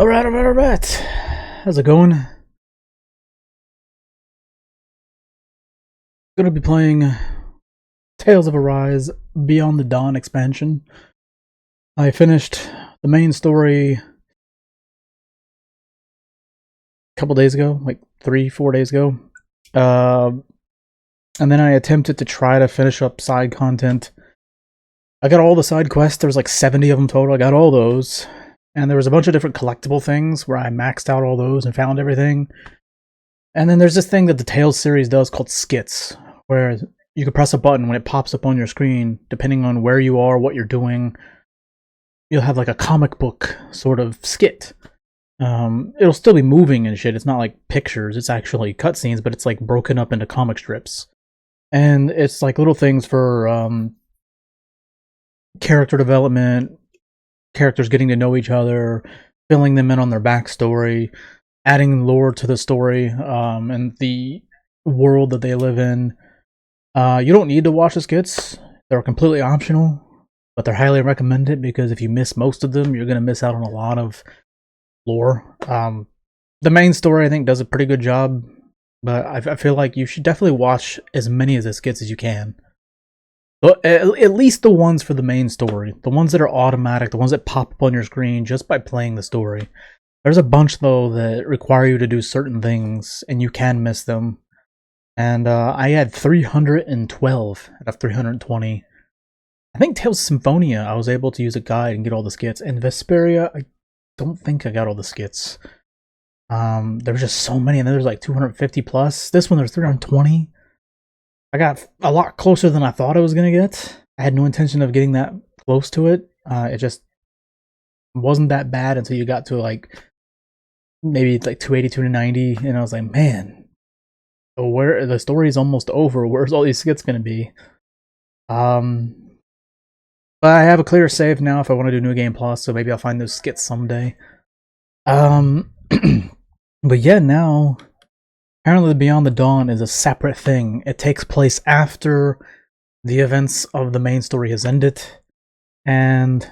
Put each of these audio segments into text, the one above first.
Alright. How's it going? Gonna be playing Tales of Arise Beyond the Dawn expansion. I finished the main story a couple days ago, like 3-4 days ago. And then I attempted to try to finish up side content. I got all the side quests, there was like 70 of them total, I got all those. And there was a bunch of different collectible things where I maxed out all those and found everything. And then there's this thing that the Tales series does called skits, where you can press a button when it pops up on your screen, depending on where you are, what you're doing. You'll have like a comic book sort of skit. It'll still be moving and shit. It's not like pictures, it's actually cutscenes, but it's like broken up into comic strips. And it's like little things for character development, characters getting to know each other, filling them in on their backstory, adding lore to the story, and the world that they live in. You don't need to watch the skits. They're completely optional, but they're highly recommended because if you miss most of them, you're going to miss out on a lot of lore. The main story, I think, does a pretty good job, but I feel like you should definitely watch as many of the skits as you can. At least the ones for the main story. The ones that are automatic, the ones that pop up on your screen just by playing the story. There's a bunch, though, that require you to do certain things, and you can miss them. And I had 312 out of 320. I think Tales of Symphonia, I was able to use a guide and get all the skits. And Vesperia, I don't think I got all the skits. There was just so many, and then there's like 250 plus. This one, there's 320. I got a lot closer than I thought I was going to get. I had no intention of getting that close to it. It just wasn't that bad until you got to like maybe like 280, 290, and I was like, man, where the story is almost over. Where's all these skits going to be? But I have a clear save now if I want to do New Game Plus, so maybe I'll find those skits someday. But yeah, now apparently Beyond the Dawn is a separate thing. It takes place after the events of the main story has ended, and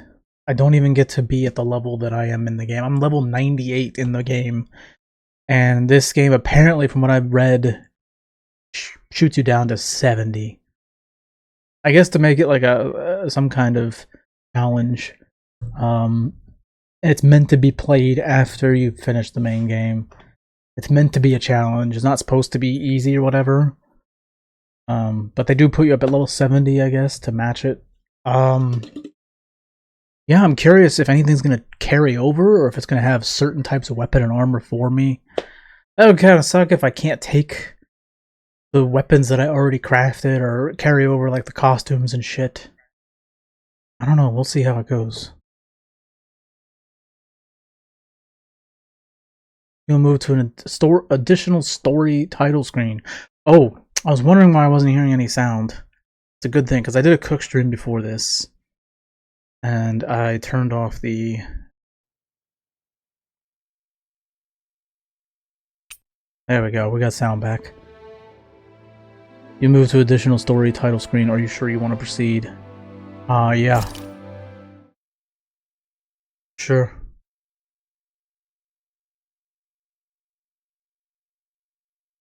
I don't even get to be at the level that I am in the game. I'm level 98 in the game, and this game, apparently from what I've read, shoots you down to 70. I guess to make it like some kind of challenge. It's meant to be played after you finish the main game. It's meant to be a challenge. It's not supposed to be easy or whatever. But they do put you up at level 70, I guess, to match it. Yeah, I'm curious if anything's going to carry over or if it's going to have certain types of weapon and armor for me. That would kind of suck if I can't take the weapons that I already crafted or carry over like the costumes and shit. I don't know. We'll see how it goes. You'll move to an additional story title screen. Oh, I was wondering why I wasn't hearing any sound. It's a good thing, because I did a cook stream before this. And I turned off the... There we go, we got sound back. You move to additional story title screen. Are you sure you want to proceed? Yeah. Sure.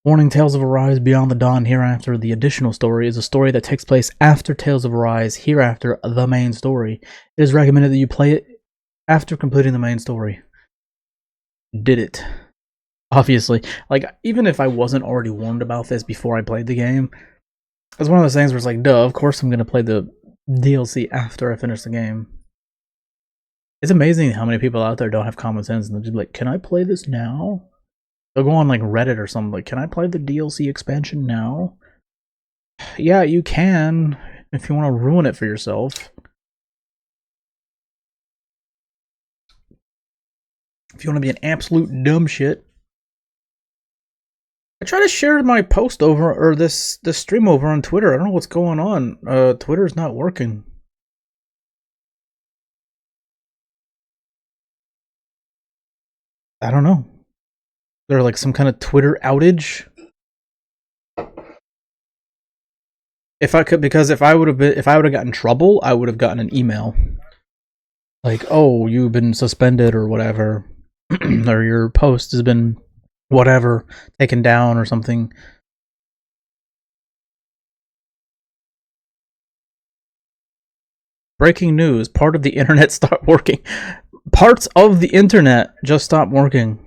Warning, Tales of Arise Beyond the Dawn Hereafter, the additional story, is a story that takes place after Tales of Arise Hereafter, the main story. It is recommended that you play it after completing the main story. Did it. Obviously. Like, even if I wasn't already warned about this before I played the game, it's one of those things where it's like, duh, of course I'm going to play the DLC after I finish the game. It's amazing how many people out there don't have common sense and they'll just be like, can I play this now? They'll go on like Reddit or something like, can I play the DLC expansion now? Yeah, you can, if you want to ruin it for yourself. If you want to be an absolute dumb shit. I try to share my post over, or this stream over on Twitter. I don't know what's going on. Twitter's not working. I don't know. There like some kind of Twitter outage. If I could, because if I would have gotten trouble, I would have gotten an email like, "Oh, you've been suspended" or whatever. or your post has been whatever taken down or something. Breaking news: part of the internet stopped working. Parts of the internet just stopped working.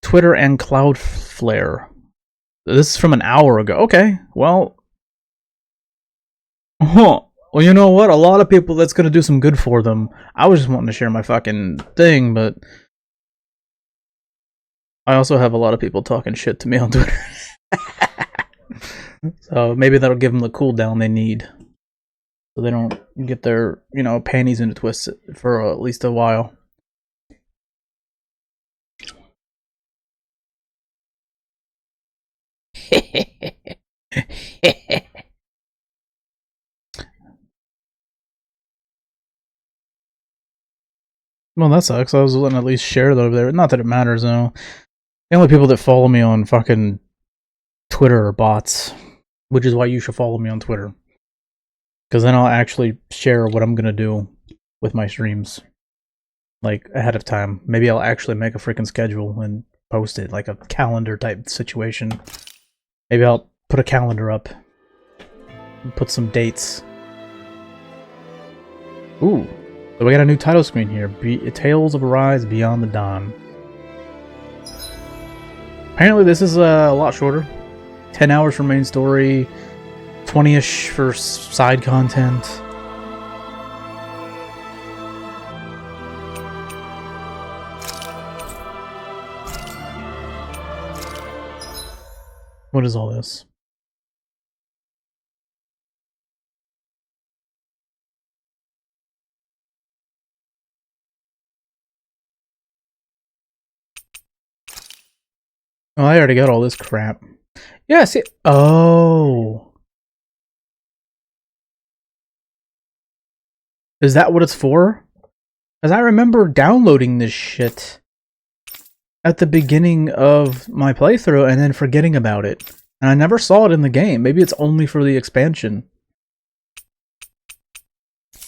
Twitter and Cloudflare. This is from an hour ago. Okay, well, well, you know what? A lot of people, that's gonna do some good for them. I was just wanting to share my fucking thing, but I also have a lot of people talking shit to me on Twitter. So maybe that'll give them the cooldown they need, so they don't get their, panties into twists for at least a while. Well, that sucks. I was letting at least share that over there. Not that it matters, though. The only people that follow me on fucking Twitter are bots, which is why you should follow me on Twitter. Because then I'll actually share what I'm gonna do with my streams, like, ahead of time. Maybe I'll actually make a freaking schedule and post it, like a calendar type situation. Maybe I'll put a calendar up and put some dates. Ooh. So we got a new title screen here. Tales of Arise Beyond the Dawn. Apparently this is a lot shorter. 10 hours for main story, 20-ish for side content. What is all this? Oh, I already got all this crap. Yeah, see. Oh. Is that what it's for? Because I remember downloading this shit at the beginning of my playthrough and then forgetting about it. And I never saw it in the game. Maybe it's only for the expansion.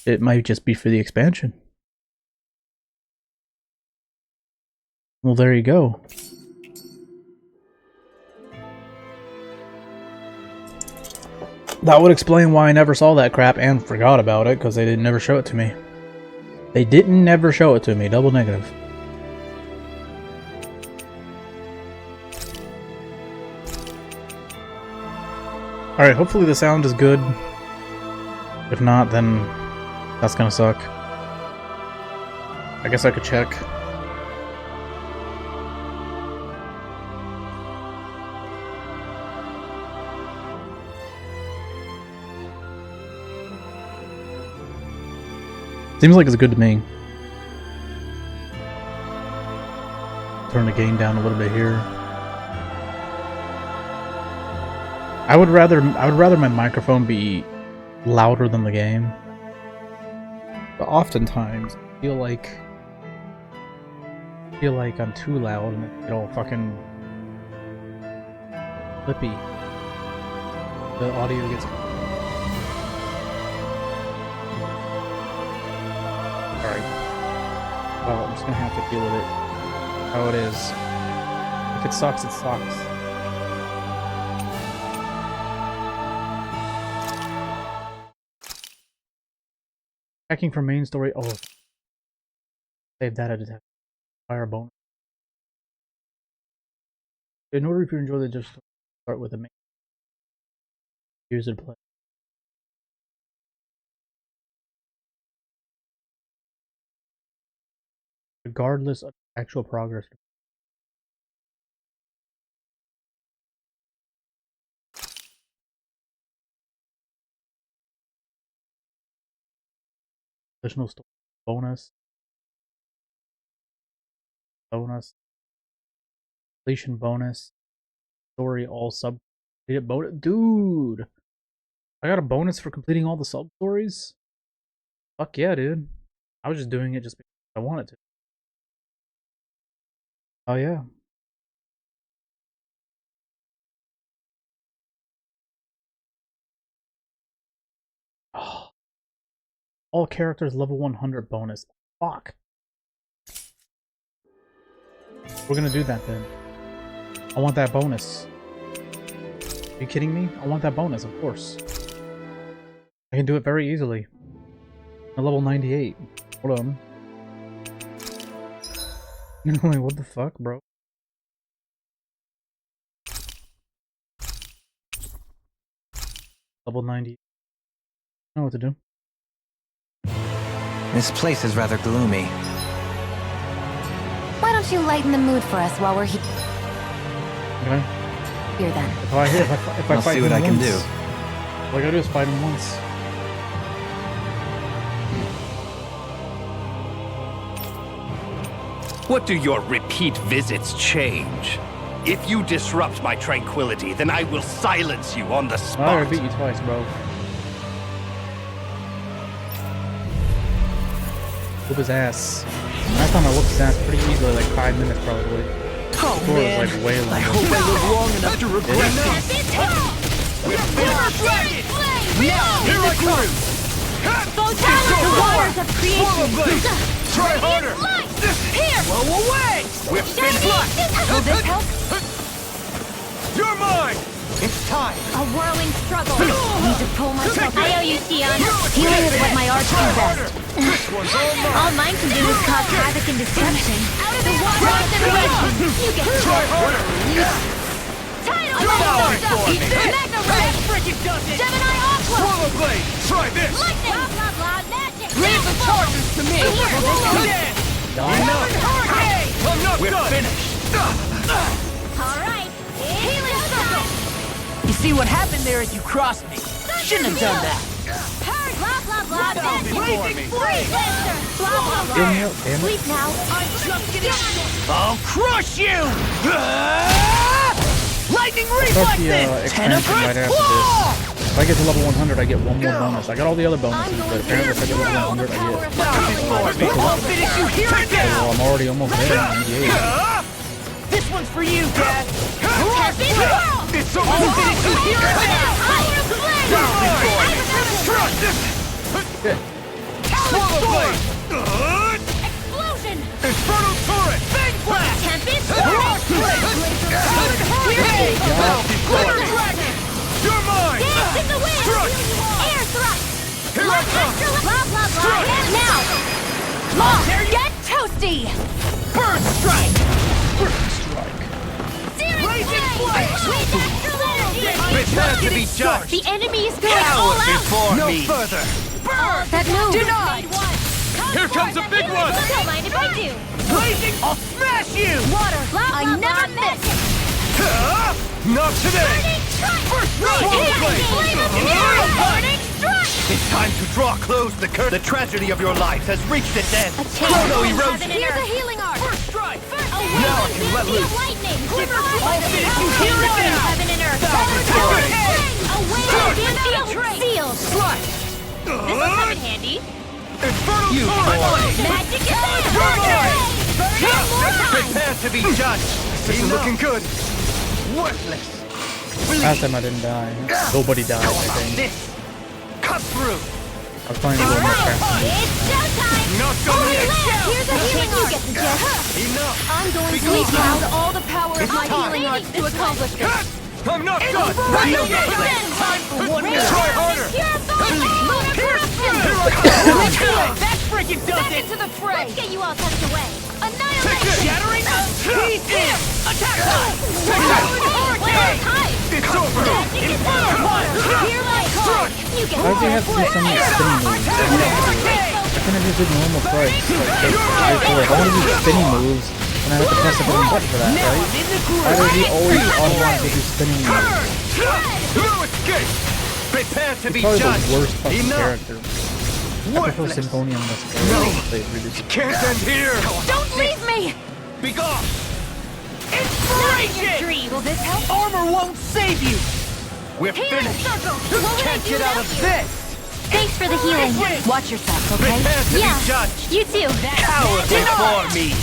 It might just be for the expansion. Well, there you go. That would explain why I never saw that crap and forgot about it, because they didn't never show it to me. They didn't never show it to me. Double negative. Alright, hopefully the sound is good. If not, then that's gonna suck. I guess I could check. Seems like it's good to me. Turn the gain down a little bit here. I would rather my microphone be louder than the game. But oftentimes I feel like I'm too loud and it all fucking flippy. The audio gets. Alright. Well, I'm just gonna have to deal with it how it is. If it sucks, it sucks. Checking for main story. Oh. Save that as a fire bonus. In order to enjoy the just start with the main. Here's the play. Regardless of actual progress. Additional story bonus. Bonus. Completion bonus. Story all sub. Dude! I got a bonus for completing all the sub stories? Fuck yeah, dude. I was just doing it just because I wanted to. Oh yeah. Oh. All characters level 100 bonus. Fuck. We're gonna do that then. I want that bonus. Are you kidding me? I want that bonus, of course. I can do it very easily. At level 98. Hold on. Like, what the fuck, bro? Level 90. I know what to do. This place is rather gloomy. Why don't you lighten the mood for us while we're here Okay. then? If I I'll fight see what him I can once, do. all I gotta do is fight him once. What do your repeat visits change? If you disrupt my tranquility, then I will silence you on the I spot. already beat you twice, bro. Whoop his ass. Last time I whooped his ass pretty easily, like 5 minutes probably. Oh, Score was like way I longer. hope I live long enough to regret this. We're finished. Now, here I come! The waters of creation! Swallow blade! Try harder! Here! Blow away! We're finished! Will this help? You're mine! It's time! A whirling struggle. Need to pull myself. I owe you, Sion. Healing is what my arts do best. This one's all mine! All mine can do is cause havoc and destruction. Out of the water of generation! You get Try harder! Tidal Now Wave! for me! Mega Ray! Gemini Aqua! Swallow blade! Try this! Lightning! Blah, blah, blah, magic! Leave the charges to me! Here! Enough! I'm not We're done! Finished! Alright, healing circle! You see what happened there is you crossed me. Shouldn't have done that. Purge! Blah, blah, blah, magic! Blazing Freeze Lancer! Blah, blah, Heal blah! me up, damn it. Sleep now! I'm just getting... I'll crush you! Lightning Start the reflexes! expansion right after this. If I get to level 100, I get one more bonus. I got all the other bonuses, but apparently if I get to level 100, I get... I'll finish you here and Okay, now! well, I'm already almost there on 98. This one's for you, Dad! It's over! I'll finish you here and now! Swallow blade! Explosion! Infernal turret! Big blast! Tempest! Glitter dragon! You're mine! Dance in the wind! Struck! Air thrust! Here I come! Blah, blah, blah! Now! Law! Get toasty! Bird strike! Blazing Prepare to be judged! The enemy is going all Coward out! before me! No further! That move! Denied! Here comes a big one! Don't mind if I do! Blazing! I'll smash you! Water! Blah, blah, I never blah, miss! Not today! First Swallow blade! Burning strike! It's time to draw close the curtain. The tragedy of your life has reached its end. Chrono erosion! Here's a healing art! First strike! Now I can let loose. Lightning! I'll finish you here and now! Heaven and earth! Turret! Away! Sealed! Slice! This will come in handy. Infernal turret! Magic is Prepare to be judged! This is looking good! Worthless! Last time I didn't die. Nobody died, I think. This! Cut through! I was playing a little more fast. It's showtime! Not done yet! Here's a healing art! You get the gist. Enough! I'm going to Because use all the power of It's my time. healing arts to accomplish this. I'm not done! Right No here, delay. then. Time for one Raise minute! Try up harder! and purify lunar corruption! That freaking does Back it! into the fray! Let's get you all tucked away! Take Annihilation! this! Shattering pieces! Attack time! It's over! Here I come! You get Why does he have to do so many spinning moves? I can just do normal strikes. Like, I want to do spinning moves, and I have to press a button for that, right? Why does he always automatically do spinning moves? No escape! Prepare to be Probably judged! the worst fucking Enough! character. I prefer Worthless! Symphonium this No. really Can't end here! Don't leave me! Be gone! Inspiration! Will this help? Armor won't save you! We're Healing finished! circle! What would I Can't do get out of without you? this! Thanks for the healing. Watch yourself, okay? Prepare to Yeah. be judged! You too. Coward before me!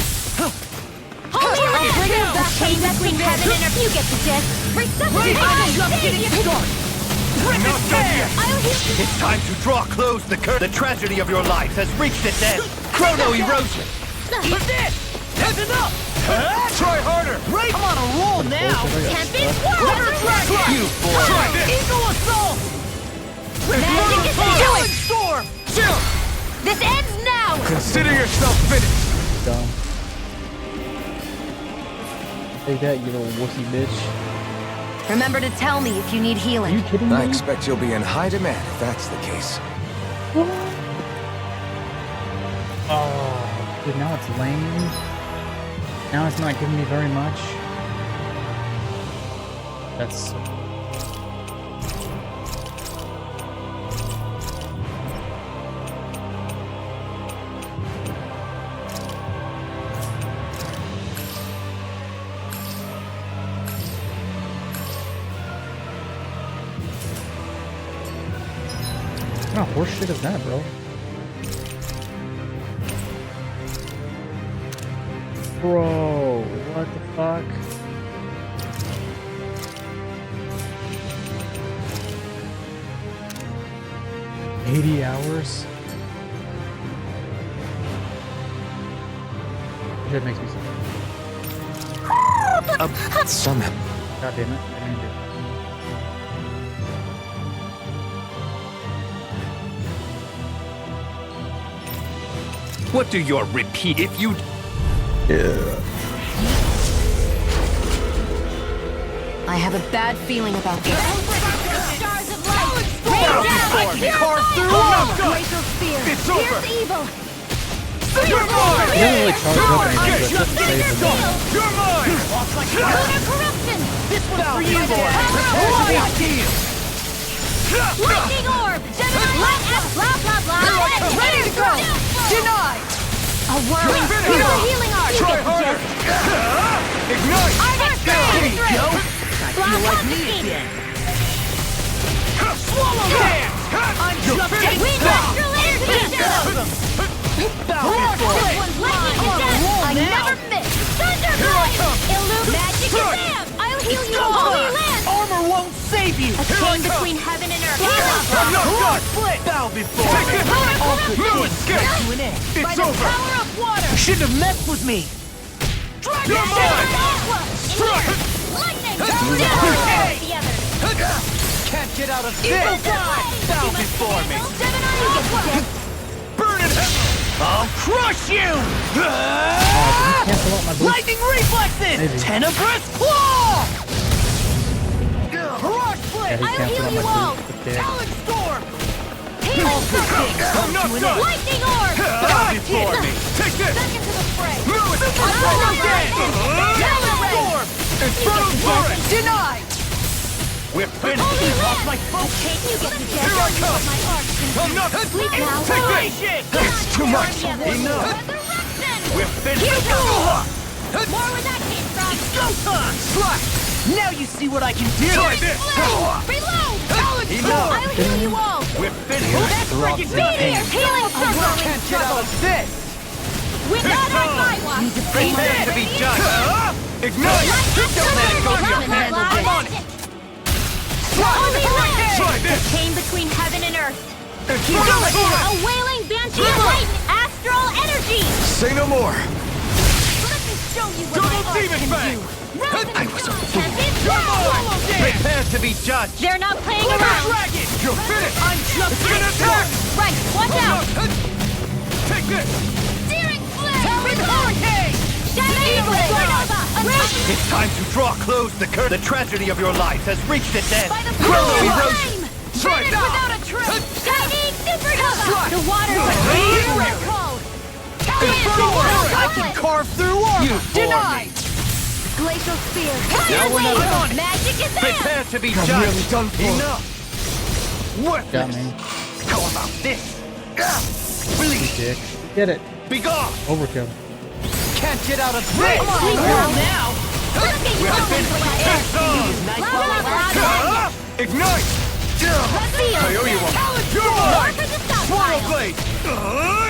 Holy Lancer! Chain between heaven and earth. You get the gist. Resuscitate! I'm just getting started! Not done yet! I'll heal you. It's time to draw close the curtain. The tragedy of your life has reached its end. Chrono erosion! Eat this! That's enough! Try harder! Right! I'm on a roll now! Tempest Water Dragon! You boy! Try this! Eagle Assault! Magic is Talon out! Storm! Chill! This ends now! Consider yourself finished! Dumb. Take that, you little wussy bitch. Remember to tell me if you need Are healing. you kidding me? I expect you'll be in high demand if that's the case. Oh, dude, now it's lame. Now it's not giving me very much. That's... What kind of horse shit is that, bro? Bro, what the fuck? $80? Shit makes me sick. Somehow. God damn it. I didn't do it. What do your repeat if you... I have a bad feeling about this. Stars of light! Rain down! Carve through! Glacial spear! It's over! Pierce evil! You're mine! He doesn't really charge up anything, but just saves him. You're mine! Lunar corruption! This one's for you, boy! Lightning orb! Gemini light F blah blah blah! Ready to go! Denied! A whirling spiritual healing art! You Try get the harder! gist. Ignite! Argus There you Bane! go! Blah confiscated! Swallow hands! I'm just getting Wind started! astral energy! Bow before me! Lightning to death! I never miss! Thunderblade! Illume magic is am! I'll heal you Come Holy on! Land! Armor won't save you! A chain between heaven and earth! I'm not done! Split! Bow before me! All good Power things corruption! come to an end! By It's the over! power of water! Shouldn't have messed with me! Dragon You're mine! Aqua! Strike! Lightning! Hey! The others! Can't get out of this! Bow before me! Burn in hell! I'll crush you! Cancel out my boost. Lightning reflexes! Maybe. Tenebrous claw! Rush Yeah, blade! he I'll canceled heal out you my all. boost. But Talon storm! Healing circle! I'm not done! Lightning orb! Bow before me! Take this! Back into the fray! Move it! Talon Again! Talon storm! Infernal torrent! Denied! We're finished! Holy Off land! my focus! You get the gist. Here I come! My art can I'm not... Sleep now. Take this! It's too much! Enough! Resurrection! We're finished! Here's the more where that came from! Go time! Slash! Now you see what I can do! Try this! Reload! Enough! I'll heal you all! We're finished! That's freaking Meteor! Healing circle! Can't get out of this! With that on my watch! Prepare to be judged! Ignite! Don't let it go to your head! I'm on it! Holy land! Try this! Chain between heaven and earth! Infernal A torrent! wailing banshee of light and astral energy! Say no more. Let me show you what my Double art demon can fang! do! I was a Swallow dance! Prepare to be judged! They're not playing Lunar around! dragon! You're finished! I'm just Right, gonna attack! Right, watch out! Take this! Searing flame! Talon hurricane! Shadow Supernova! Unleash It's time to draw close the curtain. The tragedy of your life has reached its end. by the Chrono power of erosion. flame! Try Vanish now! without a trace! Shining Supernova! The waters are Here! miracle! Infernal torrent! I can carve through armor! You bore Denied! Glacial spear! Now we're not on it. Magic is there! Prepare to be I'm judged. really done for. Enough. Got Worthless. me. How about this? Bleed. Dick. Get it. Be gone. Overkill. Can't get out of this! Come on, Sleep girl. now! Look at you going for that air! Nice Blah, blah, blah, blah. Ignite! Reveal! I owe you one. Talon Storm! For the stop Swallow pile. blade!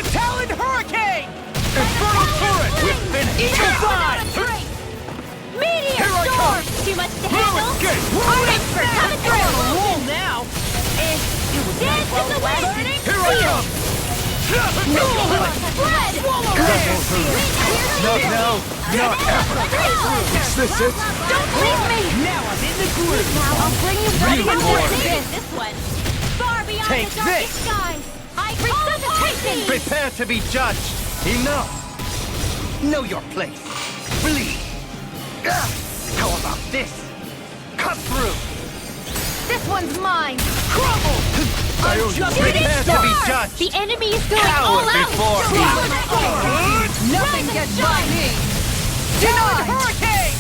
Talon hurricane! Infernal torrent! We're finished. Eagle Without eye! a trace. Meteor Here I storm! come. Too much to Move handle? it! Get Expert coming through! roll now! Dance in the wind! Here I come! Not ever. Is this it? Don't leave me! Now I'm in the groove. Now I'll bring you back Reinforce to it. this one. Far beyond Take the darkest this. skies. I resuscitation. Prepare to be judged. Enough. Know your place. Bleed. How about this? Cut through. This one's mine. Crumble. I'm just Shoot it, Prepare to be Star! judged. The enemy is going Coward all out. before me. Nothing gets by me. Denied. Hurricane.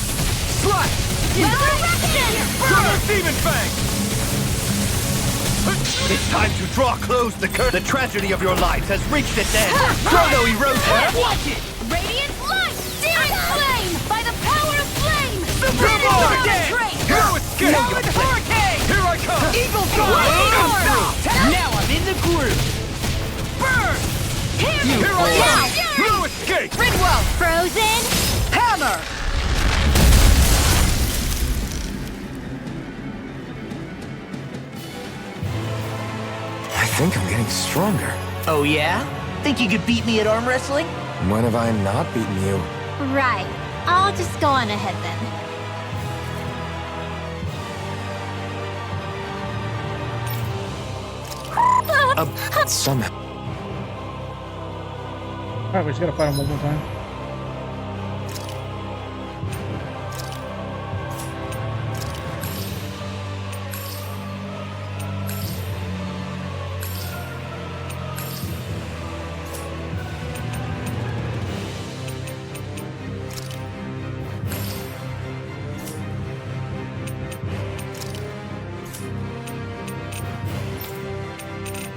Slut. Resurrection! Brother Demon Fang! It's time to draw close the curtain. The tragedy of your lives has reached its end. Chrono erosion. Watch it. Radiant light! Demon flame! By the power of flame! Come on. No escape! Hurricane. Here I come! Eagle Now I'm in the groove. Burn. Here I Now! come! No escape! Ridwell. Frozen! Hammer. I think I'm getting stronger. Oh yeah? Think you could beat me at arm wrestling? When have I not beaten you? Right. I'll just go on ahead then. Somehow. Alright, we just gotta fight him one more time.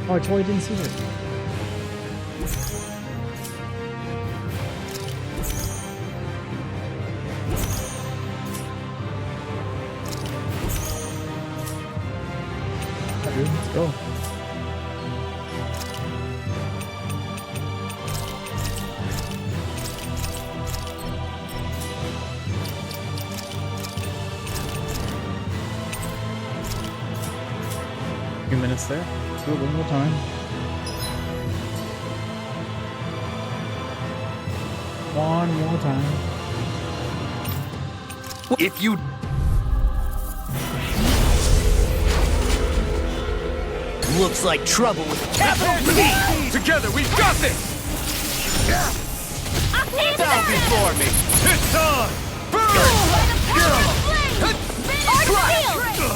Oh, I totally didn't see it. Yeah, dude, let's go. Few minutes there. Let's do it one more time. One more time. If you Looks like trouble with a capital T. Together, we've got this! bow before me. It's on!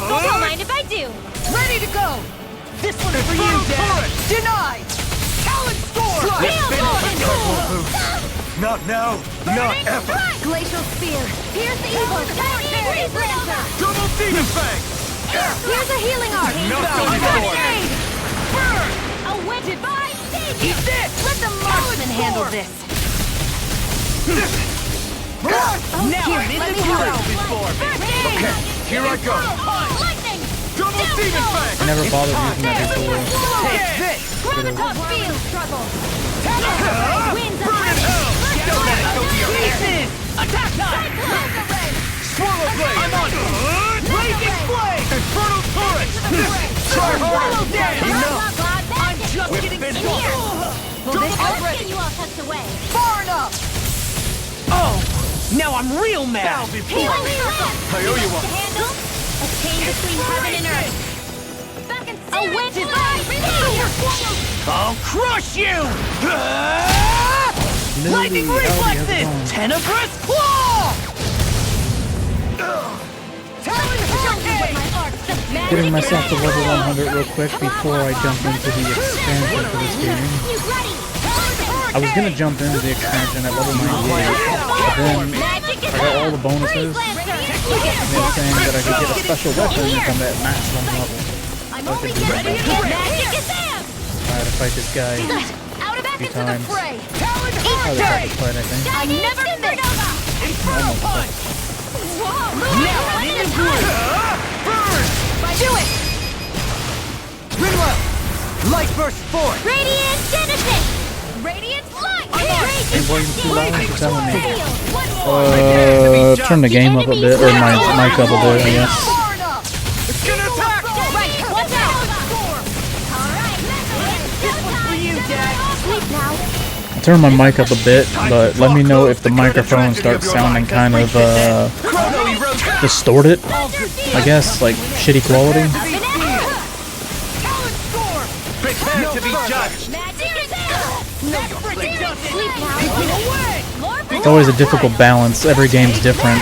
Don't mind if I do. Ready to go. This one's for you, Dad. Denied. Talon Storm. Not now! Not ever! Glacial Spear. Pierce the evil. Double Demon Fang! Here's a healing art. Nothing Burn. A witch by Eat this. Let the marksman handle this. Now I'm in the groove. Okay, here I go! Lightning. Double Demon Fang! I never bothered using that before. Take this. Gravitas field struggle. Winds of Burn in hell! Don't let it go to your head. Pieces. Attack time. Swallow Blade! I'm on. Blazing flame. Infernal Turret! Try harder. Enough. I'm just getting started. Well, this I'm is ready. you all tucked away. Far enough. Oh, now I'm real mad. Healing lamp. I owe you one. To handle a chain between heaven and earth. Back and a witch I'll crush you. No, Lightning howdy, how's it reflexes. going? Tenebrous claw. Getting myself to level 100 real quick before I jump into the expansion for this game. I was gonna jump into the expansion at level 98, but then I got all the bonuses, and they were saying that I could get a special weapon if I'm at maximum level. I'm only getting magic is there. I had to fight this guy Out of back few into the times. fray. Probably the hardest fight, I think. I never miss. Infernal punch. Now I'm in the groove. Do it. Ridwell. Light burst forth. Radiant Genesis. Radiant light. Been waiting too long for telling me. One more. Turn the game up a bit, or my mic up a bit, I guess. Far enough. It's gonna attack! Right. Watch out. All right. This one's for you, Dad. I turned my mic up a bit, but let me know if the microphone starts sounding kind of distorted, I guess, like shitty quality. Prepare to be judged. It's always a difficult balance. Every game's different.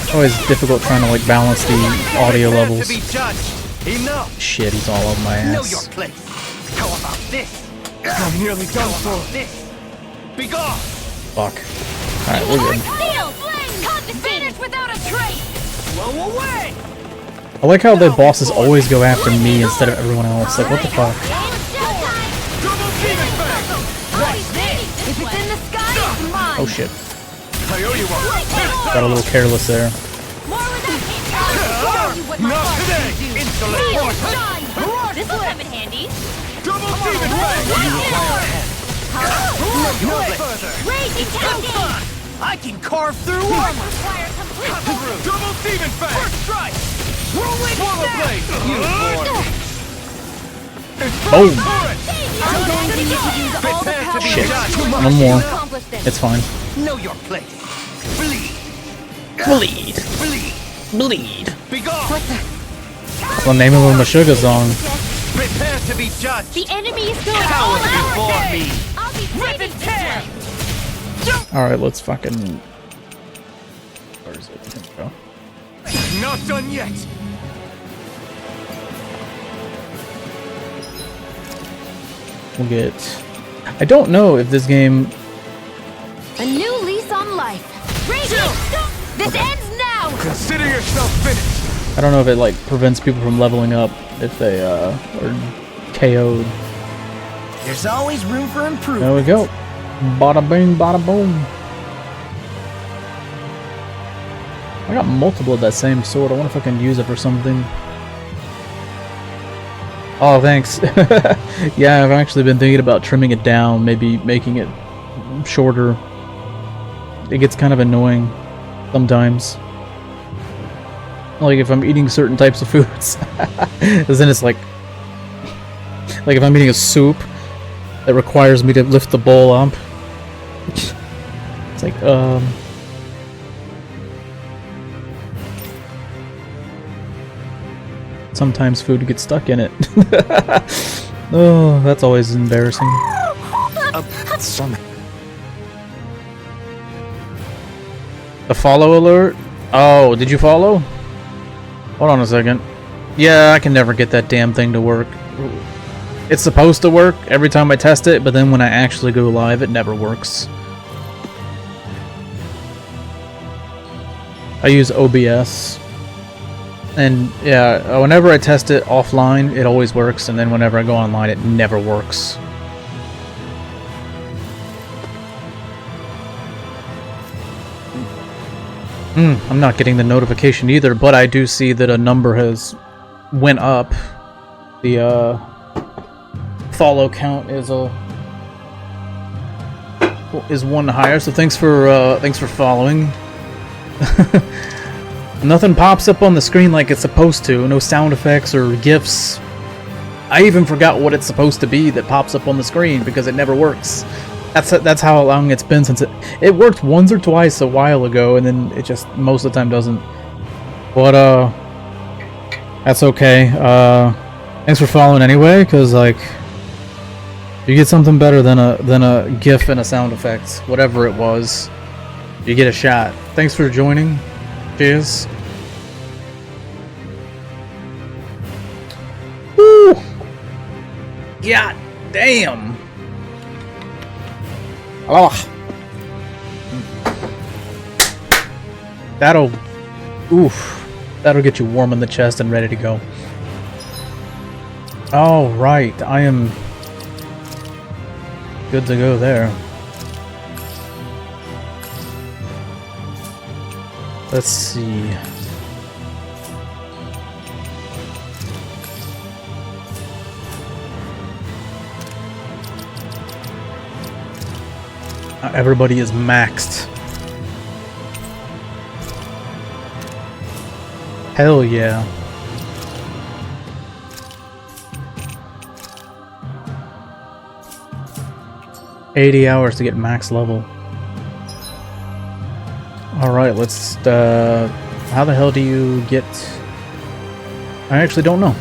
It's always difficult trying to like balance the audio levels. Enough. Shit, he's all over my Know your ass. place. How about this? I'm nearly done How for. about this? Be gone. Fuck. Alright, we're good. Vanish without a trace. Blow away. I like how the bosses always go after me instead of everyone else. Like, what the fuck? Double demon bang. If it's in the sky, it's mine. Oh shit. I owe you one. Got a little careless there. More with that show you what my Not heart today. can do. Insolent Feel, mortal. shine. This'll come in handy. Double demon bang. No further. Raging cascade. I can carve through armor. Require complete Cut through. Double demon bang. First strike. rolling Swallow blade. You born. Boom. I'm going to need to use all the Prepare to power be Shit. judged. One more. to accomplish this. It's fine. Know your place. Bleed. Bleed. Bleed. Bleed. Be gone. That's the name of the Meshuggah song. Prepare to be judged. The enemy is going all Coward out. before me. I'll be Rip and tear. Alright, let's fucking... Where is it? Here we go. Not done yet. We'll get... I don't know if this game... A new lease on life. Raging. This ends now. Consider yourself finished. I don't know if it like prevents people from leveling up if they are KO'd. There's always room for improvement. There we go. Bada bing, bada boom. I got multiple of that same sword. I wonder if I can use it for something. Oh, thanks. Yeah, I've actually been thinking about trimming it down, maybe making it shorter. It gets kind of annoying sometimes. Like if I'm eating certain types of foods. Because then it's like if I'm eating a soup that requires me to lift the bowl up. It's like, sometimes food gets stuck in it. Oh, that's always embarrassing. The follow alert? Oh, did you follow? Hold on a second. Yeah, I can never get that damn thing to work. It's supposed to work every time I test it, but then when I actually go live, it never works. I use OBS. And yeah, whenever I test it offline, it always works, and then whenever I go online, it never works. I'm not getting the notification either, but I do see that a number has went up. The follow count is one higher, so thanks for following. Nothing pops up on the screen like it's supposed to. No sound effects or GIFs. I even forgot what it's supposed to be that pops up on the screen because it never works. That's how long it's been since it worked once or twice a while ago, and then it just most of the time doesn't. But that's okay. Thanks for following anyway, because like you get something better than a GIF and a sound effect, whatever it was. You get a shot. Thanks for joining. Cheers. Woo! God damn. Oh. That'll get you warm in the chest and ready to go. All right, I am good to go there. Let's see. Everybody is maxed. Hell yeah. 80 hours to get max level. Alright, let's, how the hell do you get... I actually don't know.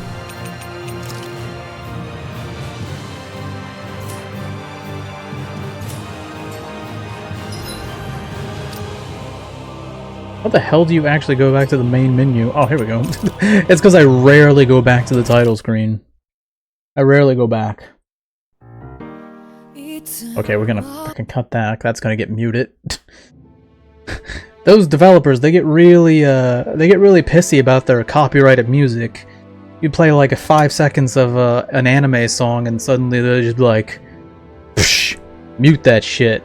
How the hell do you actually go back to the main menu? Oh, here we go. It's because I rarely go back to the title screen. I rarely go back. Okay, we're gonna fucking cut that. That's gonna get muted. Those developers, they get really pissy about their copyrighted music. You play like 5 seconds of an anime song, and suddenly they're just like, psh, mute that shit.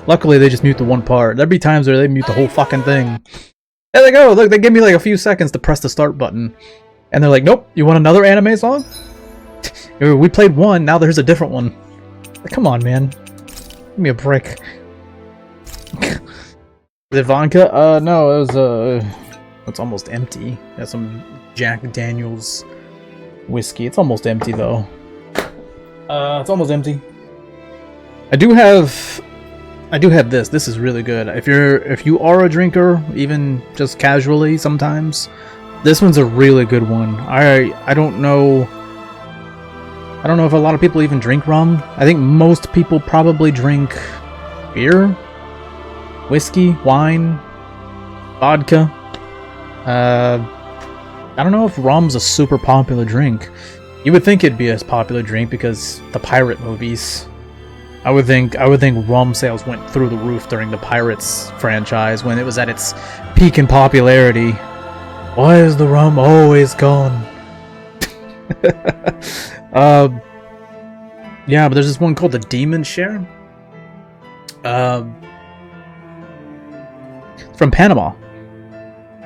Luckily, they just mute the one part. There'd be times where they mute the whole fucking thing. There they go. Look, they give me like a few seconds to press the start button, and they're like, "Nope, you want another anime song? We played one. Now there's a different one." Come on, man. Give me a break. Is it vodka? No, it was it's almost empty. Got some Jack Daniels whiskey. It's almost empty though. It's almost empty. I do have this. This is really good. If you are a drinker, even just casually sometimes, this one's a really good one. I don't know if a lot of people even drink rum. I think most people probably drink beer, whiskey, wine, vodka. I don't know if rum's a super popular drink. You would think it'd be a popular drink because the pirate movies. I would think rum sales went through the roof during the Pirates franchise when it was at its peak in popularity. Why is the rum always gone? Yeah, but there's this one called the Demon Share. It's from Panama.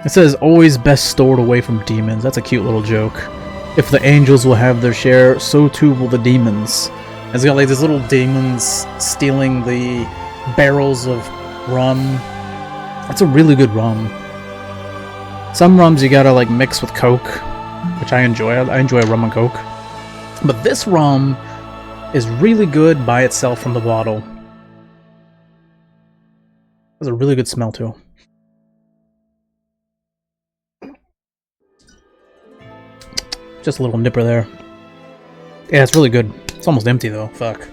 It says, always best stored away from demons. That's a cute little joke. If the angels will have their share, so too will the demons. It's got like these little demons stealing the barrels of rum. That's a really good rum. Some rums you gotta like mix with Coke, which I enjoy. I enjoy rum and Coke. But this rum is really good by itself from the bottle. Has a really good smell too. Just a little nipper there. Yeah, it's really good. It's almost empty though. Fuck.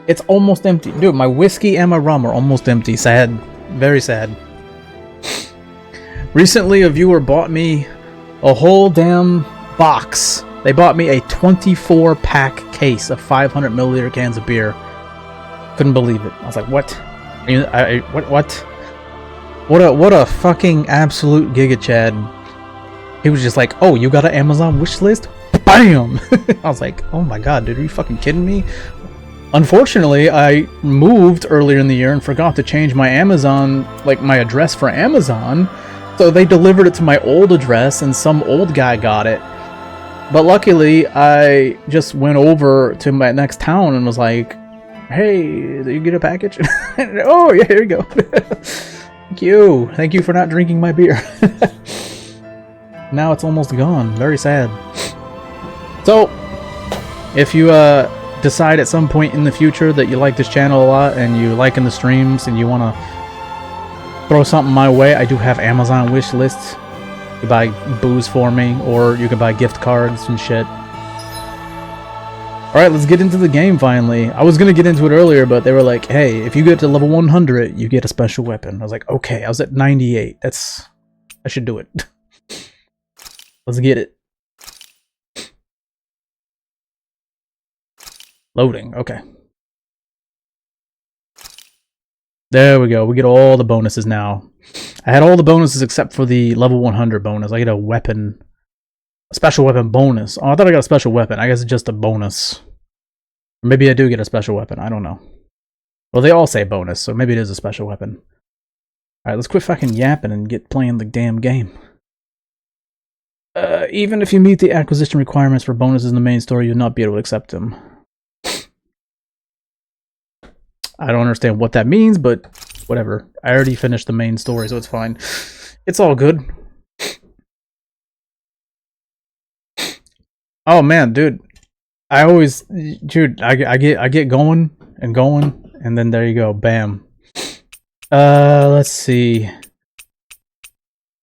It's almost empty. Dude, my whiskey and my rum are almost empty. Sad. Very sad. Recently, a viewer bought me a whole damn box. They bought me a 24-pack case of 500 milliliter cans of beer. Couldn't believe it. I was like, what? What a fucking absolute Giga Chad. He was just like, oh, you got an Amazon wish list? BAM! I was like, oh my god, dude, are you fucking kidding me? Unfortunately, I moved earlier in the year and forgot to change my Amazon, like my address for Amazon. So they delivered it to my old address and some old guy got it. But luckily, I just went over to my next town and was like, hey, did you get a package? Oh, yeah, here you go. Thank you. Thank you for not drinking my beer. Now it's almost gone. Very sad. So, if you decide at some point in the future that you like this channel a lot and you liking the streams and you want to throw something my way, I do have Amazon wish lists. You can buy booze for me, or you can buy gift cards and shit. Alright, let's get into the game finally. I was going to get into it earlier, but they were like, hey, if you get to level 100, you get a special weapon. I was like, okay, I was at 98. I should do it. Let's get it. Loading, okay. There we go, we get all the bonuses now. I had all the bonuses except for the level 100 bonus. I get a weapon, a special weapon bonus. Oh, I thought I got a special weapon. I guess it's just a bonus. Or maybe I do get a special weapon, I don't know. Well, they all say bonus, so maybe it is a special weapon. Alright, let's quit fucking yapping and get playing the damn game. Even if you meet the acquisition requirements for bonuses in the main story, you'll not be able to accept them. I don't understand what that means, but whatever. I already finished the main story, so it's fine. It's all good. Oh man, dude. I always, dude, I get going, and then there you go, bam. Let's see.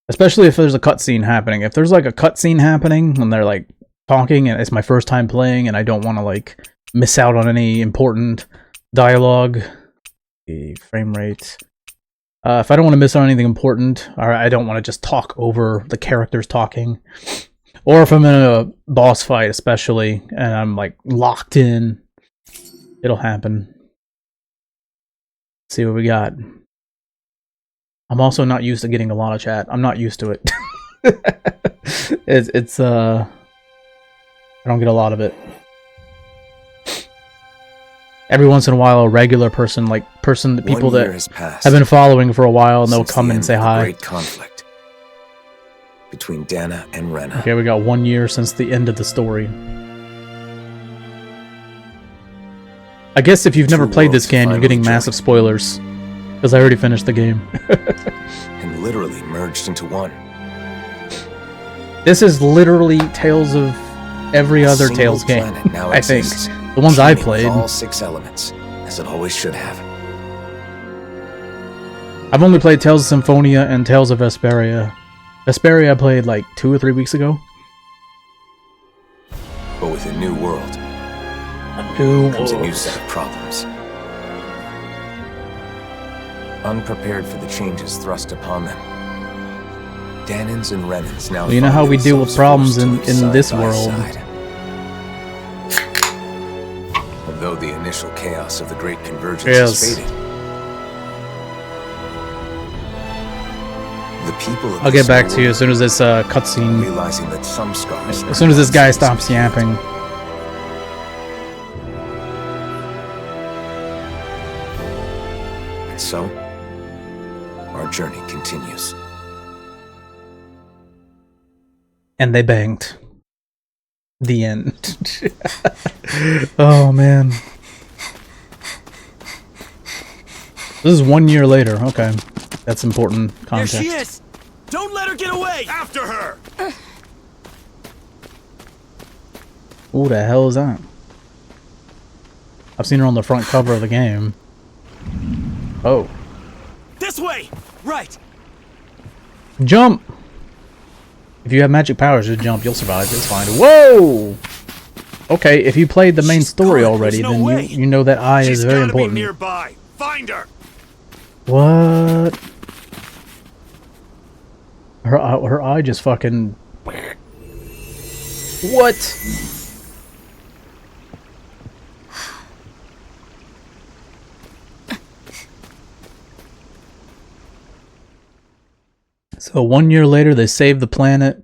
Especially if there's a cutscene happening. If there's like a cutscene happening and they're like talking, and it's my first time playing, and I don't want to like miss out on any important dialogue. The frame rate. If I don't want to miss out on anything important, or I don't want to just talk over the characters talking, or if I'm in a boss fight, especially, and I'm like locked in, it'll happen. Let's see what we got. I'm also not used to getting a lot of chat. I'm not used to it. it's I don't get a lot of it. Every once in a while, a regular person, the people that have been following for a while, and they'll come in and say hi. Great conflict between Dana and Rena. Okay, we got 1 year since the end of the story. I guess if you've never played this game, you're getting massive spoilers. Because I already finished the game. And literally merged into one. This is literally Tales of every other Tales game, I think. The ones I played. All 6 elements, as it always should have. I've only played Tales of Symphonia and Tales of Vesperia. Vesperia I played like 2 or 3 weeks ago. But with a new world, comes a new set of problems. Unprepared for the changes thrust upon them, Danans and Renans now. Well, you know how we deal with problems in this world. Although the initial chaos of the Great Convergence Yes. has faded, the people of I'll get back to you as soon as this cutscene. realizing that some scars. As soon as this guy stops yapping. And so, our journey continues. And they banged. The end. Oh man. This is 1 year later. Okay. That's important context. There she is! Don't let her get away! After her! Who the hell is that? I've seen her on the front cover of the game. Oh. This way! Right! Jump! If you have magic powers, just jump. You'll survive. It's fine. Whoa! Okay, if you played the main story gone. already, There's no then way. you know that eye She's is very gotta important. be nearby. Find her. What? Her eye just fucking... What? So 1 year later, they saved the planet,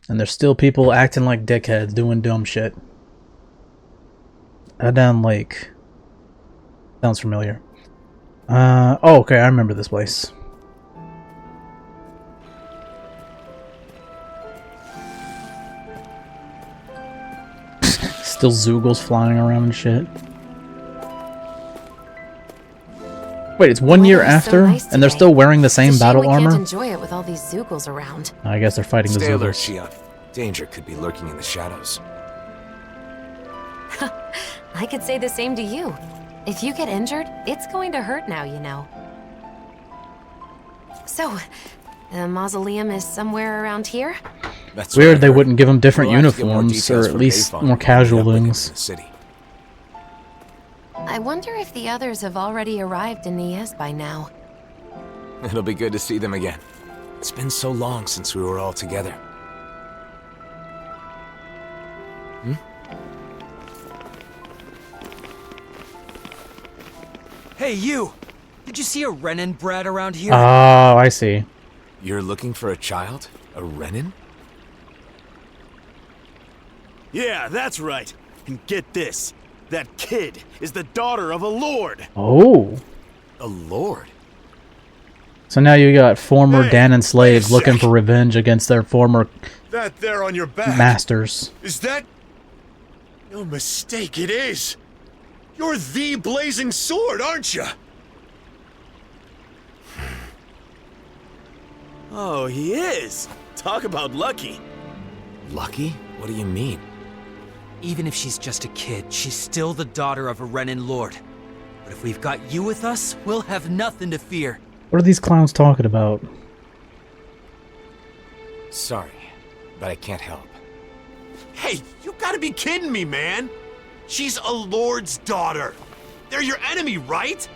and there's still people acting like dickheads, doing dumb shit. Down Lake. Sounds familiar. Oh, okay, I remember this place. Still Zoogles flying around and shit. Wait, it's 1 year after, and they're still wearing the same battle armor? Can't enjoy it with all these Zoogles around. I guess they're fighting the Stay alert, Zoogles. Shion. Danger could be lurking in the shadows. I could say the same to you. If you get injured, it's going to hurt now, you know. So, the mausoleum is somewhere around here? That's Weird what I they heard. wouldn't give them different We'll have to get more uniforms, or details at from least Avon more when we casual meet up with him in things. the city. I wonder if the others have already arrived in Nies by now. It'll be good to see them again. It's been so long since we were all together. Hey, you! Did you see a Renan brat around here? Oh, I see. You're looking for a child? A Renan? Yeah, that's right. And get this. That kid is the daughter of a lord. Oh. A lord? So now you got former Hey, Danon slaves wait a looking sec. for revenge against their former That there on your back. masters. Is that... No mistake, it is. You're the blazing sword, aren't you? Oh, he is. Talk about lucky. Lucky? What do you mean? Even if she's just a kid, she's still the daughter of a Renan Lord. But if we've got you with us, we'll have nothing to fear. What are these clowns talking about? Sorry, but I can't help. Hey, you gotta be kidding me, man! She's a lord's daughter. They're your enemy, right?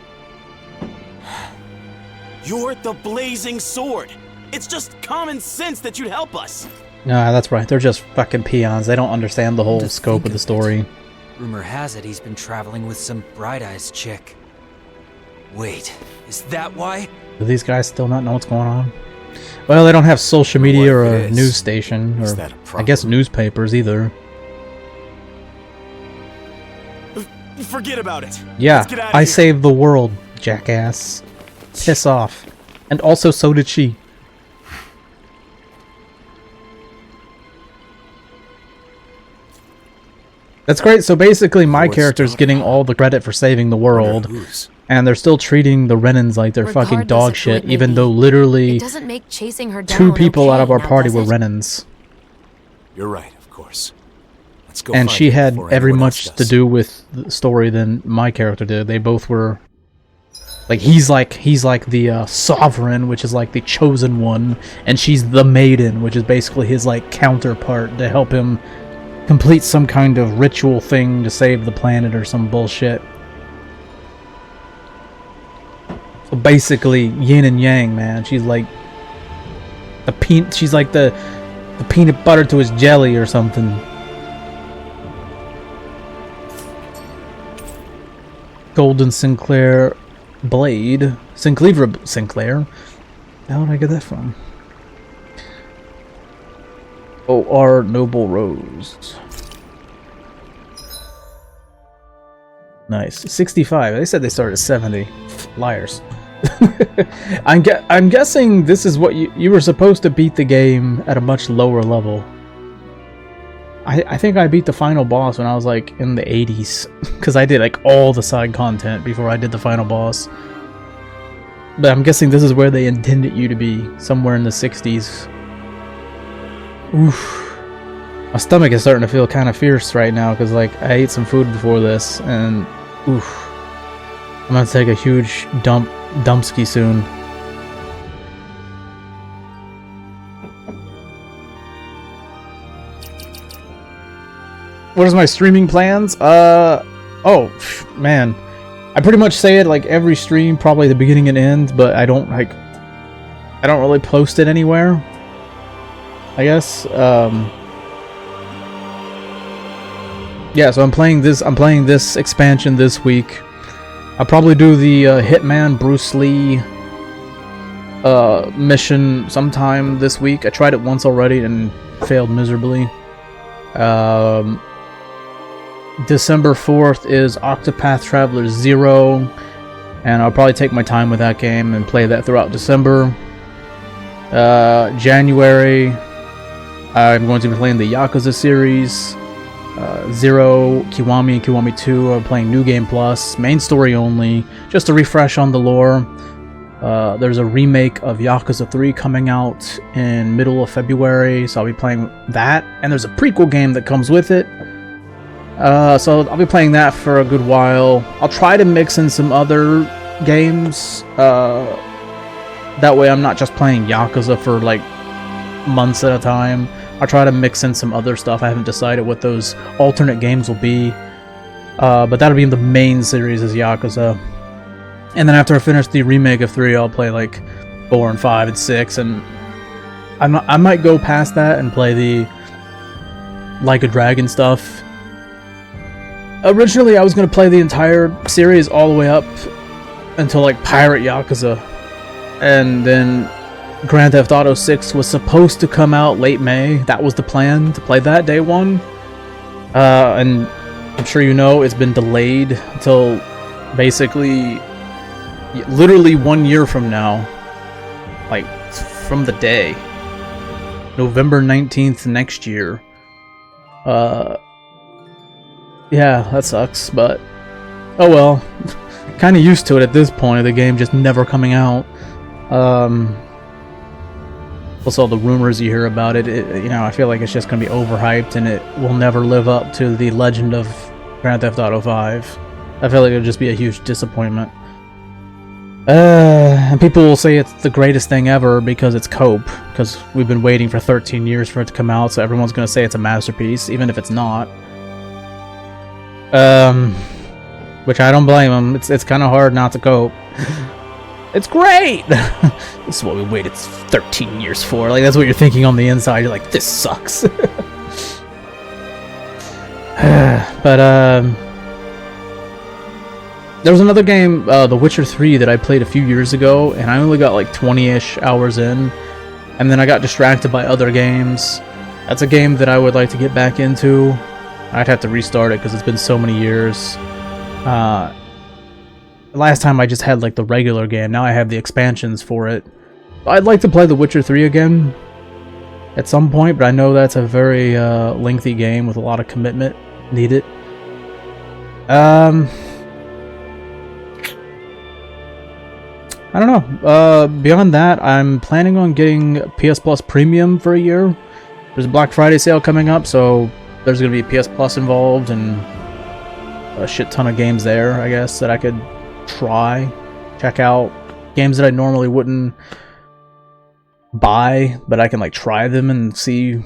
You're the Blazing Sword. It's just common sense that you'd help us. Nah, that's right. They're just fucking peons. They don't understand the whole scope of the story. Rumor has it he's been traveling with some Bright Eyes chick. Wait, is that why? Do these guys still not know what's going on? Well, they don't have social media or What if a it is? news station, Is or that a I guess problem? newspapers either. Forget about it. Yeah, Let's get out of I here. saved the world, jackass. Piss off. And also so did she. That's great. So basically my Lord's character's daughter. getting all the credit for saving the world. Whose? And they're still treating the Renans like they're fucking Regardless dog of who it shit, may even be, though literally It doesn't make chasing her down 2 people out of okay our now, party does were it? Renans. You're right, of course. Let's go. And find she her had before every anyone much else to does. do with the story than my character did. They both were like he's like the sovereign, which is like the chosen one, and she's the maiden, which is basically his like counterpart to help him complete some kind of ritual thing to save the planet or some bullshit. So basically yin and yang, man. She's like she's like the peanut butter to his jelly or something. Golden Sinclair blade. Sinclair? How did I get that from? O.R. Noble Rose. Nice. 65. They said they started at 70. Liars. I'm guessing this is what you were supposed to beat the game at a much lower level. I think I beat the final boss when I was like in the 80s, because I did like all the side content before I did the final boss. But I'm guessing this is where they intended you to be, somewhere in the 60s. Oof. My stomach is starting to feel kind of fierce right now, because like I ate some food before this, and oof. I'm gonna take a huge dumpski soon. What is my streaming plans? Oh, man. I pretty much say it like every stream, probably the beginning and end, but I don't really post it anywhere, I guess. Yeah, so I'm playing this expansion this week. I'll probably do the Hitman Bruce Lee mission sometime this week. I tried it once already and failed miserably. December 4th is Octopath Traveler 0, and I'll probably take my time with that game and play that throughout December. January, I'm going to be playing the Yakuza series. 0, Kiwami, and Kiwami 2 are playing New Game Plus, main story only, just to refresh on the lore. There's a remake of Yakuza 3 coming out in middle of February, so I'll be playing that, and there's a prequel game that comes with it. So I'll be playing that for a good while. I'll try to mix in some other games. That way I'm not just playing Yakuza for like months at a time. I'll try to mix in some other stuff. I haven't decided what those alternate games will be. But that'll be in the main series as Yakuza. And then after I finish the remake of 3, I'll play like 4 and 5 and 6. And I might go past that and play the Like a Dragon stuff. Originally, I was going to play the entire series all the way up until like Pirate Yakuza. And then Grand Theft Auto 6 was supposed to come out late May. That was the plan, to play that day one. And I'm sure you know, it's been delayed until basically literally 1 year from now. Like, from the day. November 19th next year. Yeah, that sucks, but oh well. Kind of used to it at this point, the game just never coming out. Plus all the rumors you hear about it, you know, I feel like it's just going to be overhyped and it will never live up to the legend of Grand Theft Auto 5. I feel like it'll just be a huge disappointment. And people will say it's the greatest thing ever because it's Cope, because we've been waiting for 13 years for it to come out, so everyone's going to say it's a masterpiece, even if it's not. Which I don't blame them. It's kind of hard not to cope. It's great! This is what we waited 13 years for. Like, that's what you're thinking on the inside. You're like, this sucks. But, there was another game, The Witcher 3, that I played a few years ago, and I only got like 20-ish hours in, and then I got distracted by other games. That's a game that I would like to get back into. I'd have to restart it because it's been so many years. Last time I just had like the regular game, now I have the expansions for it. I'd like to play The Witcher 3 again at some point, but I know that's a very lengthy game with a lot of commitment needed. I don't know. Beyond that, I'm planning on getting PS Plus Premium for a year. There's a Black Friday sale coming up, so there's going to be PS Plus involved and a shit ton of games there, I guess, that I could try, check out. Games that I normally wouldn't buy, but I can like try them and see.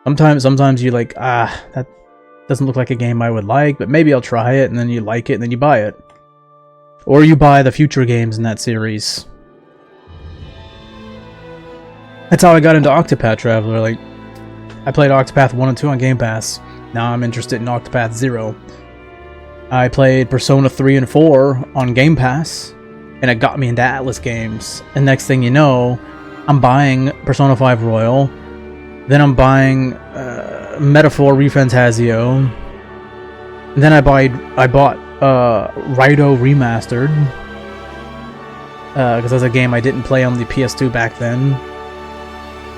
Sometimes you like, that doesn't look like a game I would like, but maybe I'll try it, and then you like it, and then you buy it. Or you buy the future games in that series. That's how I got into Octopath Traveler. Like, I played Octopath 1 and 2 on Game Pass. Now I'm interested in Octopath 0. I played Persona 3 and 4 on Game Pass, and it got me into Atlas games. And next thing you know, I'm buying Persona 5 Royal. Then I'm buying Metaphor ReFantazio. And then I bought Raito Remastered, because that's a game I didn't play on the PS2 back then.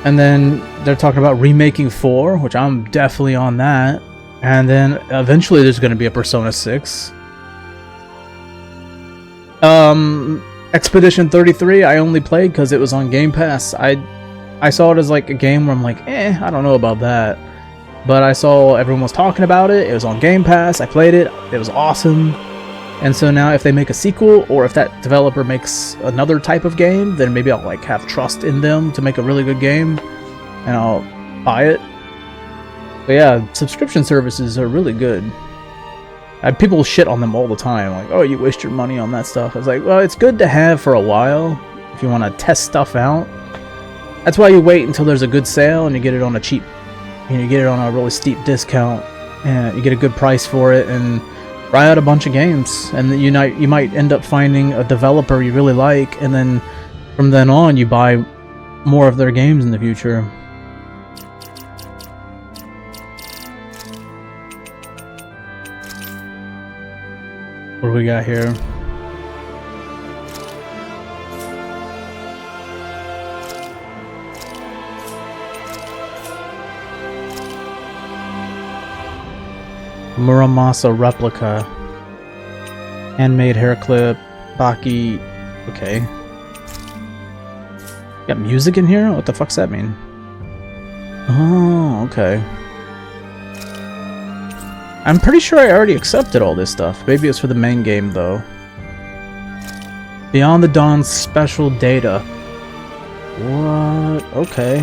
And then they're talking about remaking 4, which I'm definitely on that. And then eventually there's going to be a Persona 6. Expedition 33 I only played because it was on Game Pass. I saw it as like a game where I'm like, I don't know about that. But I saw everyone was talking about it. It was on Game Pass. I played it. It was awesome. And so now if they make a sequel, or if that developer makes another type of game, then maybe I'll like have trust in them to make a really good game, and I'll buy it. But yeah, subscription services are really good. People shit on them all the time, like, oh, you waste your money on that stuff. I was like, well, it's good to have for a while if you want to test stuff out. That's why you wait until there's a good sale and you get it on a cheap, you get it on a really steep discount, and you get a good price for it, and try out a bunch of games. And then you might end up finding a developer you really like, and then from then on you buy more of their games in the future. What do we got here? Muramasa replica. Handmade hair clip. Baki. Okay. Got music in here? What the fuck's that mean? Oh, okay. I'm pretty sure I already accepted all this stuff. Maybe it's for the main game, though. Beyond the Dawn special data. What? Okay.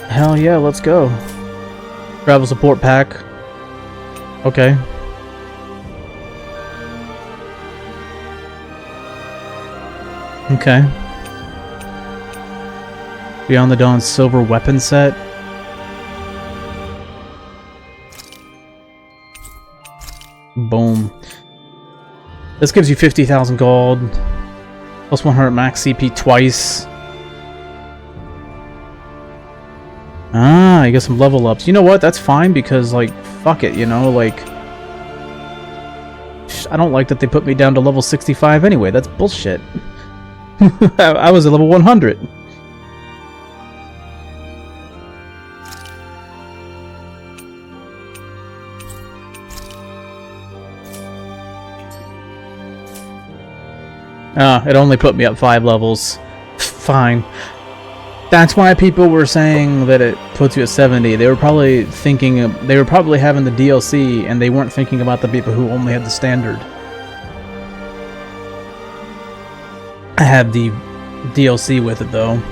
Hell yeah, let's go. Travel support pack. Okay. Okay. Beyond the Dawn silver weapon set. Boom. This gives you 50,000 gold. Plus 100 max CP twice. Ah, you get some level ups. You know what? That's fine because, like, fuck it, you know? Like, I don't like that they put me down to level 65 anyway. That's bullshit. I was at level 100. Ah, it only put me up 5 levels. fine. That's why people were saying that it puts you at 70. They were probably having the DLC and they weren't thinking about the people who only had the standard. I have the DLC with it though.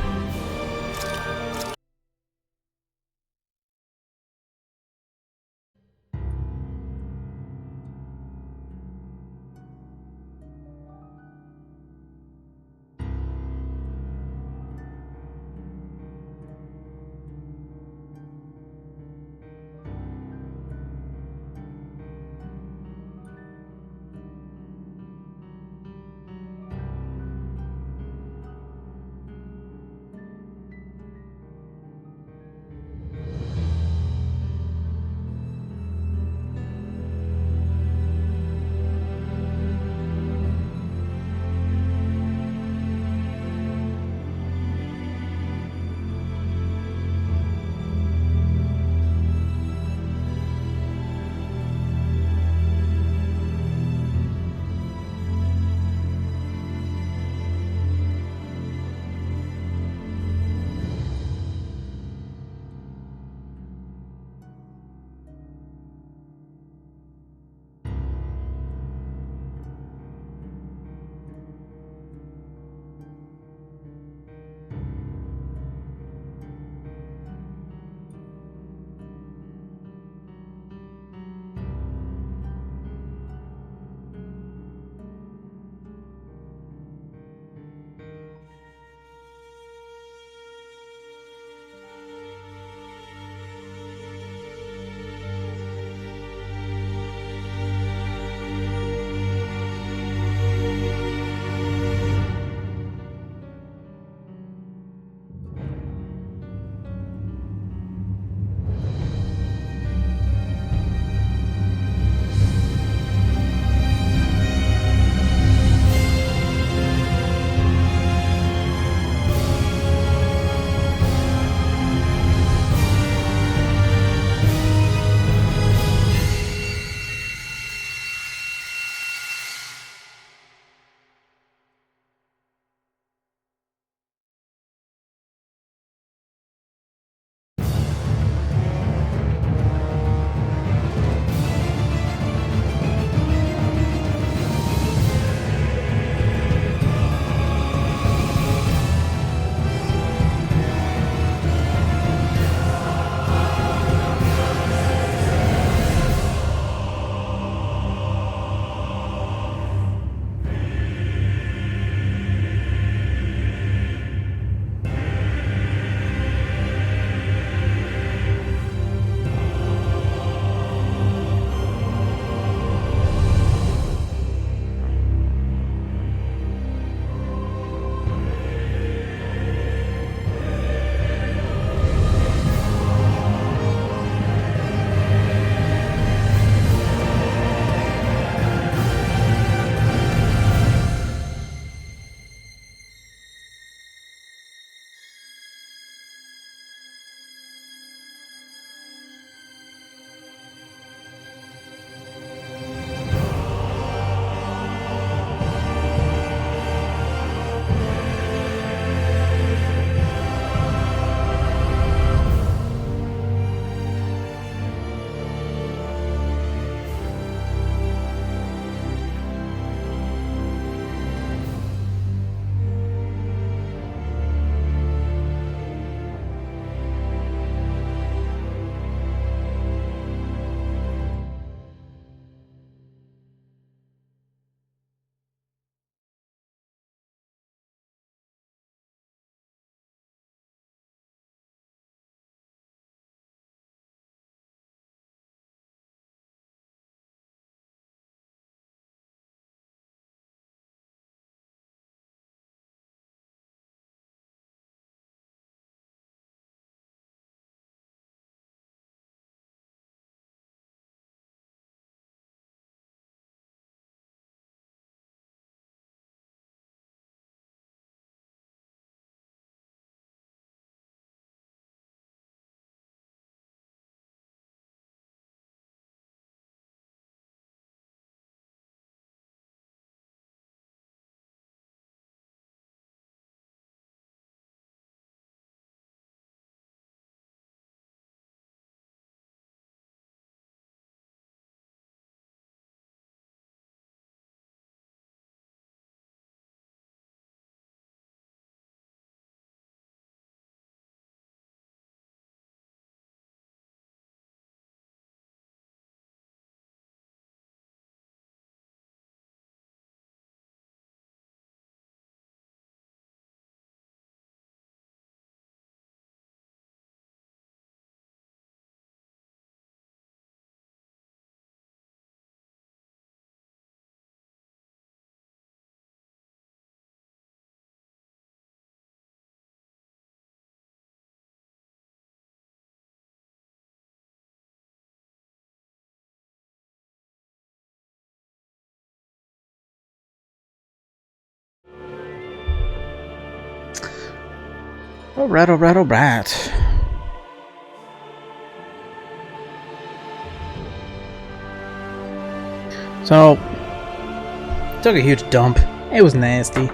Alright, alright, alright. So, took a huge dump. It was nasty.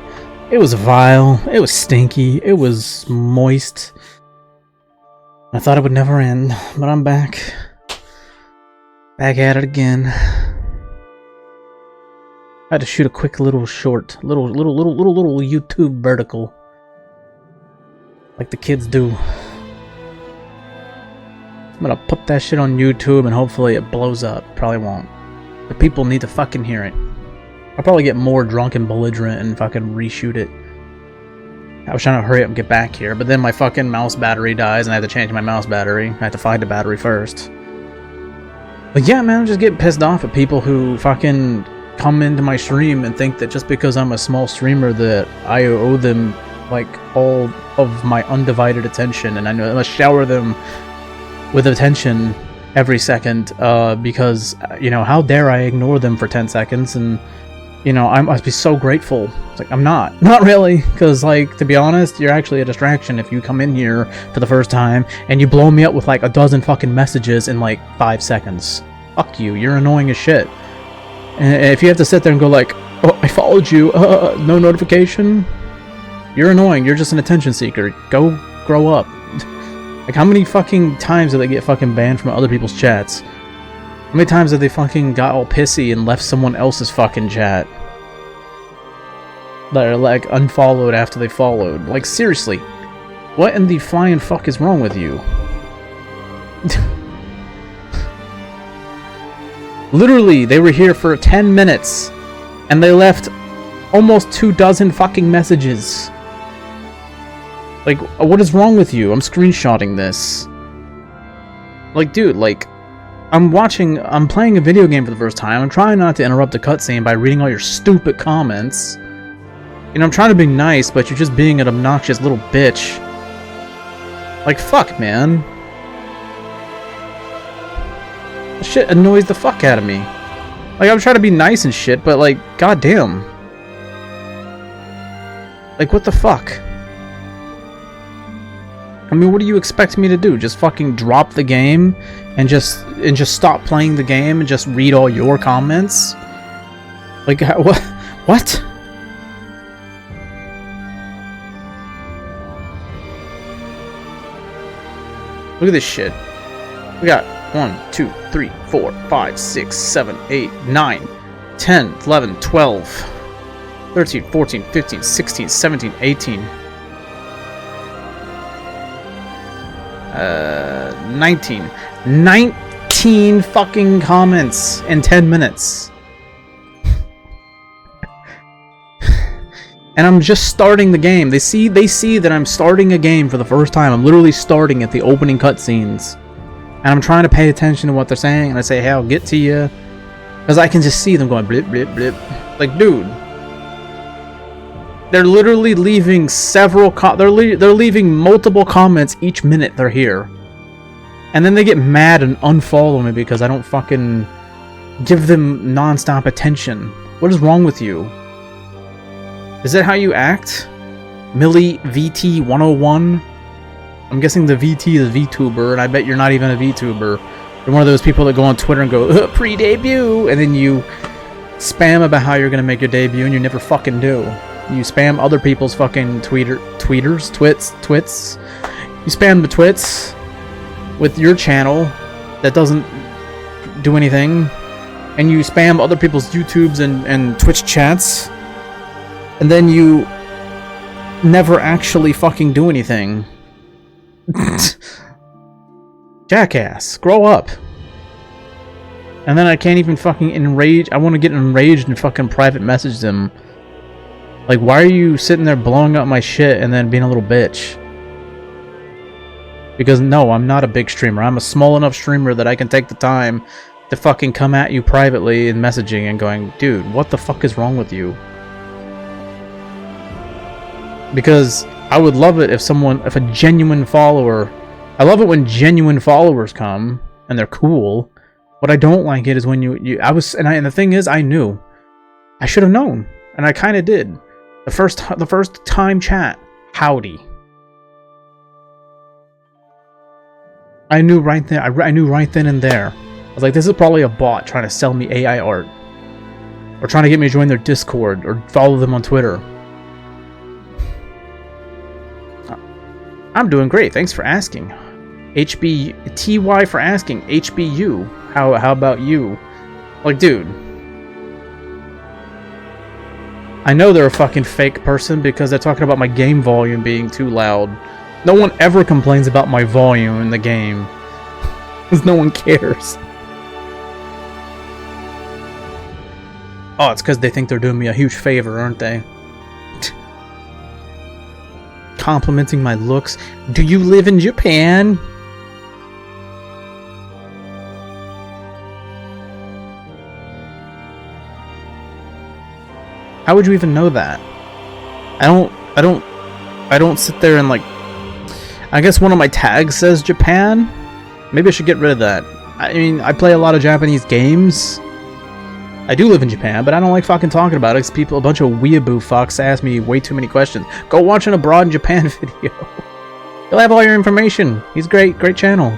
It was vile. It was stinky. It was moist. I thought it would never end, but I'm back. Back at it again. I had to shoot a quick little short, little YouTube vertical. Like the kids do. I'm gonna put that shit on YouTube and hopefully it blows up. Probably won't. But people need to fucking hear it. I'll probably get more drunk and belligerent and fucking reshoot it. I was trying to hurry up and get back here, but then my fucking mouse battery dies and I have to change my mouse battery. I have to find the battery first. But yeah, man, I'm just getting pissed off at people who fucking come into my stream and think that just because I'm a small streamer that I owe them like all of my undivided attention and I must shower them with attention every second because, you know, how dare I ignore them for 10 seconds and, you know, I must be so grateful. It's like, I'm not really, because, like, to be honest, you're actually a distraction if you come in here for the first time and you blow me up with like a dozen fucking messages in like 5 seconds. Fuck you, you're annoying as shit. And if you have to sit there and go like, oh, I followed you, no notification, you're annoying, you're just an attention seeker. Go grow up. Like, how many fucking times do they get fucking banned from other people's chats? How many times have they fucking got all pissy and left someone else's fucking chat? That are, like, unfollowed after they followed. Like, seriously. What in the flying fuck is wrong with you? Literally, they were here for 10 minutes. And they left almost 24 fucking messages. Like, what is wrong with you? I'm screenshotting this. Like, dude, like, I'm playing a video game for the first time. I'm trying not to interrupt the cutscene by reading all your stupid comments. You know, I'm trying to be nice, but you're just being an obnoxious little bitch. Like, fuck, man. This shit annoys the fuck out of me. Like, I'm trying to be nice and shit, but, like, goddamn. Like, what the fuck? I mean, what do you expect me to do? Just fucking drop the game and just stop playing the game and just read all your comments? Like, what? What? Look at this shit. We got 1, 2, 3, 4, 5, 6, 7, 8, 9, 10, 11, 12, 13, 14, 15, 16, 17, 18. 19 fucking comments in 10 minutes. And I'm just starting the game. They see that I'm starting a game for the first time. I'm literally starting at the opening cutscenes. And I'm trying to pay attention to what they're saying. And I say, hey, I'll get to you. Because I can just see them going blip, blip, blip. Like, dude. They're literally leaving they're leaving multiple comments each minute they're here. And then they get mad and unfollow me because I don't fucking give them non-stop attention. What is wrong with you? Is that how you act? Millie VT 101? I'm guessing the VT is VTuber, and I bet you're not even a VTuber. You're one of those people that go on Twitter and go, pre-debut, and then you spam about how you're gonna make your debut, and you never fucking do. You spam other people's fucking twits. You spam the twits with your channel that doesn't do anything, and you spam other people's YouTubes and Twitch chats, and then you never actually fucking do anything. Jackass, grow up. And then I can't even fucking enrage. I want to get enraged and fucking private message them. Like, why are you sitting there blowing up my shit and then being a little bitch? Because no, I'm not a big streamer. I'm a small enough streamer that I can take the time to fucking come at you privately in messaging and going, dude, what the fuck is wrong with you? Because I would love it if a genuine follower, I love it when genuine followers come and they're cool. What I don't like it is when and the thing is, I knew. I should have known, and I kind of did. The first time chat, howdy. I knew right then. I knew right then and there. I was like, this is probably a bot trying to sell me AI art, or trying to get me to join their Discord or follow them on Twitter. I'm doing great. Thanks for asking. TY for asking. HBU. How about you? Like, dude. I know they're a fucking fake person because they're talking about my game volume being too loud. No one ever complains about my volume in the game. Because no one cares. Oh, it's because they think they're doing me a huge favor, aren't they? Complimenting my looks. Do you live in Japan? How would you even know that? I don't sit there and like... I guess one of my tags says Japan? Maybe I should get rid of that. I mean, I play a lot of Japanese games. I do live in Japan, but I don't like fucking talking about it because a bunch of weeaboo fucks ask me way too many questions. Go watch an Abroad in Japan video. He'll have all your information. He's great channel.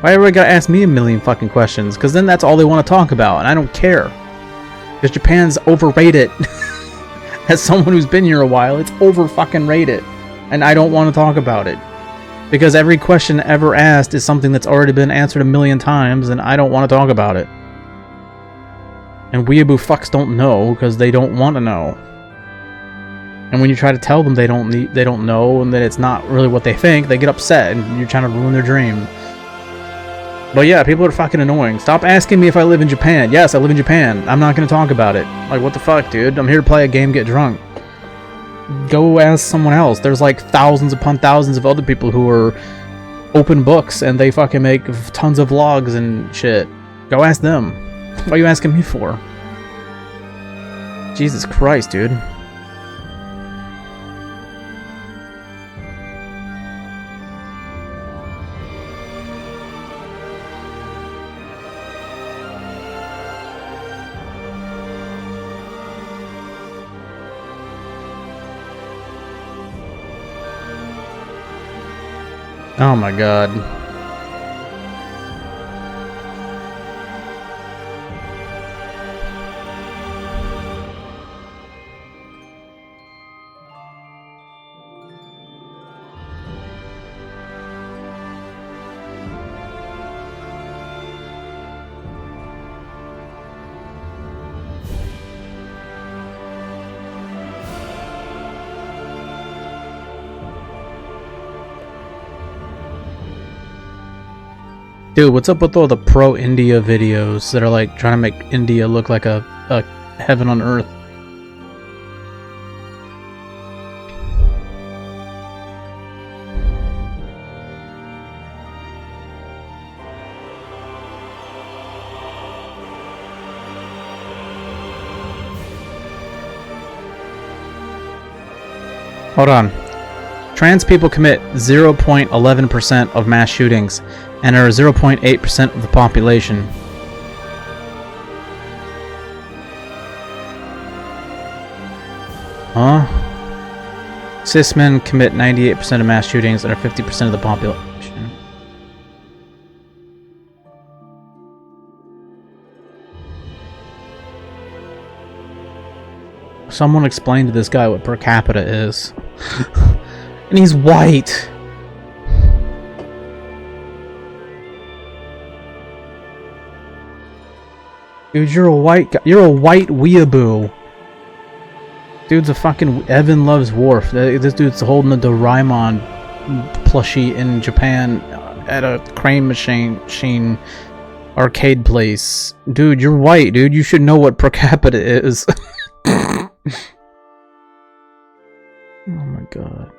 Why everybody gotta ask me a million fucking questions? Because then that's all they want to talk about, and I don't care. Because Japan's overrated. As someone who's been here a while, it's over fucking rated. And I don't want to talk about it. Because every question ever asked is something that's already been answered a million times, and I don't want to talk about it. And weeaboo fucks don't know because they don't want to know. And when you try to tell them they don't know and that it's not really what they think, they get upset and you're trying to ruin their dream. But yeah, people are fucking annoying. Stop asking me if I live in Japan. Yes, I live in Japan. I'm not going to talk about it. Like, what the fuck, dude? I'm here to play a game, get drunk. Go ask someone else. There's like thousands upon thousands of other people who are open books and they fucking make tons of vlogs and shit. Go ask them. What are you asking me for? Jesus Christ, dude. Oh my god. Dude, what's up with all the pro-India videos that are like trying to make India look like a heaven on earth? Hold on. Trans people commit 0.11% of mass shootings and are 0.8% of the population. Huh? Cis men commit 98% of mass shootings and are 50% of the population. Someone explain to this guy what per capita is. And he's white. Dude, you're a white guy. You're a white weeaboo. Dude's a fucking Evan Loves Worf. This dude's holding the Doraemon plushie in Japan at a crane machine arcade place. Dude, you're white, dude. You should know what per capita is. Oh my god.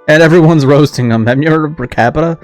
And everyone's roasting him. Have you heard of per capita?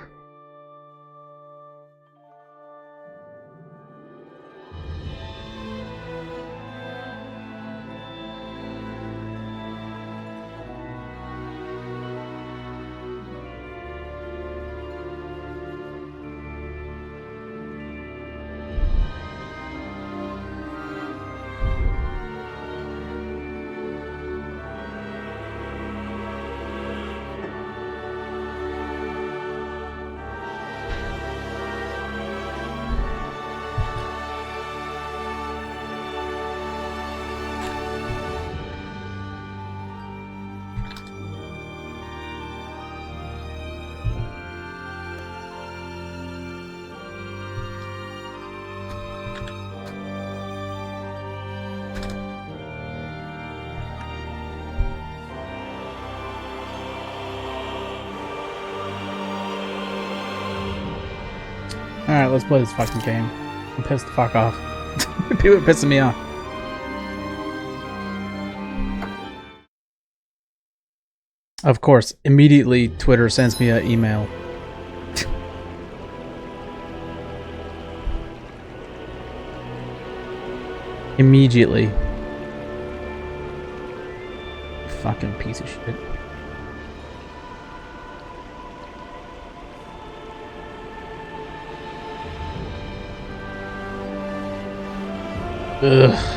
Alright, let's play this fucking game. I'm pissed the fuck off. People are pissing me off. Of course, immediately Twitter sends me an email. Immediately. Fucking piece of shit. Ugh.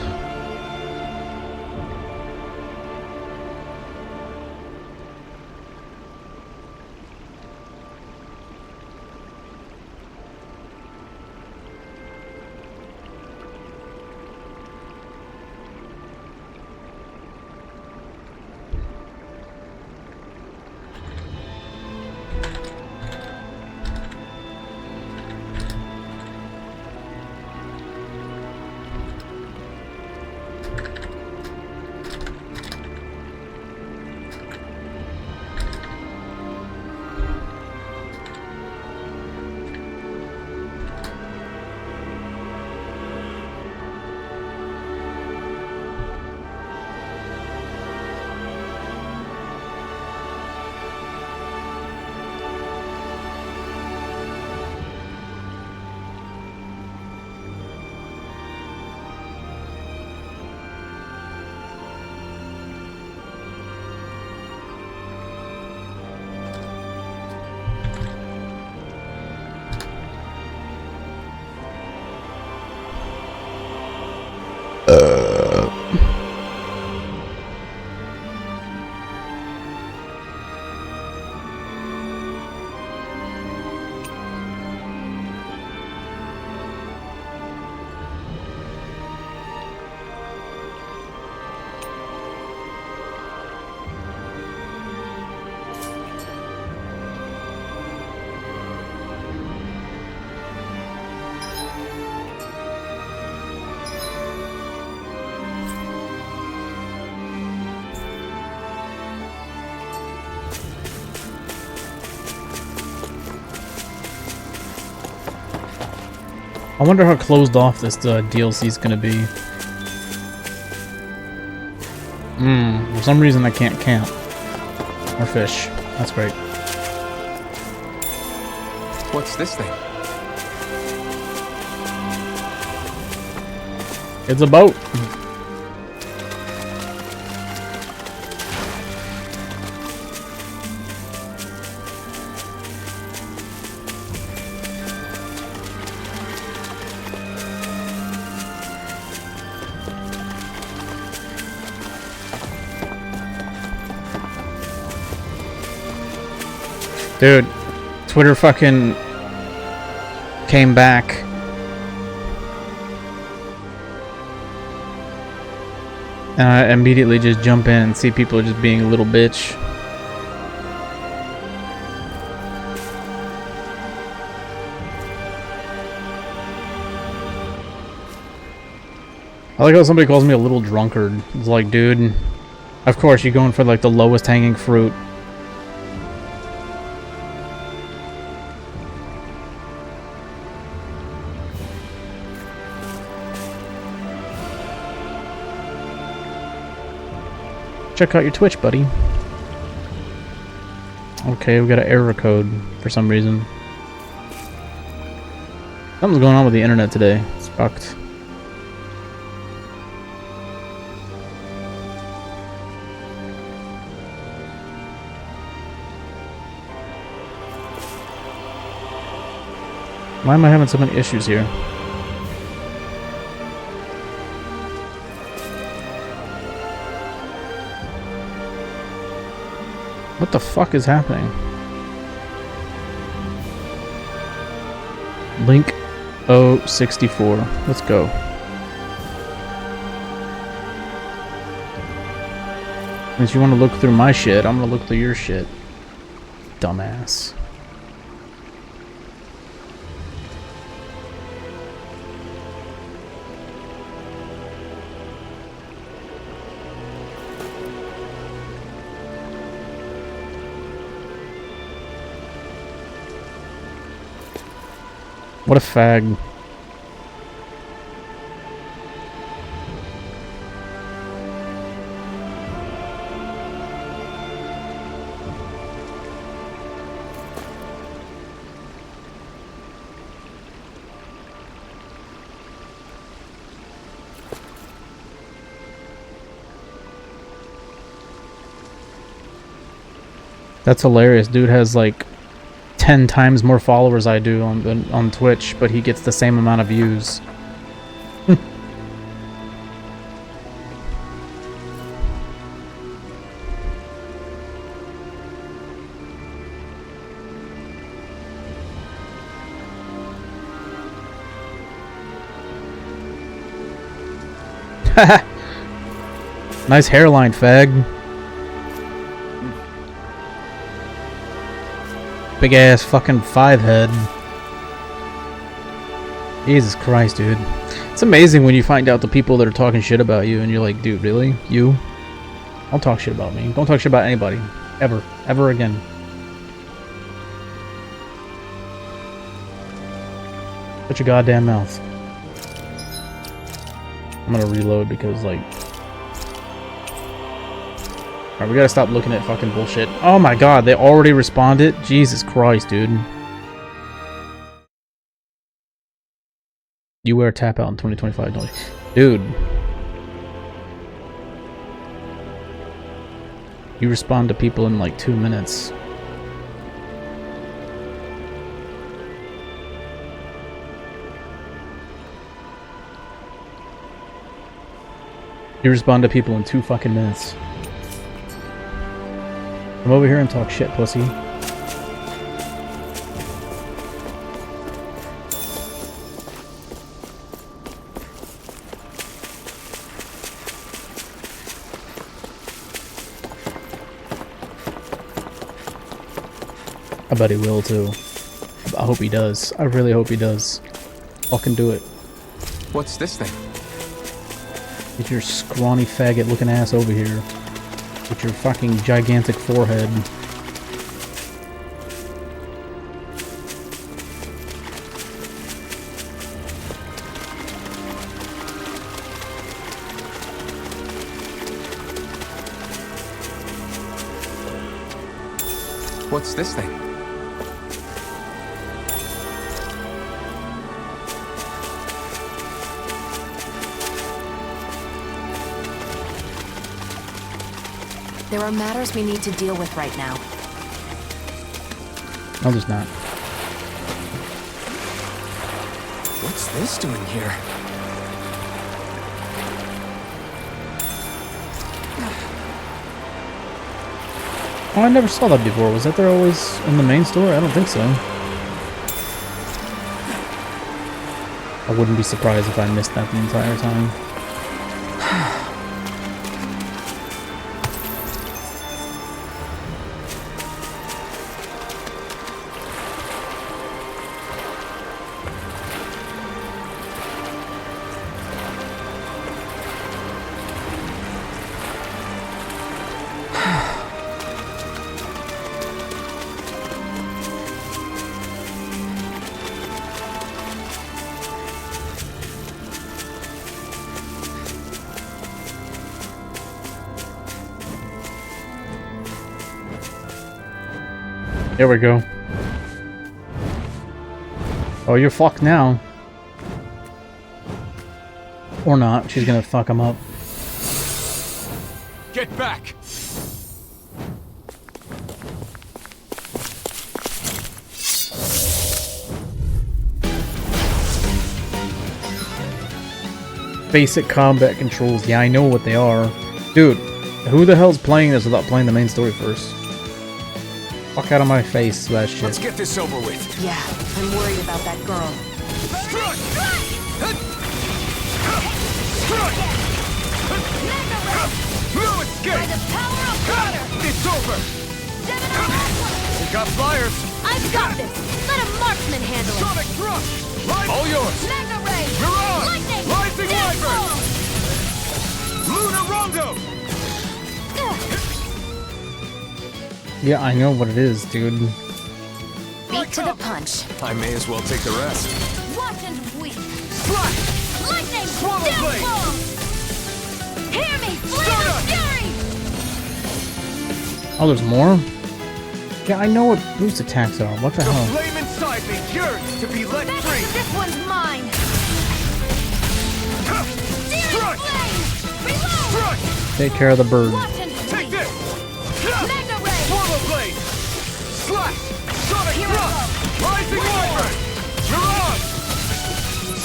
I wonder how closed off this DLC is gonna be. For some reason I can't camp. Or fish. That's great. What's this thing? It's a boat. Dude, Twitter fucking came back. And I immediately just jump in and see people just being a little bitch. I like how somebody calls me a little drunkard. It's like, dude, of course you're going for like the lowest hanging fruit. Check out your Twitch, buddy. Okay, we got an error code for some reason. Something's going on with the internet today. It's fucked. Why am I having so many issues here? What the fuck is happening? Link 064. Let's go. Since you want to look through my shit, I'm gonna look through your shit. Dumbass. What a fag. That's hilarious. Dude has like 10 times more followers I do on Twitch, but he gets the same amount of views. Nice hairline, fag. Big ass fucking 5 head. Jesus Christ, dude. It's amazing when you find out the people that are talking shit about you and you're like, dude, really? You? Don't talk shit about me. Don't talk shit about anybody. Ever. Ever again. Shut your goddamn mouth. I'm gonna reload because, like... Alright, we gotta stop looking at fucking bullshit. Oh my god, they already responded? Jesus Christ, dude. You wear a tap out in 2025, don't you? Dude. You respond to people in like 2 minutes. You respond to people in 2 fucking minutes. Come over here and talk shit, pussy. I bet he will too. I hope he does. I really hope he does. Fucking do it. What's this thing? Get your scrawny faggot looking ass over here. With your fucking gigantic forehead. What's this thing? There are matters we need to deal with right now. No, there's not. What's this doing here? Oh, I never saw that before. Was that there always in the main store? I don't think so. I wouldn't be surprised if I missed that the entire time. There we go. Oh, you're fucked now. Or not. She's gonna fuck him up. Get back! Basic combat controls. Yeah, I know what they are. Dude, who the hell's playing this without playing the main story first? Fuck out of my face, that shit. Let's get this over with. Yeah, I'm worried about that girl. Strut! No escape! By the power of water! It's over! We got flyers! I've got this! Let a marksman handle it! Sonic thrust! Right. All yours! Mega Ray! Mirage! Lightning! Rising Downfall! Lunar Rondo! Yeah, I know what it is, dude. Beat to the punch. I may as well take the rest. Watch and weep. Slash! Lightning! Swallow blade! Downfall! Hear me! Flame of Stardust! fury! Oh, there's more? Yeah, I know what boost attacks are. What the The hell? flame inside me yearns to be let Beckett, free! this one's mine! Searing Strike! flame! Reload! Strike! Take care of the bird. Watch and Take weep. this! Magna ray! Swallow blade! Slash! Sonic Here I thrust! Rising wyvern! You're on!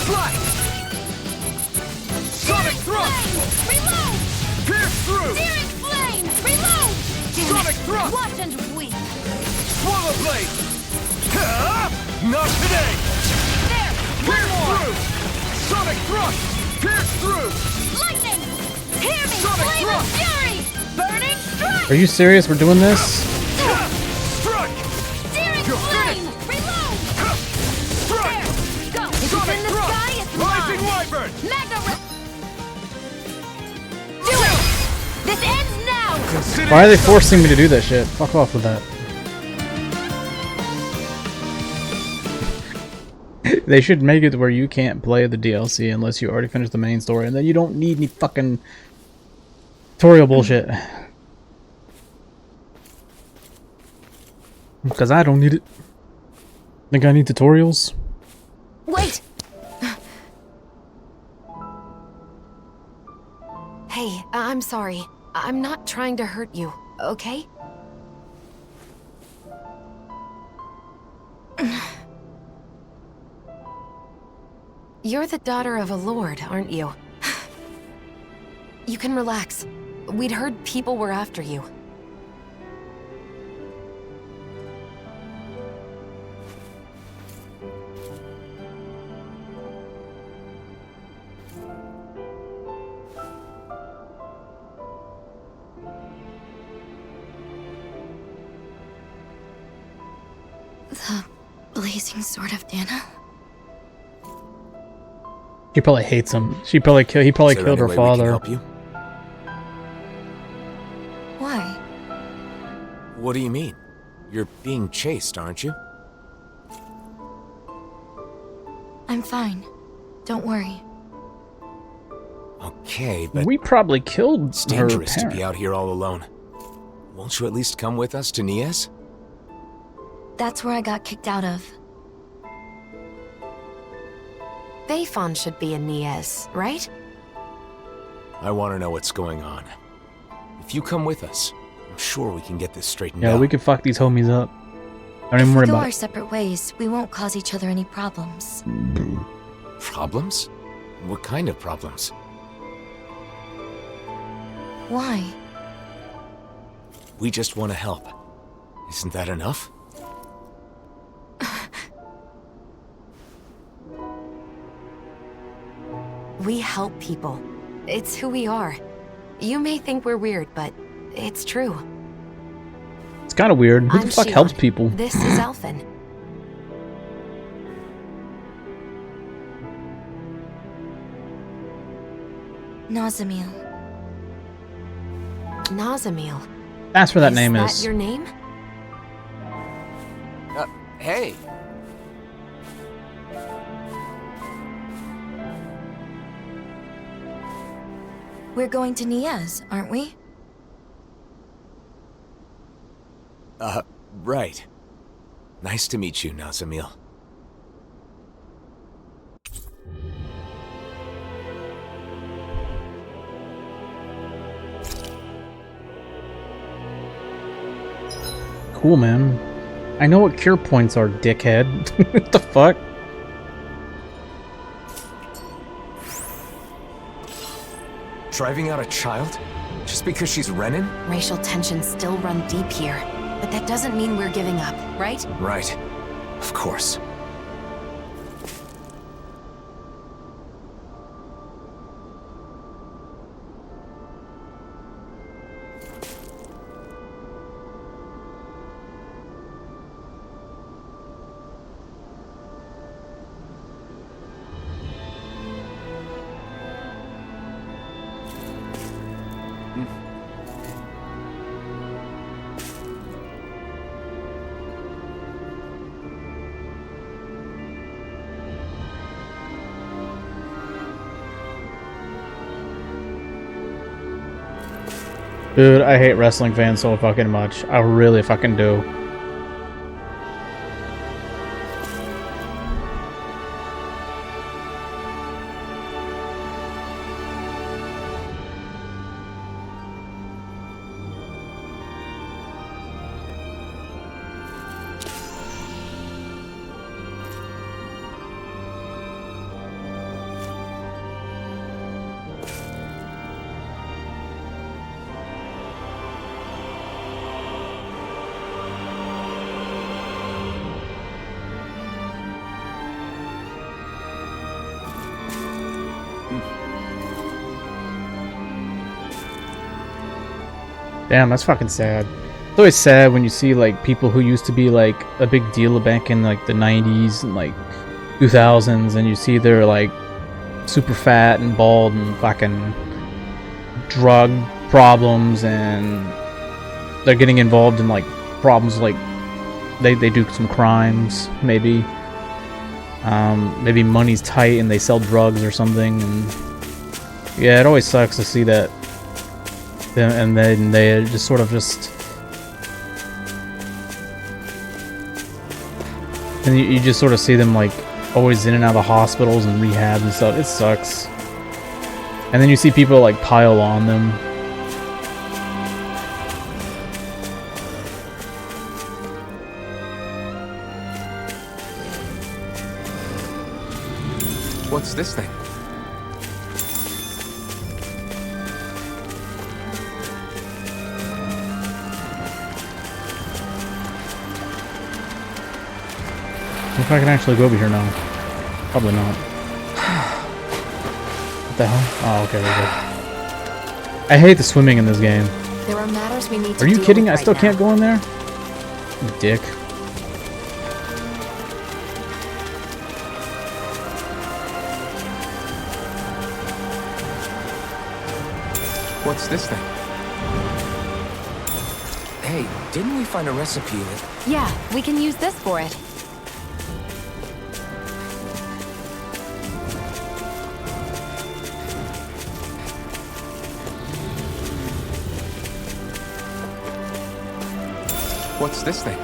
Slash! Sonic thrust! Flame! Reload! Pierce through! Searing flame! Reload! Sonic thrust! Watch and weep! Swallow blade! Not today! There! One Pierce more! through! Sonic thrust! Pierce through! Lightning! Hear me! Sonic Flame of thrust! fury! Burning strike! Are you serious? We're doing this? Strike! Searing You're flame! Reload! Strike! There! Go! If it's Sonic in the thrust! sky, it's Rising mine! wyvern! Magna ray! Do it! This ends now! Consider Why are they yourself forcing me to do that shit? Fuck off with that. They should make it where you can't play the DLC unless you already finished the main story, and then you don't need any fucking tutorial bullshit. Because I don't need it. Think I need tutorials? Wait! Hey, I'm sorry. I'm not trying to hurt you, okay? You're the daughter of a lord, aren't you? You can relax. We'd heard people were after you. The blazing sword of Dana? She probably hates him. He probably Is there killed any her way we can father. help you? Why? What do you mean? You're being chased, aren't you? I'm fine. Don't worry. Okay, but We probably killed it's her dangerous to parent. be out here all alone. Won't you at least come with us to Nies? That's where I got kicked out of. Bayfon should be in Nies, right? I want to know what's going on. If you come with us, I'm sure we can get this straightened Yeah, out. we could fuck these homies up. Don't even If worry we go about our it. separate ways, we won't cause each other any problems. Problems? What kind of problems? Why? We just want to help. Isn't that enough? We help people. It's who we are. You may think we're weird, but it's true. It's kind of weird. Who the I'm fuck Shion. helps people? This is Elfin. Nazamil. Nazamil. That's where that name Is is. that your name? Hey! We're going to Nies, aren't we? Right. Nice to meet you, Nazamil. Cool, man. I know what cure points are, dickhead. What the fuck? Driving out a child? Just because she's Renin? Racial tensions still run deep here, but that doesn't mean we're giving up, right? Right. Of course. Dude, I hate wrestling fans so fucking much. I really fucking do. Damn, that's fucking sad. It's always sad when you see like people who used to be like a big deal back in like the 90s and like 2000s, and you see they're like super fat and bald and fucking drug problems, and they're getting involved in like problems like they do some crimes, maybe maybe money's tight and they sell drugs or something, and yeah, it always sucks to see that. And then they just sort of and you just sort of see them like always in and out of hospitals and rehabs and stuff. It sucks. And then you see people like pile on them. What's this thing? If I can actually go over here now. Probably not. What the hell? Oh, okay, we're good. I hate the swimming in this game. There are matters we need to Are you deal kidding? with I right still now. can't go in there? You dick. What's this thing? Hey, didn't we find a recipe that... Yeah, we can use this for it. What's this thing?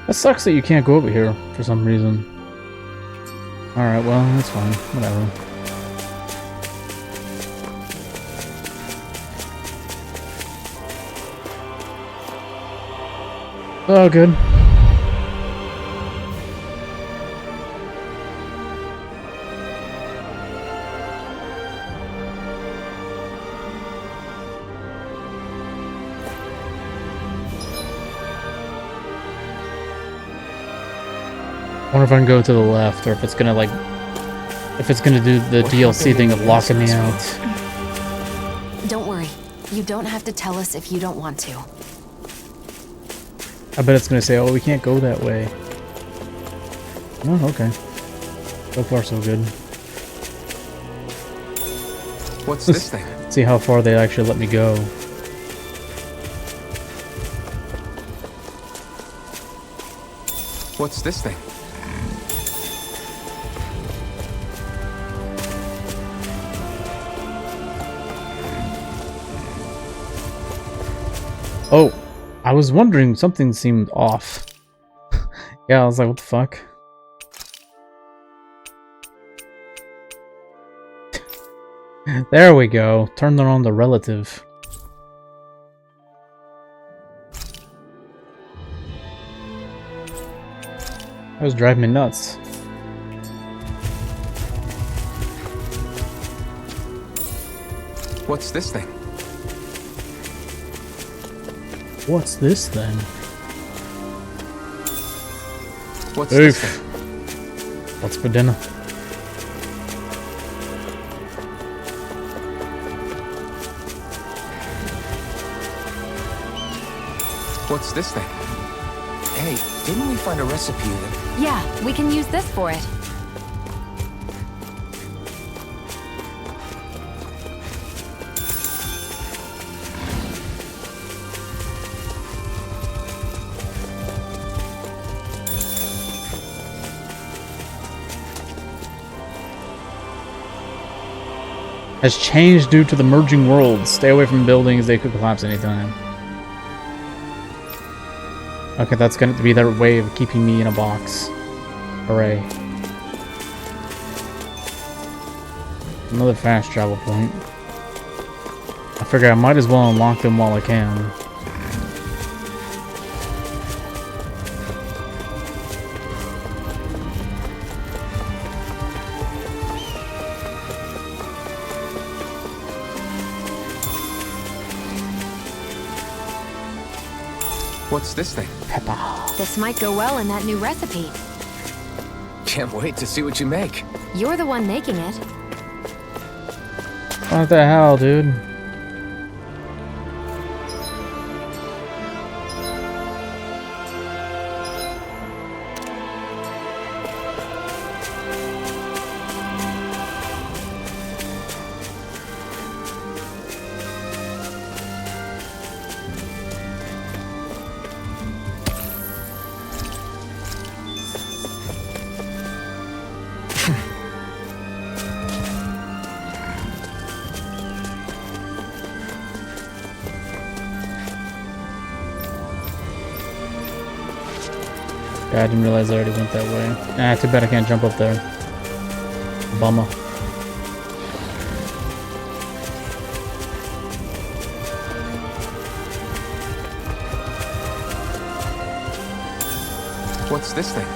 That sucks that you can't go over here for some reason. Alright, well, that's fine. Whatever. Oh, good. I wonder if I can go to the left, or if it's gonna like, if it's gonna do the DLC thing of locking me out. Don't worry. You don't have to tell us if you don't want to. I bet it's gonna say, "Oh, we can't go that way." Oh, okay. So far, so good. What's this thing? See how far they actually let me go. What's this thing? Oh, I was wondering, something seemed off. Yeah, I was like, what the fuck? There we go. Turn on the relative. That was driving me nuts. What's this thing? What's this then? What's this Oof. thing? What's for dinner? What's this thing? Hey, didn't we find a recipe that... Yeah, we can use this for it. has changed due to the merging worlds. Stay away from buildings, they could collapse anytime. Okay, that's going to be their way of keeping me in a box. Hooray. Another fast travel point. I figure I might as well unlock them while I can. What's this thing? Pepper. This might go well in that new recipe. Can't wait to see what you make. You're the one making it. What the hell, dude? I didn't realize I already went that way. Ah, too bad I can't jump up there. Bummer. What's this thing?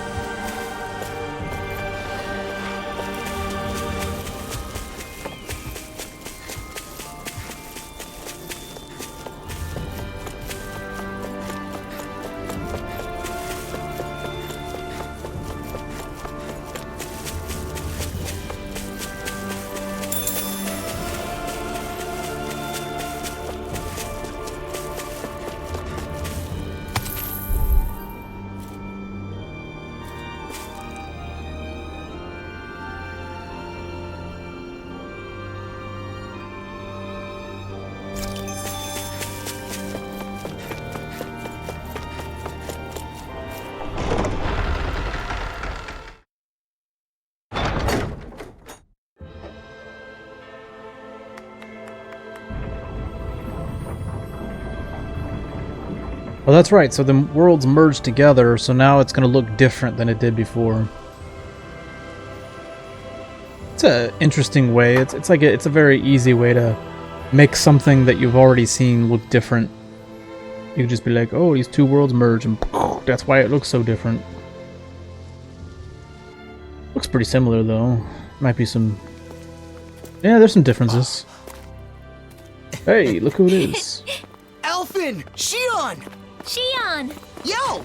Oh, that's right. So the worlds merged together, so now it's going to look different than it did before. It's an interesting way. It's like it's a very easy way to make something that you've already seen look different. You could just be like, oh, these two worlds merge, and that's why it looks so different. Looks pretty similar, though. Might be some... Yeah, there's some differences. Hey, look who it is. Elfin! Shion! Shion! Yo!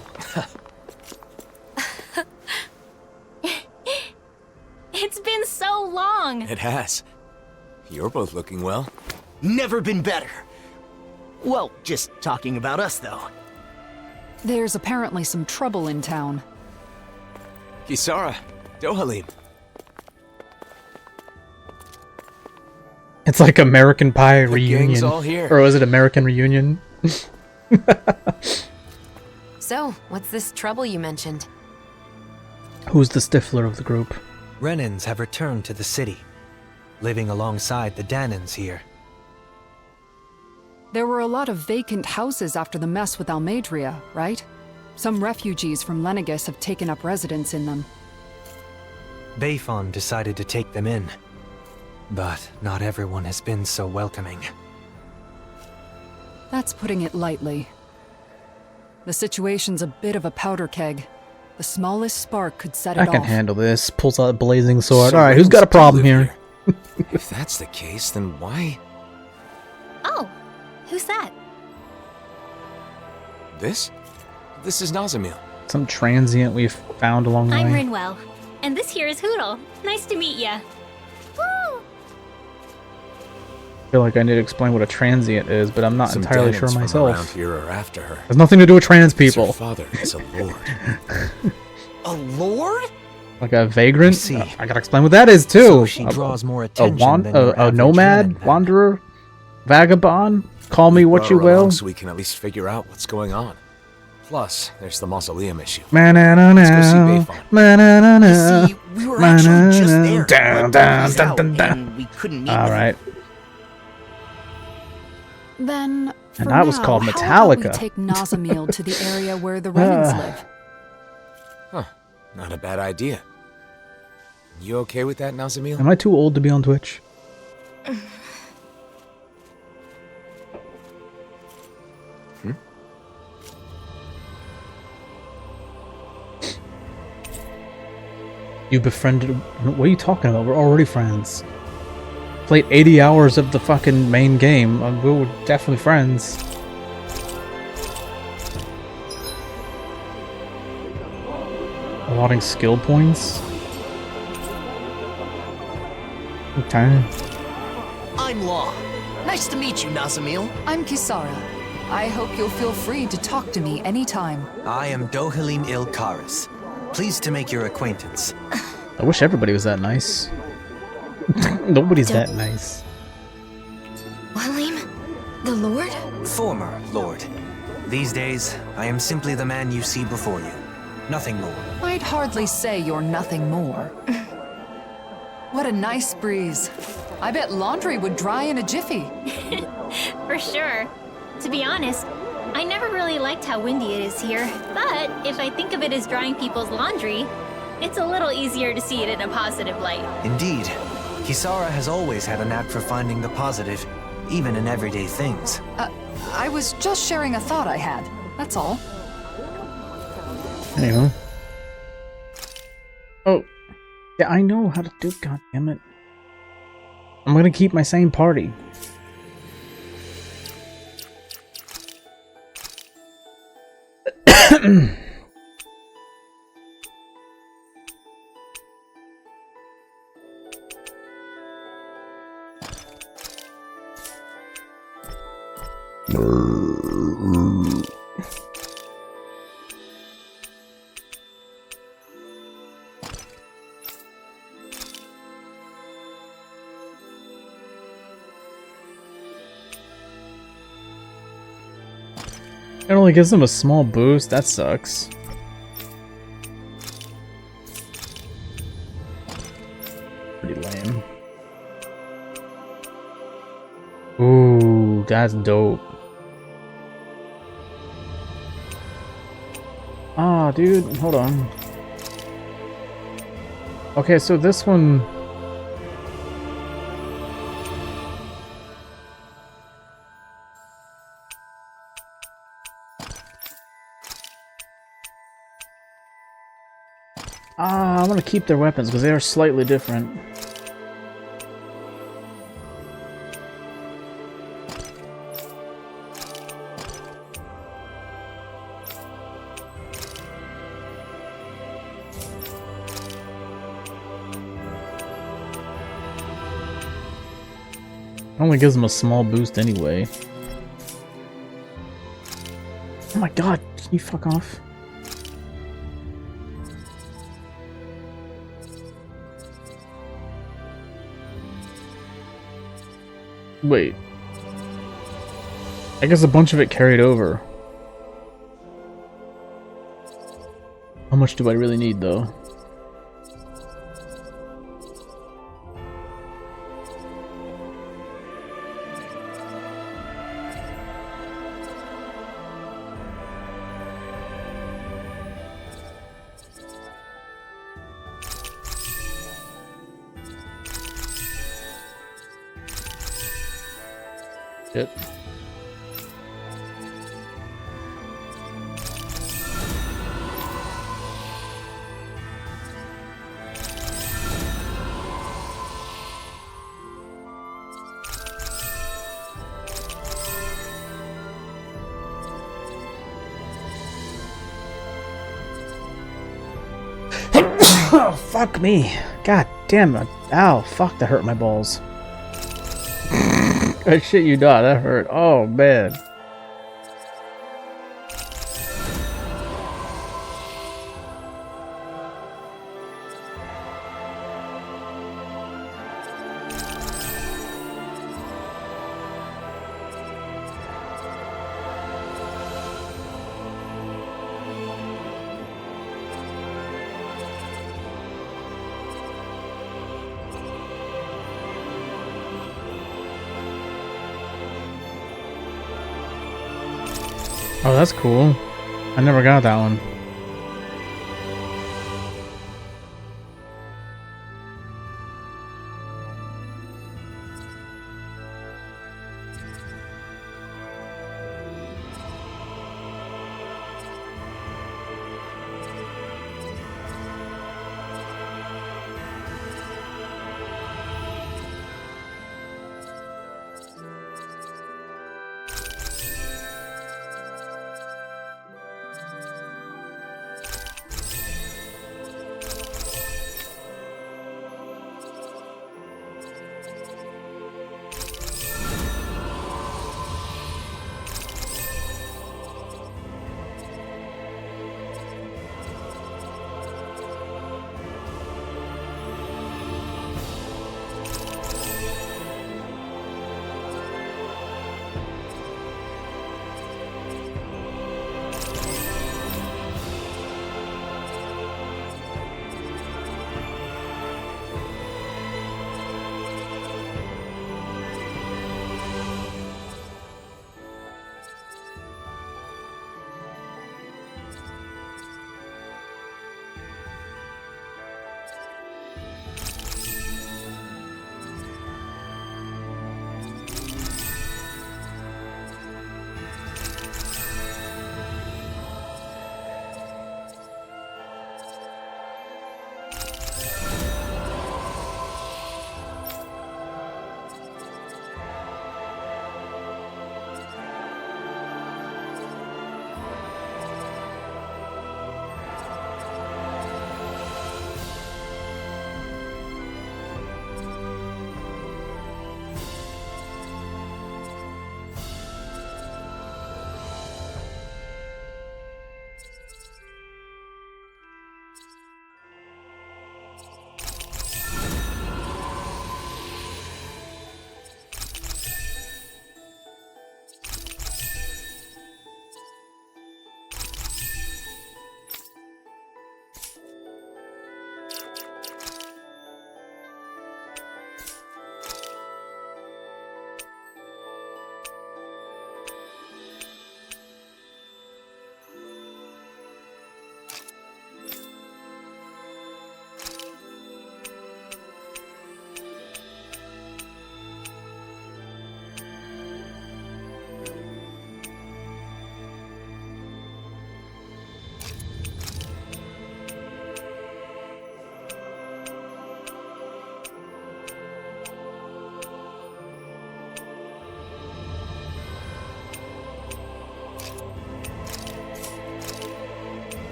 It's been so long! It has. You're both looking well. Never been better. Well, just talking about us, though. There's apparently some trouble in town. Kisara, Dohalim. It's like American Pie The reunion. gang's all here. Or was it American Reunion? So, what's this trouble you mentioned? Who's the Stifler of the group? Renans have returned to the city, living alongside the Danans here. There were a lot of vacant houses after the mess with Almadria, right? Some refugees from Lenegis have taken up residence in them. Bayfon decided to take them in, but not everyone has been so welcoming. That's putting it lightly. The situation's a bit of a powder keg. The smallest spark could set it I off. can handle this. Pulls out a blazing sword. So Alright, who's got a Renans do problem live here? If that's the case, then why? Oh, who's that? This? This is Nazamil. Some transient we've found along the I'm way. Rinwell, and this here is Hoodle. Nice to meet ya. Woo! I feel like I need to explain what a transient is, but I'm not Some entirely Danans sure from myself. around here are after her. Has nothing to do with trans Her people. father is a lord. A lord? Like a vagrant? I see. I gotta explain what that is too. So she A- draws more a, attention than your a average nomad, Renan, then. wanderer, vagabond. Call me what Brought you her along will. so we can at least figure out what's going on. Plus, there's the mausoleum issue. Ma-na-na-na. Let's go see Bayfon. Ma-na-na-na. You see, we were actually just there. Dun, but dun, he's dun, out, dun, dun. and we couldn't meet All with him. right. Then, for And that was now, called how about we Metallica. take Nazamil to the area where the Renans live? Huh. Not a bad idea. You okay with that, Nazamil? Am I too old to be on Twitch? You befriended... What are you talking about? We're already friends. Played 80 hours of the fucking main game. We were definitely friends. Allotting skill points? Okay. I'm Law. Nice to meet you, Nazamil. I'm Kisara. I hope you'll feel free to talk to me anytime. I am Dohalim Ilkaris. Pleased to make your acquaintance. I wish everybody was that nice. Nobody's that nice. Walim? The Lord? Former Lord. These days, I am simply the man you see before you. Nothing more. I'd hardly say you're nothing more. What a nice breeze. I bet laundry would dry in a jiffy. For sure. To be honest, I never really liked how windy it is here, but if I think of it as drying people's laundry, it's a little easier to see it in a positive light. Indeed. Kisara has always had a knack for finding the positive, even in everyday things. I was just sharing a thought I had. That's all. Anyway. Oh. Yeah, I know how to do it, goddammit. I'm gonna keep my same party. It only gives them a small boost, that sucks. Pretty lame. Ooh, that's dope. Ah, dude, hold on. Okay, so this one... I'm gonna keep their weapons because they are slightly different. Only gives them a small boost anyway. Oh my god, can you fuck off? Wait. I guess a bunch of it carried over. How much do I really need, though? Shit. Oh, fuck me. God damn it. Ow, fuck, that hurt my balls. I shit you not, that hurt. Oh, man. Oh, that's cool. I never got that one.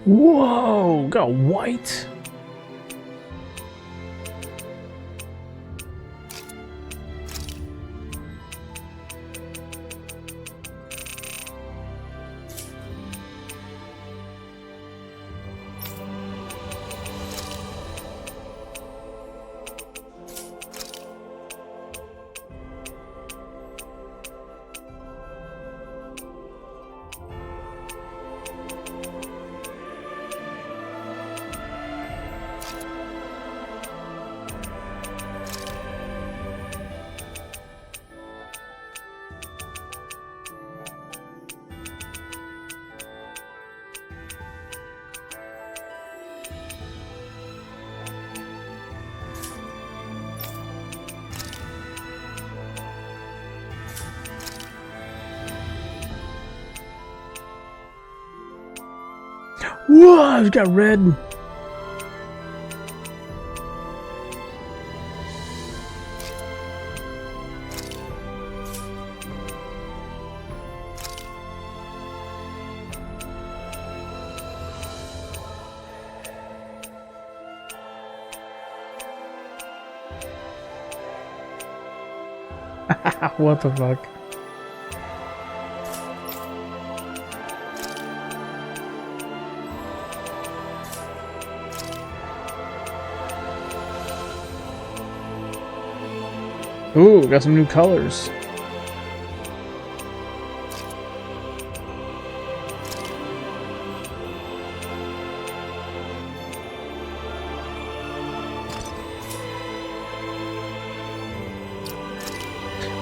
Whoa, got white. Whoa, I've got red. What the fuck? Ooh, got some new colors.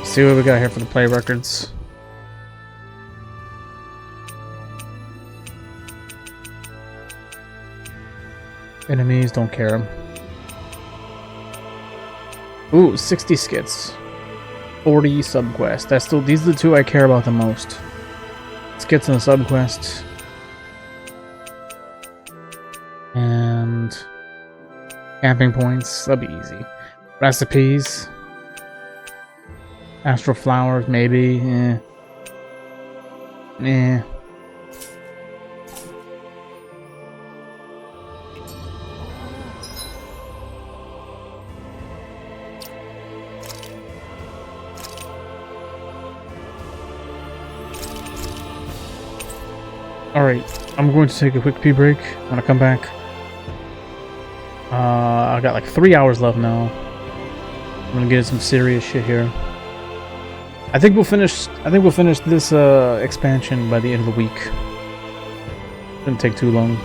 See what we got here for the play records. Enemies, don't care. Ooh, 60 skits. 40 subquests. That's still, these are the two I care about the most. Skits and subquests. And camping points, that'll be easy. Recipes. Astral flowers, maybe. Eh. Alright, I'm going to take a quick pee break. When I come back, I got like 3 hours left now. I'm gonna get into some serious shit here. I think we'll finish this expansion by the end of the week. Shouldn't take too long.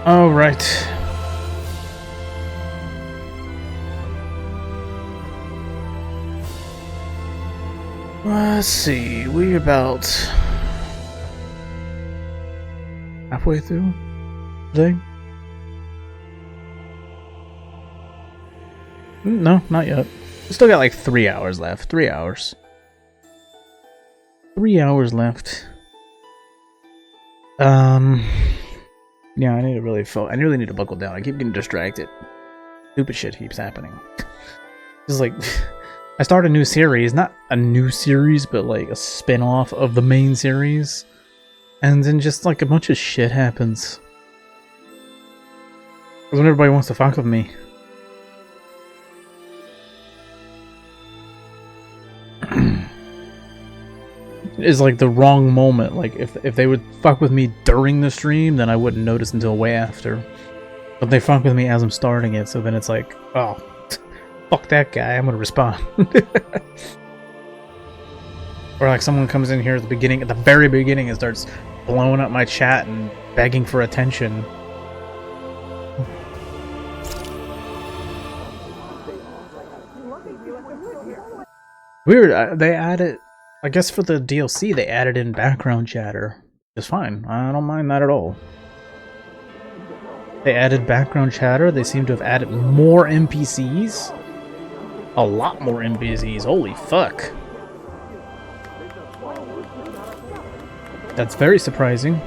All right. Let's see. We about halfway through today. No, not yet. We still got like 3 hours left. 3 hours. 3 hours left. Yeah, I need to really I really need to buckle down. I keep getting distracted. Stupid shit keeps happening. It's like I start a new series, not a new series, but like a spin-off of the main series. And then just like a bunch of shit happens. Because when everybody wants to fuck with me. Is like the wrong moment. Like if they would fuck with me during the stream, then I wouldn't notice until way after. But they fuck with me as I'm starting it, so then it's like, oh, fuck that guy, I'm gonna respond. Or like someone comes in here at the very beginning, and starts blowing up my chat and begging for attention. Weird, they added, I guess for the DLC, they added in background chatter. It's fine, I don't mind that at all. They added background chatter, they seem to have added more NPCs. A lot more NPCs, holy fuck. That's very surprising.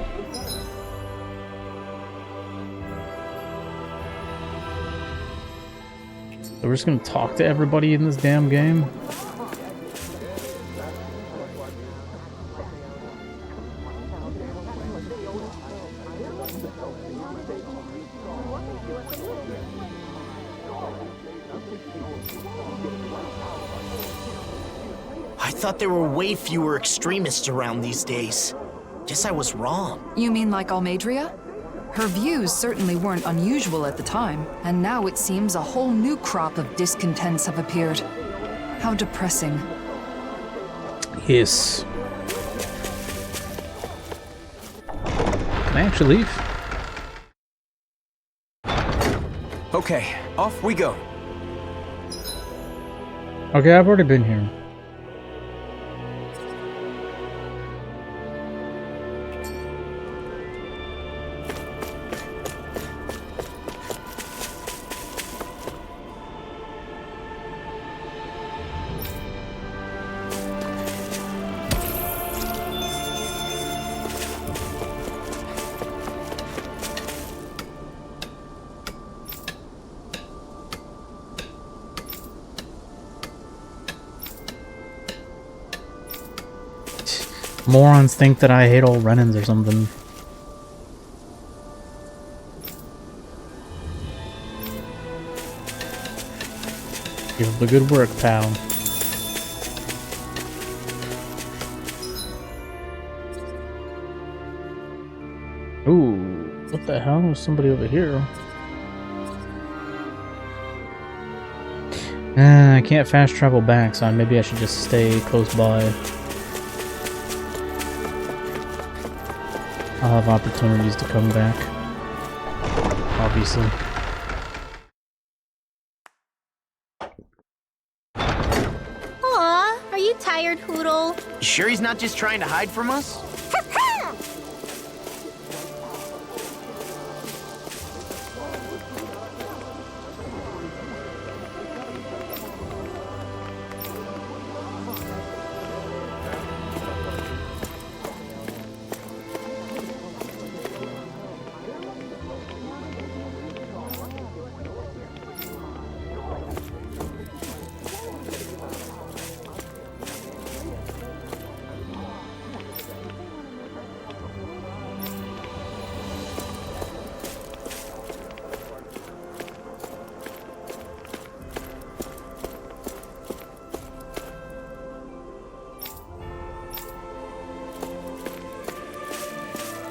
So we're just gonna talk to everybody in this damn game? I thought there were way fewer extremists around these days. Guess I was wrong. You mean like Almeidrea? Her views certainly weren't unusual at the time, and now it seems a whole new crop of discontents have appeared. How depressing. Yes. Can I actually leave? Okay, off we go. Okay, I've already been here. Morons think that I hate all Renans or something. Keep up the good work, pal. Ooh, what the hell? There's somebody over here. I can't fast travel back, so maybe I should just stay close by. I'll have opportunities to come back. Obviously. Aw, are you tired, Hootle? You sure he's not just trying to hide from us?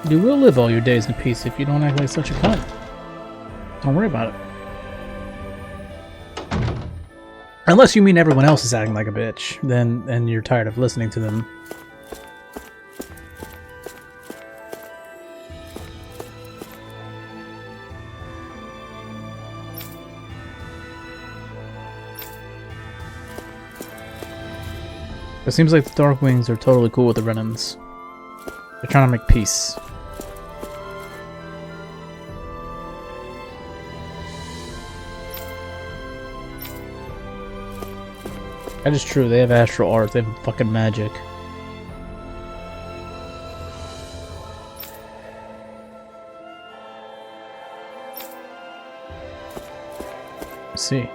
You will live all your days in peace if you don't act like such a cunt. Don't worry about it. Unless you mean everyone else is acting like a bitch, then you're tired of listening to them. It seems like the Darkwings are totally cool with the Renans. They're trying to make peace. That is true, they have astral art, they have fucking magic. Let's see.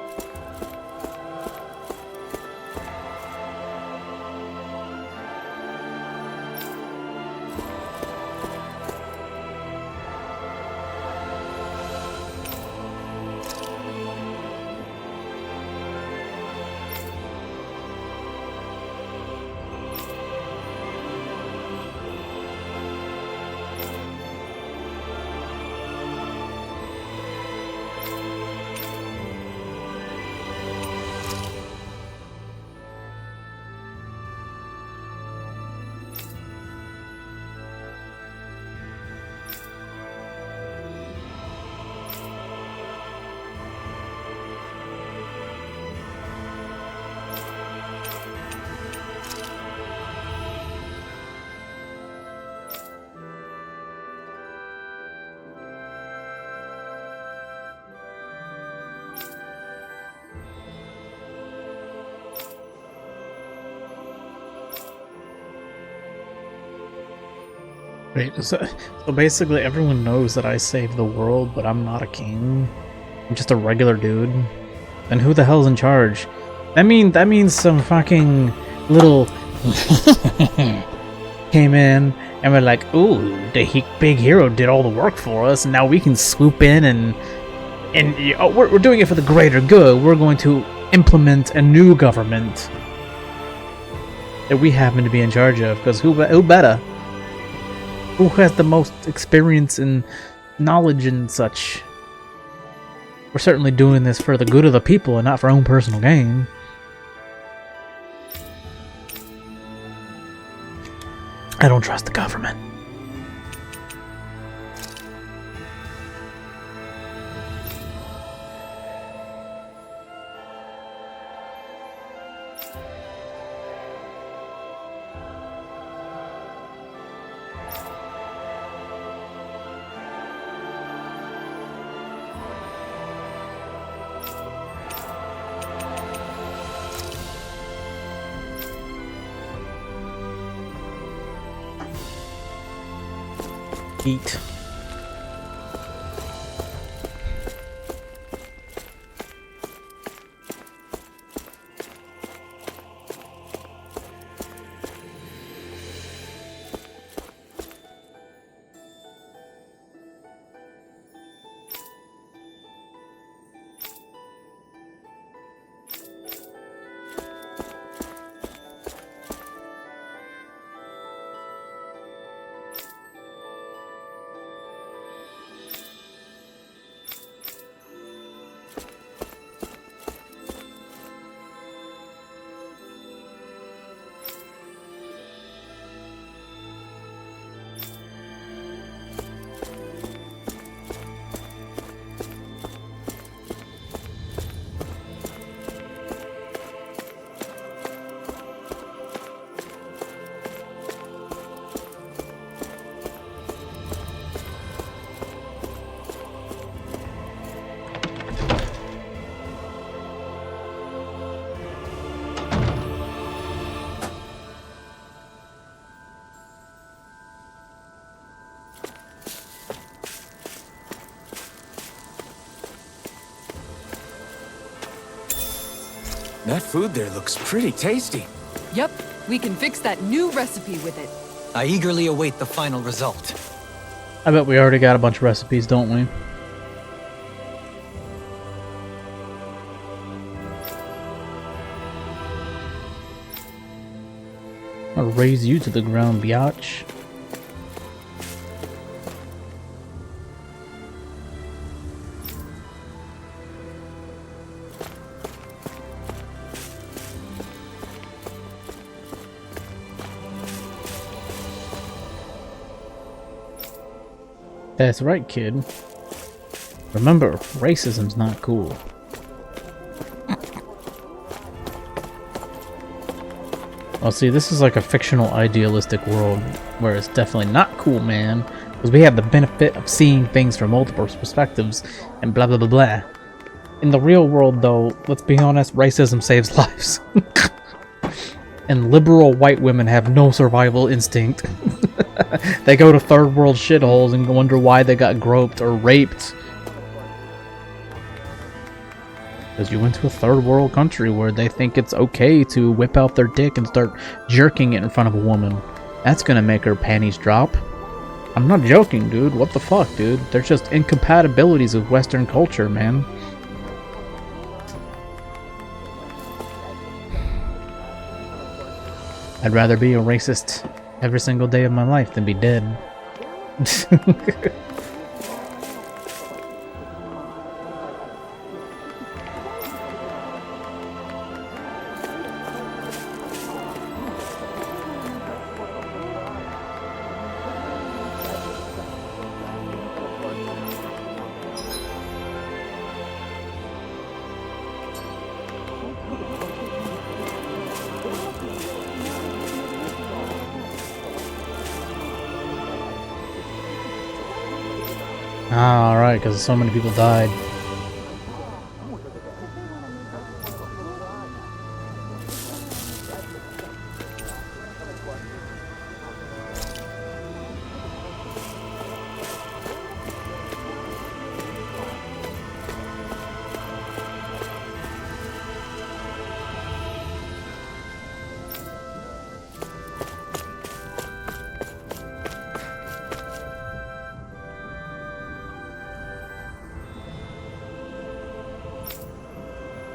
Wait, so basically everyone knows that I saved the world, but I'm not a king. I'm just a regular dude. Then who the hell's in charge? That means some fucking little came in and we're like, ooh, the big hero did all the work for us, and now we can swoop in and we're doing it for the greater good. We're going to implement a new government that we happen to be in charge of, because who better? Who has the most experience and knowledge and such? We're certainly doing this for the good of the people and not for our own personal gain. I don't trust the government. Eat. That food there looks pretty tasty. Yep, we can fix that new recipe with it. I eagerly await the final result. I bet we already got a bunch of recipes, don't we? I'll raise you to the ground, biatch. That's right, kid. Remember, racism's not cool. Oh, see, this is like a fictional idealistic world where it's definitely not cool, man. Because we have the benefit of seeing things from multiple perspectives and blah blah blah blah. In the real world, though, let's be honest, racism saves lives. And liberal white women have no survival instinct. They go to third world shitholes and wonder why they got groped or raped. Because you went to a third world country where they think it's okay to whip out their dick and start jerking it in front of a woman. That's gonna make her panties drop. I'm not joking, dude. What the fuck, dude? There's just incompatibilities of Western culture, man. I'd rather be a racist every single day of my life than be dead. Ah, alright, because so many people died.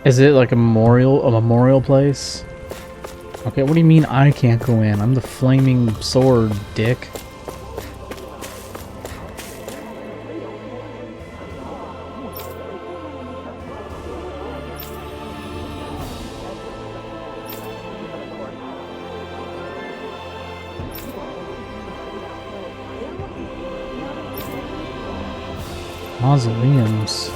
Is it like a memorial place? Okay, what do you mean I can't go in? I'm the flaming sword, dick. Mausoleums.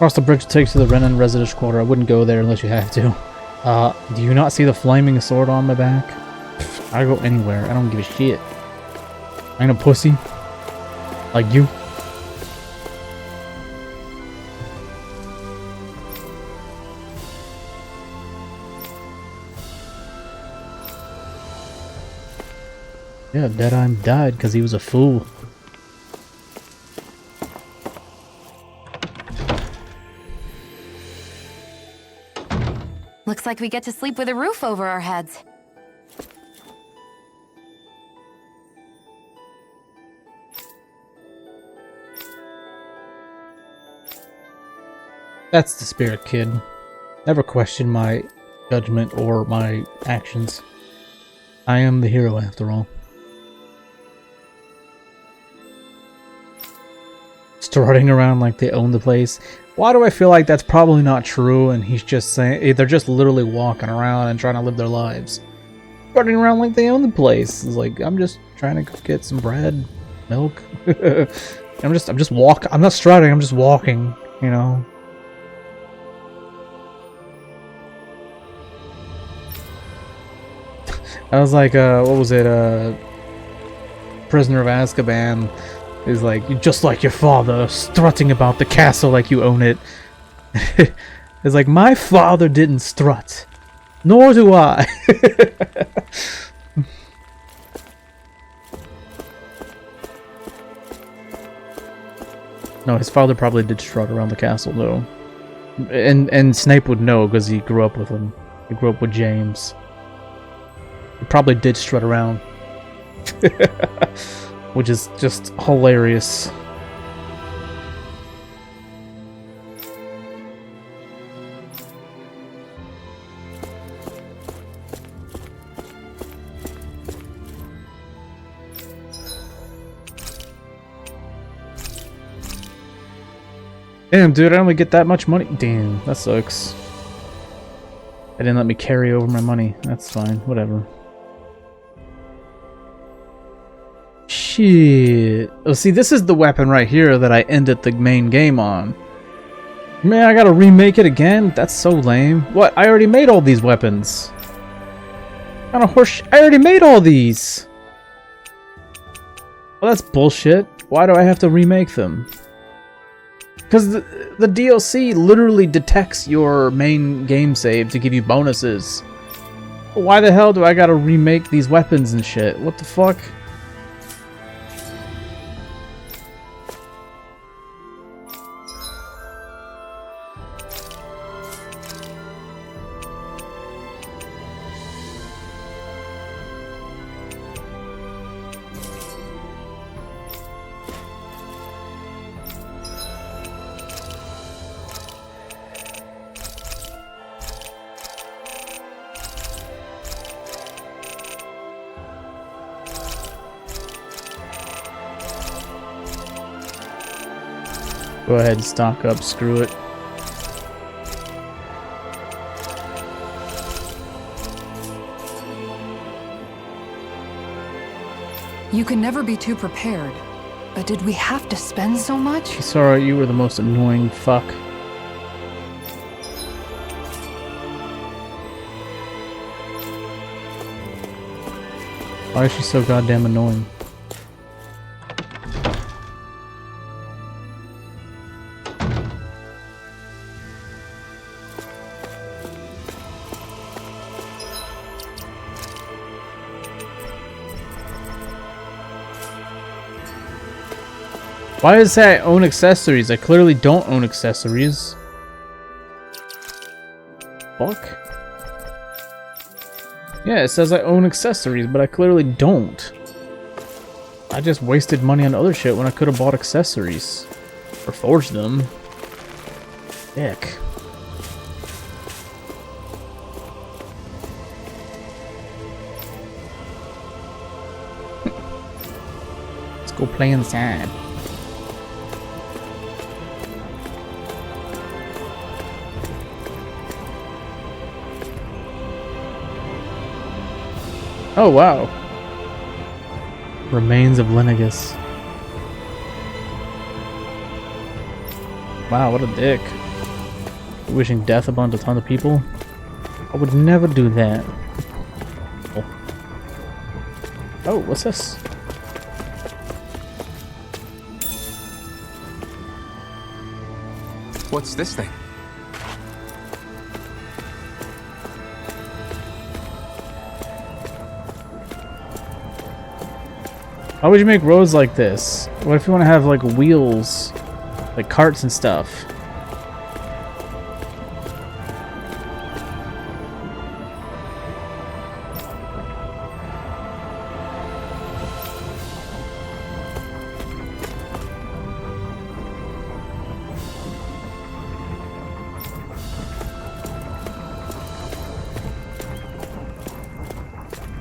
Across the bridge takes to the Renan residence quarter. I wouldn't go there unless you have to. Do you not see the flaming sword on my back? I go anywhere. I don't give a shit. I ain't a pussy. Like you. Yeah, Deadeye died because he was a fool. Looks like we get to sleep with a roof over our heads. That's the spirit, kid. Never question my judgment or my actions. I am the hero after all. Strutting around like they own the place. Why do I feel like that's probably not true and he's just saying they're just literally walking around and trying to live their lives. Strutting around like they own the place. It's like, I'm just trying to go get some bread, milk. I'm just walking. I'm not strutting, I'm just walking, you know. I was like, what was it, Prisoner of Azkaban is like, you're just like your father, strutting about the castle like you own it. It's like, my father didn't strut, nor do I. No, his father probably did strut around the castle though. And Snape would know because he grew up with him. He grew up with James. He probably did strut around. Which is just hilarious. Damn, dude, I only get that much money. Damn, that sucks. They didn't let me carry over my money. That's fine, whatever. Shit. Oh, see, this is the weapon right here that I ended the main game on. Man, I gotta remake it again? That's so lame. What? I already made all these weapons. Kind of horse. I already made all these. Well, that's bullshit. Why do I have to remake them? Because the DLC literally detects your main game save to give you bonuses. Why the hell do I gotta remake these weapons and shit? What the fuck? Go ahead and stock up, screw it. You can never be too prepared. But did we have to spend so much? Sorry, you were the most annoying fuck. Why is she so goddamn annoying? Why does it say I own accessories? I clearly don't own accessories. Fuck. Yeah, it says I own accessories, but I clearly don't. I just wasted money on other shit when I could have bought accessories. Or forged them. Dick. Let's go play inside. Oh, wow. Remains of Lenegus. Wow, what a dick. Wishing death upon a ton of people? I would never do that. Oh, what's this? What's this thing? Why would you make roads like this? What if you want to have like wheels, like carts and stuff?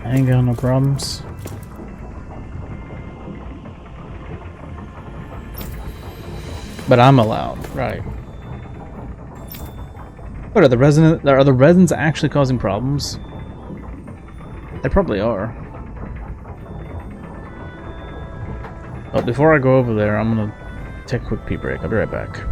I ain't got no problems. But I'm allowed, right? What are the residents actually causing problems? They probably are. But before I go over there, I'm gonna take a quick pee break. I'll be right back.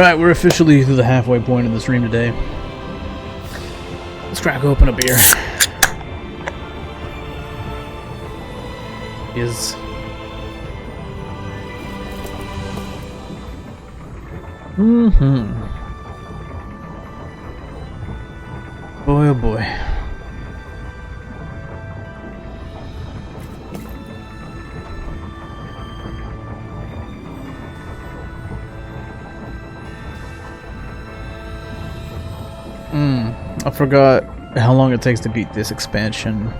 Alright, we're officially to the halfway point of the stream today. Let's crack open a beer. Is boy, oh boy. I forgot how long it takes to beat this expansion.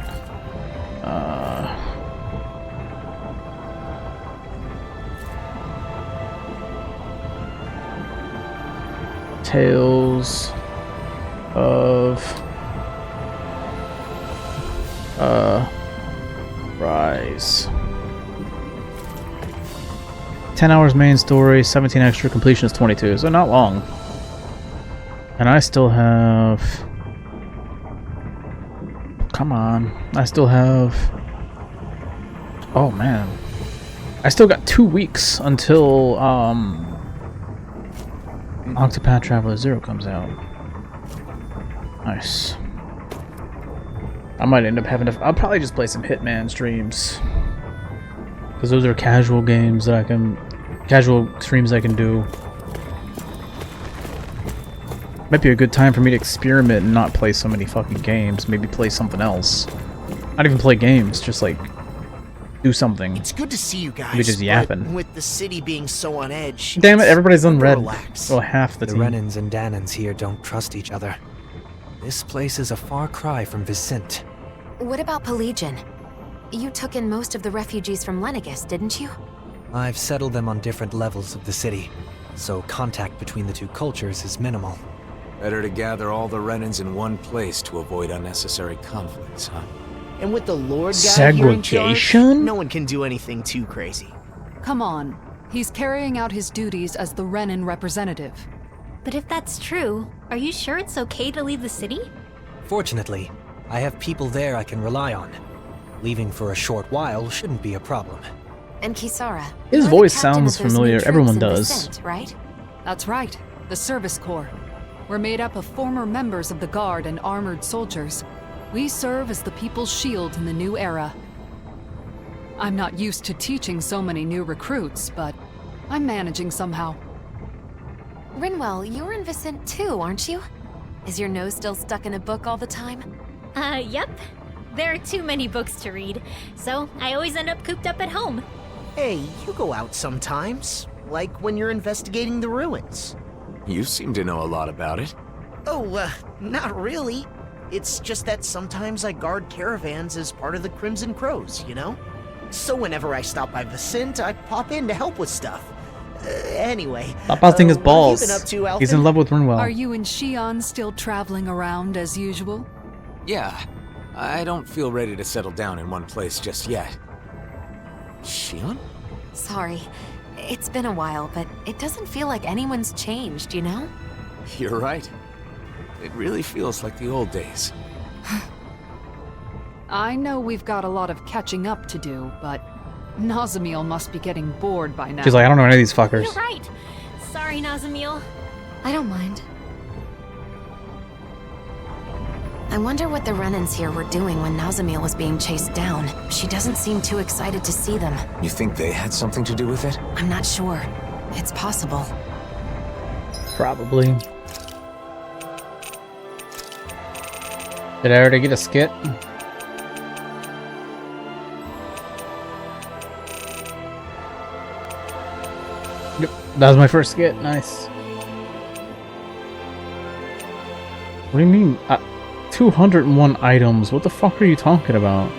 Tales of Rise. 10 hours main story, 17 extra, completion is 22, so not long. And I still have... Come on. I still have... Oh man. I still got 2 weeks until Octopath Traveler 0 comes out. Nice. I might end up having to... I'll probably just play some Hitman streams. Because those are casual games that I can... Casual streams I can do. Might be a good time for me to experiment and not play so many fucking games. Maybe play something else. Not even play games, just like... do something. It's good to see you guys. Maybe just yapping. With the city being so on edge... Damn it, everybody's unread. Relax. Well, half the team. The Renans and Danans here don't trust each other. This place is a far cry from Vicente. What about Pelagian? You took in most of the refugees from Lenegis, didn't you? I've settled them on different levels of the city, so contact between the two cultures is minimal. Better to gather all the Renans in one place to avoid unnecessary conflicts, huh? And with the Lord guy here in charge, Segregation? no one can do anything too crazy. Come on. He's carrying out his duties as the Renan representative. But if that's true, are you sure it's okay to leave the city? Fortunately, I have people there I can rely on. Leaving for a short while shouldn't be a problem. And Kisara. His you're voice the captain sounds of those new familiar. troops Everyone in does. Vicente, right? That's right. The Service Corps. We're made up of former members of the Guard and armored soldiers. We serve as the people's shield in the new era. I'm not used to teaching so many new recruits, but I'm managing somehow. Rinwell, you're in Vicente too, aren't you? Is your nose still stuck in a book all the time? Yep. There are too many books to read, so I always end up cooped up at home. Hey, you go out sometimes. Like when you're investigating the ruins. You seem to know a lot about it. Oh, not really. It's just that sometimes I guard caravans as part of the Crimson Crows, you know? So whenever I stop by Vicente, I pop in to help with stuff. Anyway. Stop busting his balls. What have you been up to, Alphen? He's in love with Rinwell. Are you and Shion still traveling around as usual? Yeah. I don't feel ready to settle down in one place just yet. Shion? Sorry. It's been a while, but it doesn't feel like anyone's changed, you know? You're right. It really feels like the old days. I know we've got a lot of catching up to do, but Nazamiel must be getting bored by now. She's like, I don't know any of these fuckers. You're right. Sorry, Nazamiel. I don't mind. I wonder what the Renans here were doing when Nazamiel was being chased down. She doesn't seem too excited to see them. You think they had something to do with it? I'm not sure. It's possible. Probably. Did I already get a skit? Yep, that was my first skit. Nice. What do you mean? 201 items. What the fuck are you talking about?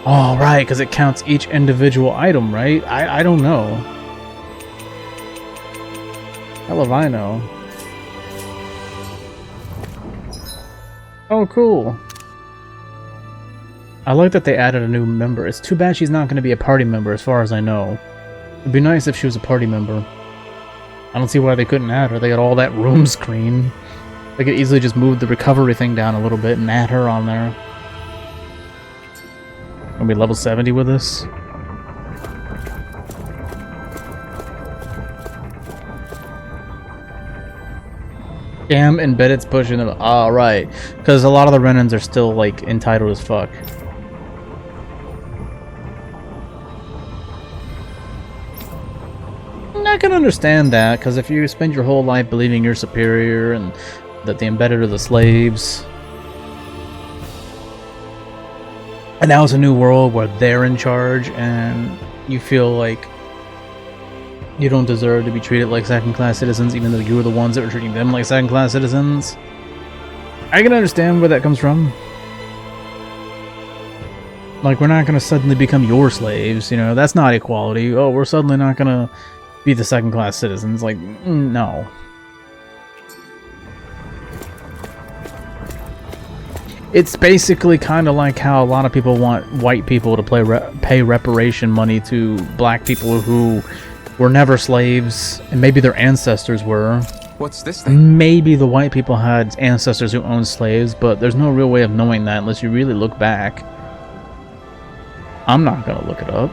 Oh, right, because it counts each individual item, right? I don't know. Hell if I know. Oh, cool. I like that they added a new member. It's too bad she's not going to be a party member as far as I know. It'd be nice if she was a party member. I don't see why they couldn't add her. They got all that room screen. They could easily just move the recovery thing down a little bit and add her on there. Gonna be level 70 with this. Damn, Embedded's pushing them. Alright. Because a lot of the Renans are still, like, entitled as fuck. I can understand that, because if you spend your whole life believing you're superior and that the Embedded are the slaves, and now it's a new world where they're in charge and you feel like you don't deserve to be treated like second-class citizens even though you were the ones that were treating them like second-class citizens, I can understand where that comes from. Like, we're not going to suddenly become your slaves, you know, that's not equality. Oh, we're suddenly not going to be the second-class citizens. Like, no. It's basically kind of like how a lot of people want white people to pay reparation money to black people who were never slaves, and maybe their ancestors were. What's this thing? Maybe the white people had ancestors who owned slaves, but there's no real way of knowing that unless you really look back. I'm not going to look it up.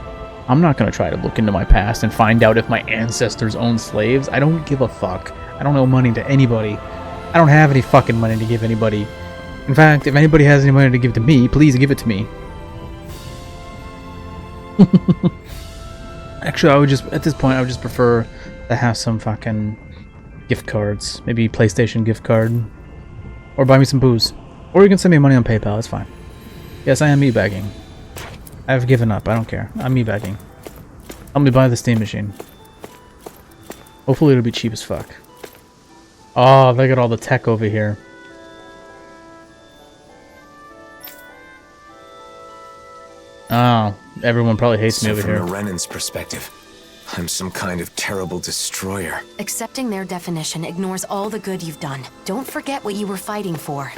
I'm not going to try to look into my past and find out if my ancestors owned slaves. I don't give a fuck. I don't owe money to anybody. I don't have any fucking money to give anybody. In fact, if anybody has any money to give to me, please give it to me. Actually, I would just, at this point, I would just prefer to have some fucking gift cards. Maybe PlayStation gift card. Or buy me some booze. Or you can send me money on PayPal, it's fine. Yes, I am me-bagging. I've given up, I don't care. I'm me-bagging. Help me buy the Steam machine. Hopefully it'll be cheap as fuck. Oh, they got all the tech over here. Oh, everyone probably hates me over here. From the Renan's perspective, I'm some kind of terrible destroyer. Accepting their definition ignores all the good you've done. Don't forget what you were fighting for.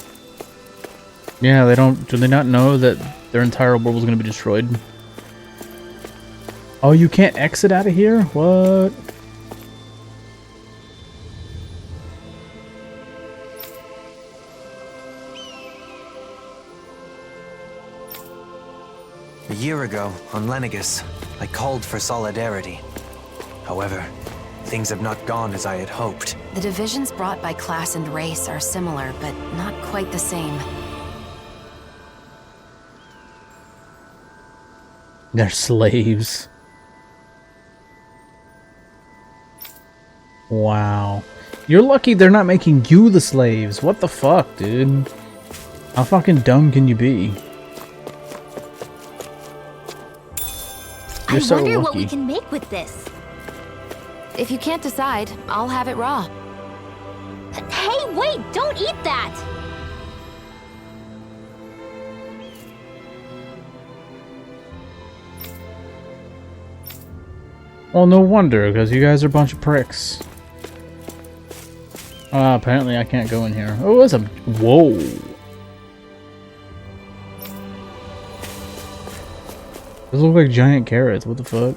Yeah, they don't... Do they not know that their entire world was going to be destroyed? Oh, you can't exit out of here? What? A year ago, on Lenegus, I called for solidarity. However, things have not gone as I had hoped. The divisions brought by class and race are similar, but not quite the same. They're slaves. Wow. You're lucky they're not making you the slaves. What the fuck, dude? How fucking dumb can you be? You're so I wonder lucky. what we can make with this. If you can't decide, I'll have it raw. Hey, wait! Don't eat that! Well, no wonder, because you guys are a bunch of pricks. Apparently I can't go in here. Oh, there's a... Whoa! Those look like giant carrots, what the fuck?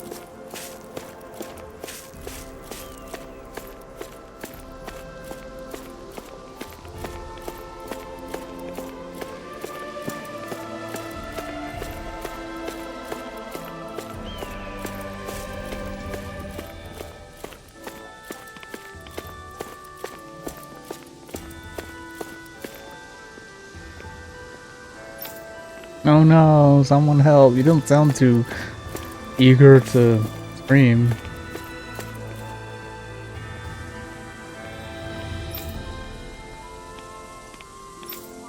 Oh no, someone help. You don't sound too eager to scream.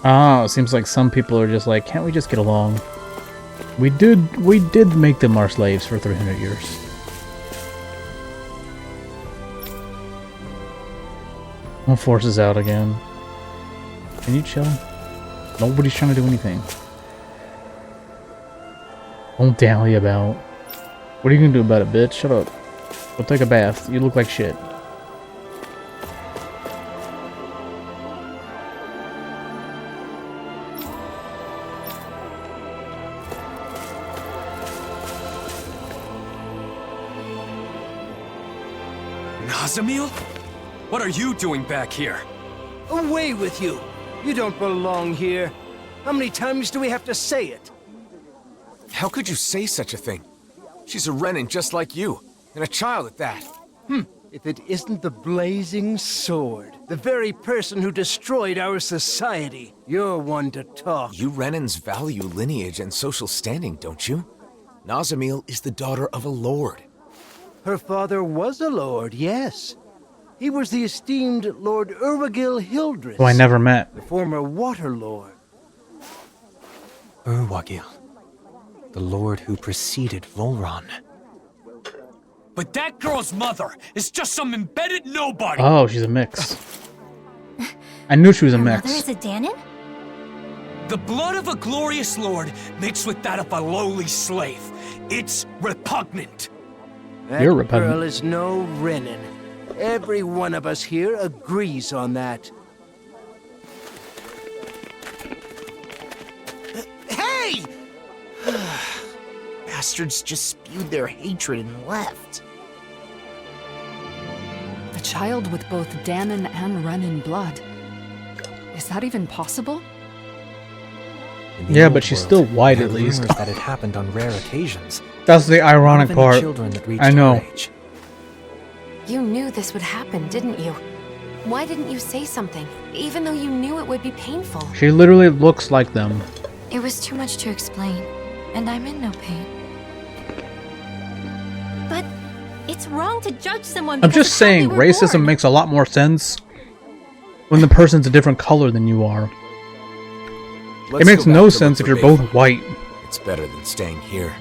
Oh, it seems like some people are just like, can't we just get along? We did make them our slaves for 300 years. Well, force is out again. Can you chill? Nobody's trying to do anything. Don't dally about. What are you gonna do about it, bitch? Shut up. Go take a bath. You look like shit. Nazamil? What are you doing back here? Away with you! You don't belong here. How many times do we have to say it? How could you say such a thing? She's a Renan just like you, and a child at that. if it isn't the blazing sword. The very person who destroyed our society. You're one to talk. You Renans value lineage and social standing, don't you? Nazamil is the daughter of a lord. Her father was a lord, yes. He was the esteemed Lord Urwagil Hildreth. Who I never met. The former Water Lord. Urwagil. The lord who preceded Volron. But that girl's mother is just some embedded nobody! Oh, she's a mix. I knew she was a Her mix. mother is a Danon? The blood of a glorious lord mixed with that of a lowly slave. It's repugnant. That You're repugnant. girl is no Renan. Every one of us here agrees on that. Hey! Bastards just spewed their hatred and left. A child with both Danon and Renan blood. Is that even possible? In the Yeah, old but she's world, still white there at are least. rumors that it happened on rare occasions. That's the ironic Even the part. children that reached I know. her age. You knew this would happen, didn't you? Why didn't you say something, even though you knew it would be painful? She literally looks like them. It was too much to explain, and I'm in no pain. But it's wrong to judge someone I'm because just of how they saying, were racism born. makes a lot more sense when the person's a different color than you are. Let's It makes go back no to sense if look you're for both Bayford. white. It's better than staying here.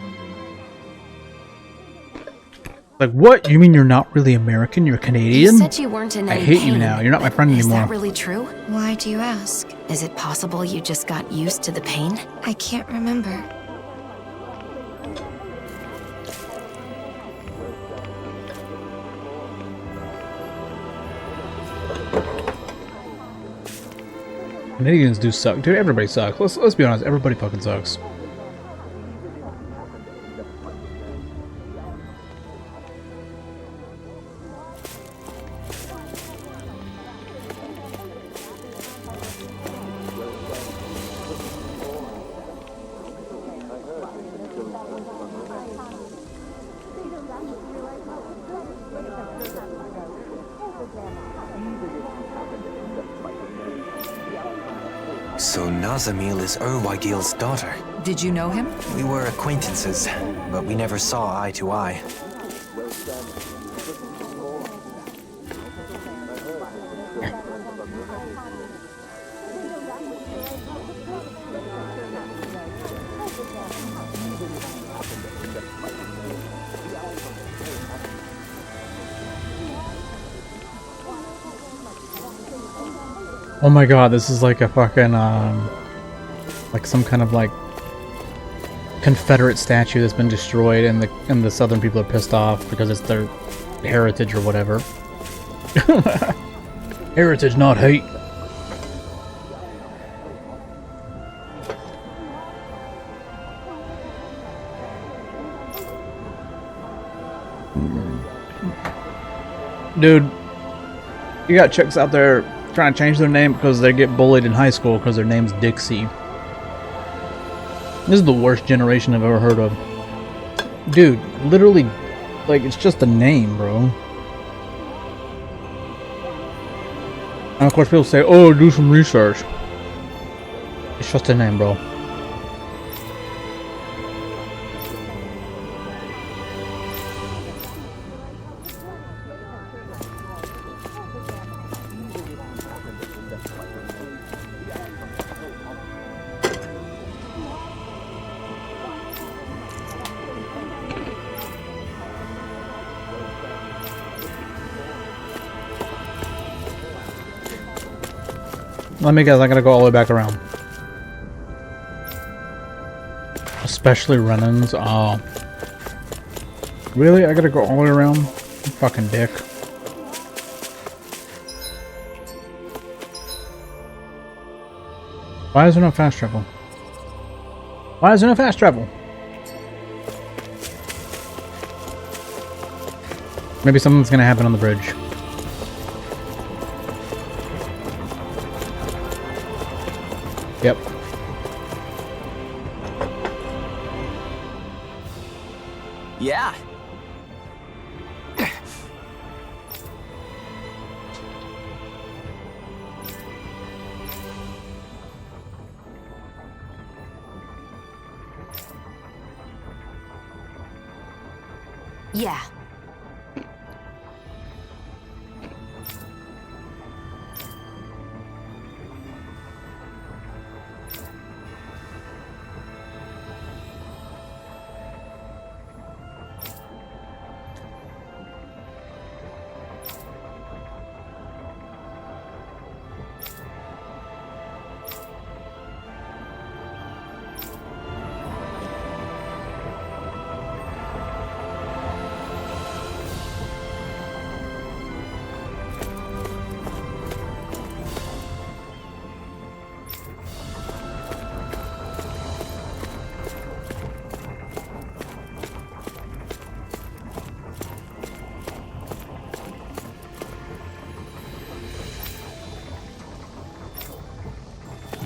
Like, what? You mean you're not really American? You're You Canadian? said you weren't in I any hate pain, you now. You're not my friend Is anymore. that really true? Why do you ask? Is it possible you just got used to the pain? I can't remember. Canadians do suck. Dude, everybody sucks. Let's be honest, everybody fucking sucks. So Nazamil is Urwagil's daughter. Did you know him? We were acquaintances, but we never saw eye to eye. Oh my god, this is like a fucking, like some kind of like Confederate statue that's been destroyed and the Southern people are pissed off because it's their heritage or whatever. Heritage, not hate. Dude, you got chicks out there trying to change their name because they get bullied in high school because their name's Dixie. This is the worst generation I've ever heard of. Dude, literally, like, it's just a name, bro. And of course people say, oh, do some research. It's just a name, bro. Let me guess, I gotta go all the way back around. Especially Renans. Oh. Really? I gotta go all the way around? You fucking dick. Why is there no fast travel? Why is there no fast travel? Maybe something's gonna happen on the bridge. Yep. Yeah. Yeah.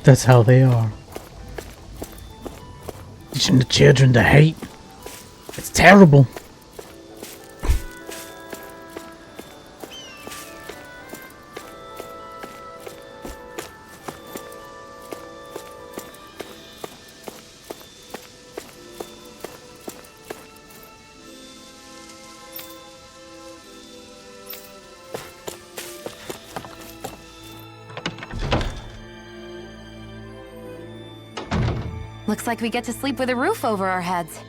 That's how they are. Teaching the children to hate. It's terrible. Looks like we get to sleep with a roof over our heads.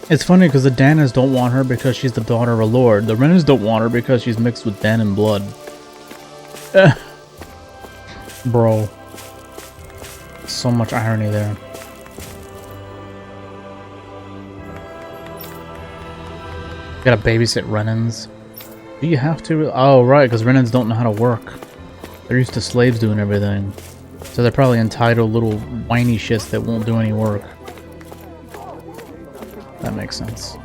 It's funny because the Danas don't want her because she's the daughter of a lord. The Renans don't want her because she's mixed with Danan blood. Bro. So much irony there. Gotta babysit Renans. Do you have to? Oh, right, because Renans don't know how to work. They're used to slaves doing everything. So they're probably entitled little whiny shits that won't do any work. That makes sense.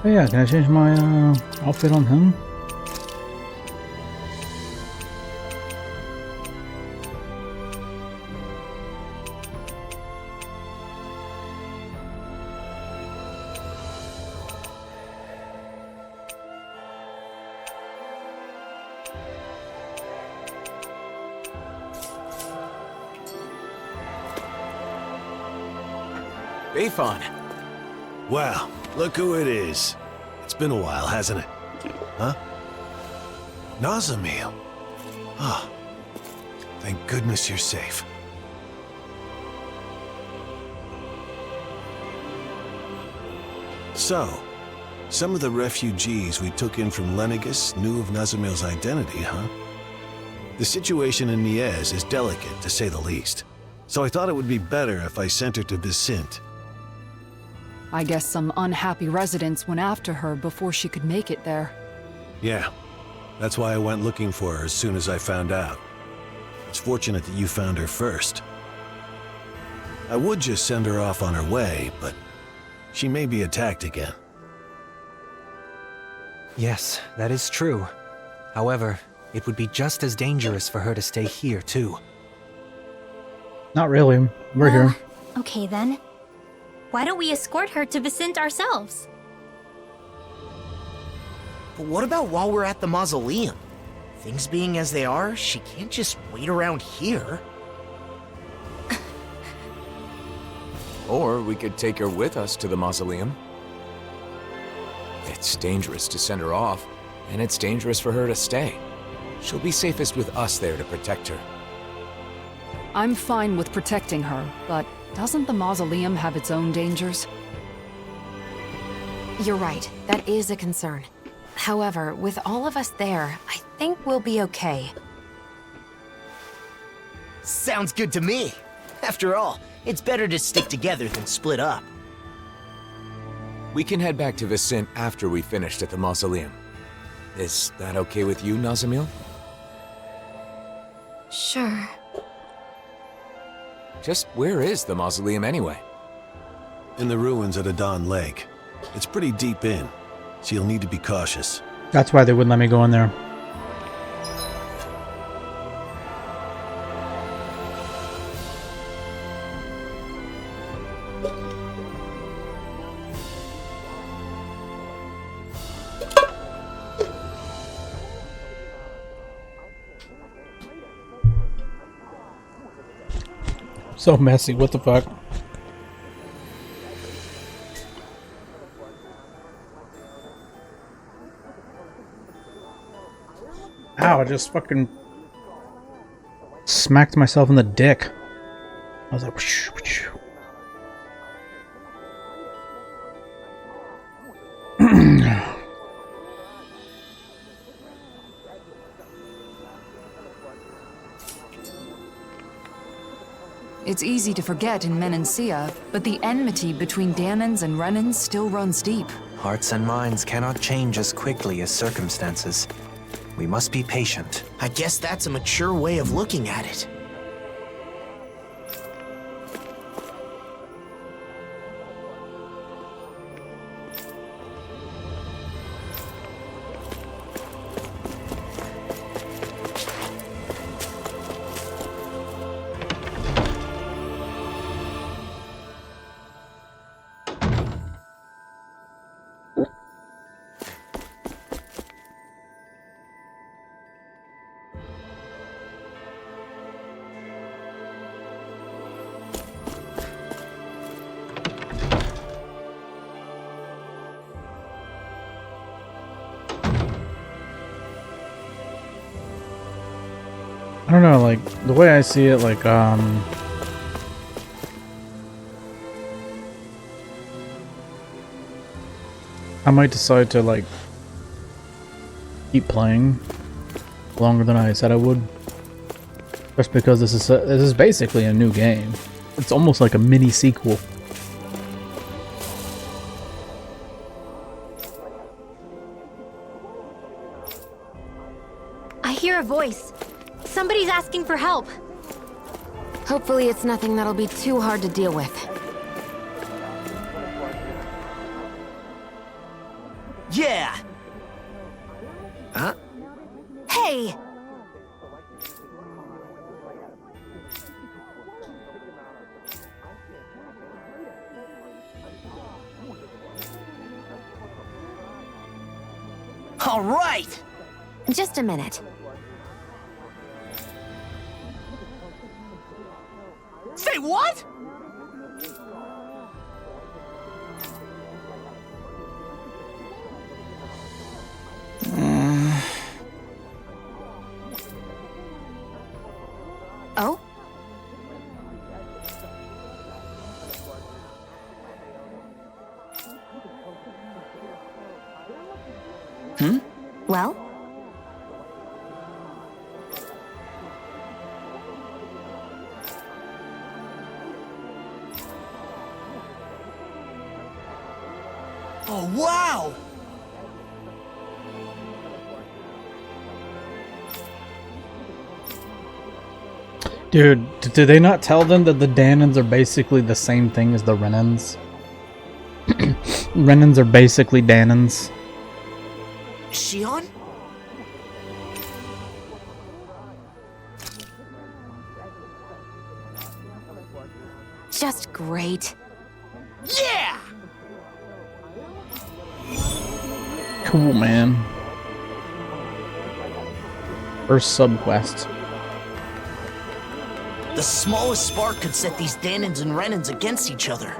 Oh yeah, can I change my outfit on him? Bayfon. Wow, look who it is. It's been a while, hasn't it? Huh? Nazamil. Ah, thank goodness you're safe. So, some of the refugees we took in from Lenegis knew of Nazamil's identity, huh? The situation in Niez is delicate, to say the least. So I thought it would be better if I sent her to Vicint. I guess some unhappy residents went after her before she could make it there. Yeah, that's why I went looking for her as soon as I found out. It's fortunate that you found her first. I would just send her off on her way, but she may be attacked again. Yes, that is true. However, it would be just as dangerous for her to stay here, too. Not really. We're here. Okay then. Why don't we escort her to Vicint ourselves? But what about while we're at the mausoleum? Things being as they are, she can't just wait around here. Or we could take her with us to the mausoleum. It's dangerous to send her off, and it's dangerous for her to stay. She'll be safest with us there to protect her. I'm fine with protecting her, but doesn't the mausoleum have its own dangers? You're right, that is a concern. However, with all of us there, I think we'll be okay. Sounds good to me. After all, it's better to stick together than split up. We can head back to Vicent after we finished at the mausoleum. Is that okay with you, Nazamil? Sure. Just where is the mausoleum anyway? In the ruins at Adon Lake. It's pretty deep in, so you'll need to be cautious. That's why they wouldn't let me go in there. So messy, what the fuck? Ow, I just fucking smacked myself in the dick. I was like, whoosh, whoosh. It's easy to forget in Menancia, but the enmity between Dahnans and Renans still runs deep. Hearts and minds cannot change as quickly as circumstances. We must be patient. I guess that's a mature way of looking at it. I don't know, like, the way I see it, like, I might decide to, like, keep playing longer than I said I would. Just because this is basically a new game. It's almost like a mini sequel. I hear a voice. Somebody's asking for help. Hopefully it's nothing that'll be too hard to deal with. Yeah! Huh? Hey! All right! Just a minute. Say what? Oh? Well? Oh, wow! Dude, did they not tell them that the Dahnans are basically the same thing as the Renans? Renans are basically Dahnans. Shion? Just great. Yeah! Cool, man. First subquest. The smallest spark could set these Danans and Renans against each other.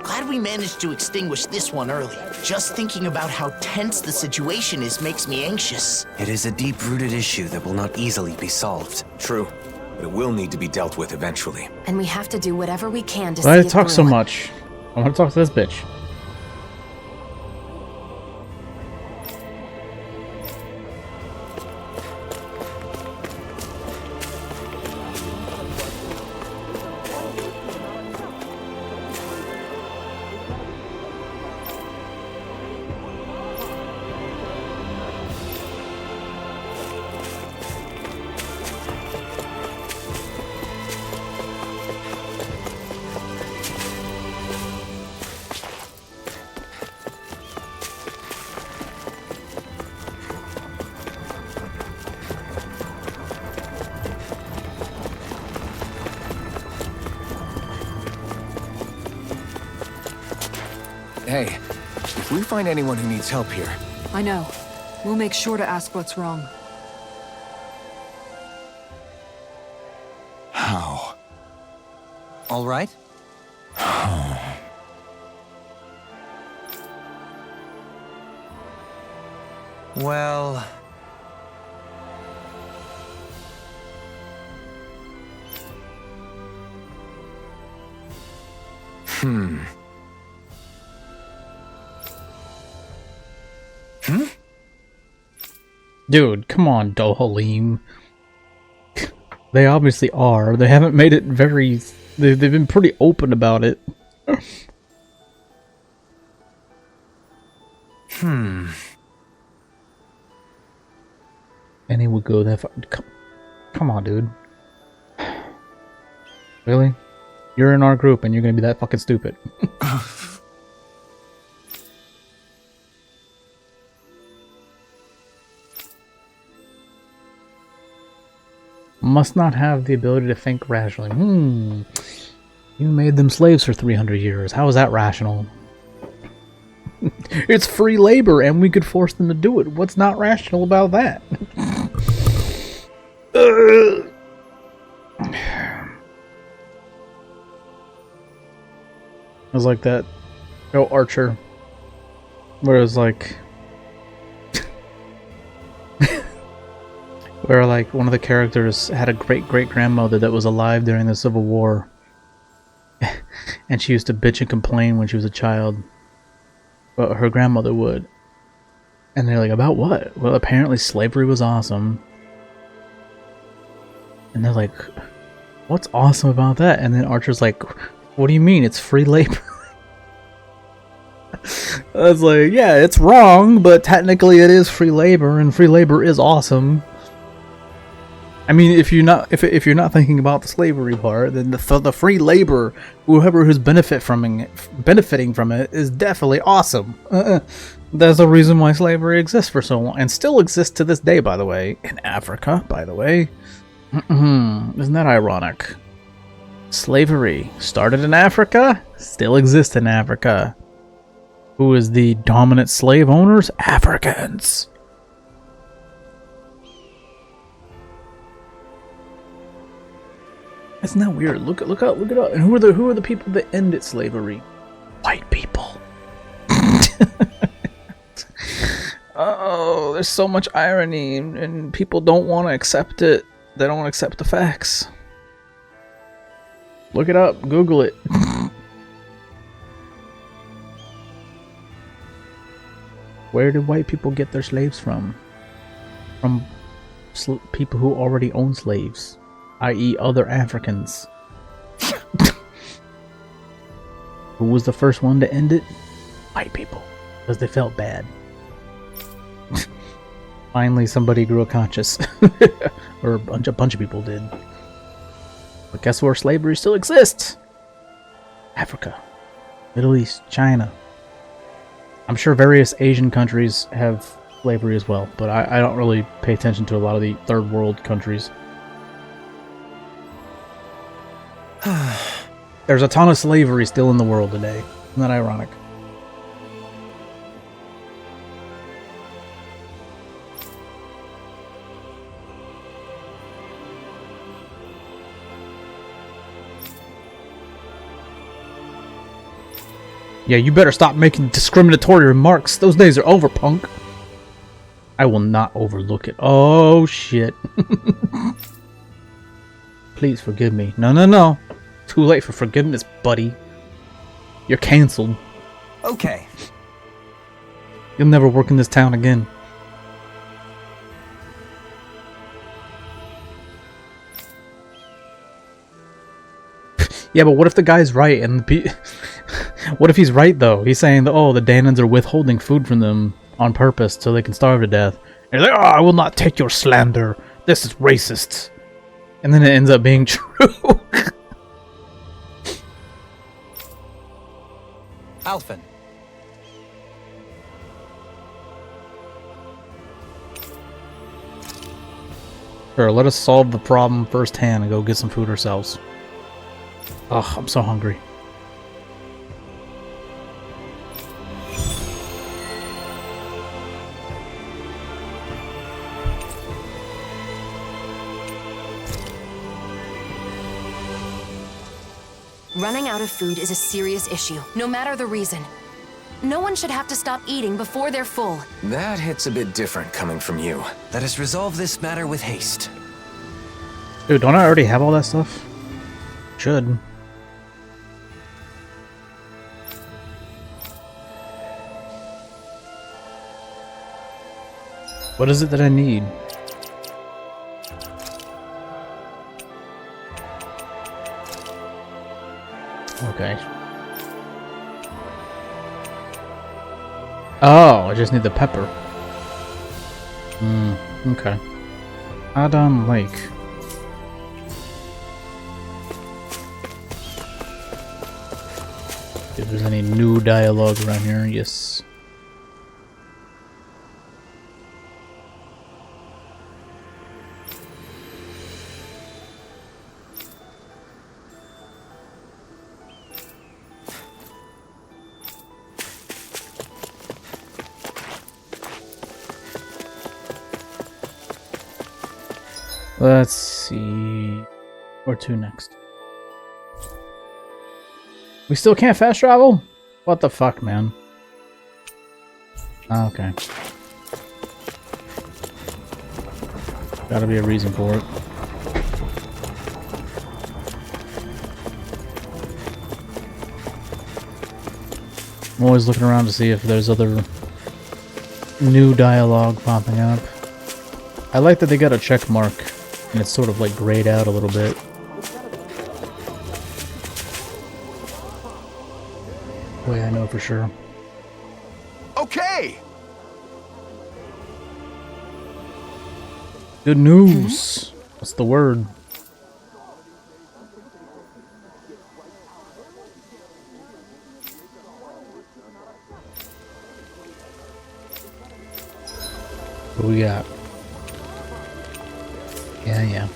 Glad we managed to extinguish this one early. Just thinking about how tense the situation is makes me anxious. It is a deep-rooted issue that will not easily be solved. True, but it will need to be dealt with eventually. And we have to do whatever we can to Why see did it I talk so through. much? I want to talk to this bitch. Hey, if we find anyone who needs help here... I know. We'll make sure to ask what's wrong. How? All right? Well... Dude, come on, Dohalim. They obviously are. They haven't made it very... They've been pretty open about it. And he would go that far. Come on, dude. Really? You're in our group and you're gonna be that fucking stupid. Must not have the ability to think rationally. You made them slaves for 300 years. How is that rational? It's free labor and we could force them to do it. What's not rational about that? It was like that show Archer, where it was like, where like one of the characters had a great-great-grandmother that was alive during the Civil War, and she used to bitch and complain when she was a child, but her grandmother would. And they're like, about what? Well, apparently slavery was awesome. And they're like, what's awesome about that? And then Archer's like, what do you mean? It's free labor. I was like, yeah, it's wrong, but technically it is free labor, and free labor is awesome. I mean, if you're not thinking about the slavery part, then the free labor, whoever who's benefiting from it, is definitely awesome. There's a reason why slavery exists for so long, and still exists to this day, by the way, in Africa. By the way, isn't that ironic? Slavery started in Africa, still exists in Africa. Who is the dominant slave owners? Africans. Isn't that weird? Look it up. And who are the people that ended slavery? White people. Oh, there's so much irony, and people don't want to accept it. They don't want to accept the facts. Look it up. Google it. Where did white people get their slaves from? From people who already own slaves, i.e. other Africans. Who was the first one to end it? White people. Because they felt bad. Finally somebody grew a conscience. Or a bunch of people did. But guess where slavery still exists? Africa. Middle East. China. I'm sure various Asian countries have slavery as well, but I don't really pay attention to a lot of the third world countries. There's a ton of slavery still in the world today. Isn't that ironic? Yeah, you better stop making discriminatory remarks. Those days are over, punk. I will not overlook it. Oh, shit. Please forgive me. No, no, no. Too late for forgiveness, buddy. You're canceled. Okay. You'll never work in this town again. Yeah, but what if the guy's right and what if he's right though? He's saying that, oh, the Danans are withholding food from them on purpose so they can starve to death. And he's like, oh, I will not take your slander. This is racist. And then it ends up being true. Alphen. Sure, let us solve the problem firsthand and go get some food ourselves. Ugh, I'm so hungry. Running out of food is a serious issue, no matter the reason. No one should have to stop eating before they're full. That hits a bit different coming from you. Let us resolve this matter with haste. Dude, don't I already have all that stuff? Should. What is it that I need? Okay. Oh, I just need the pepper. Okay. Adon Lake. If there's any new dialogue around here, yes. Let's see. Where to next? We still can't fast travel? What the fuck, man? Okay. Gotta be a reason for it. I'm always looking around to see if there's other new dialogue popping up. I like that they got a check mark and it's sort of like grayed out a little bit. Way I know for sure. Okay. Good news. What's the word? What do we got? Yeah.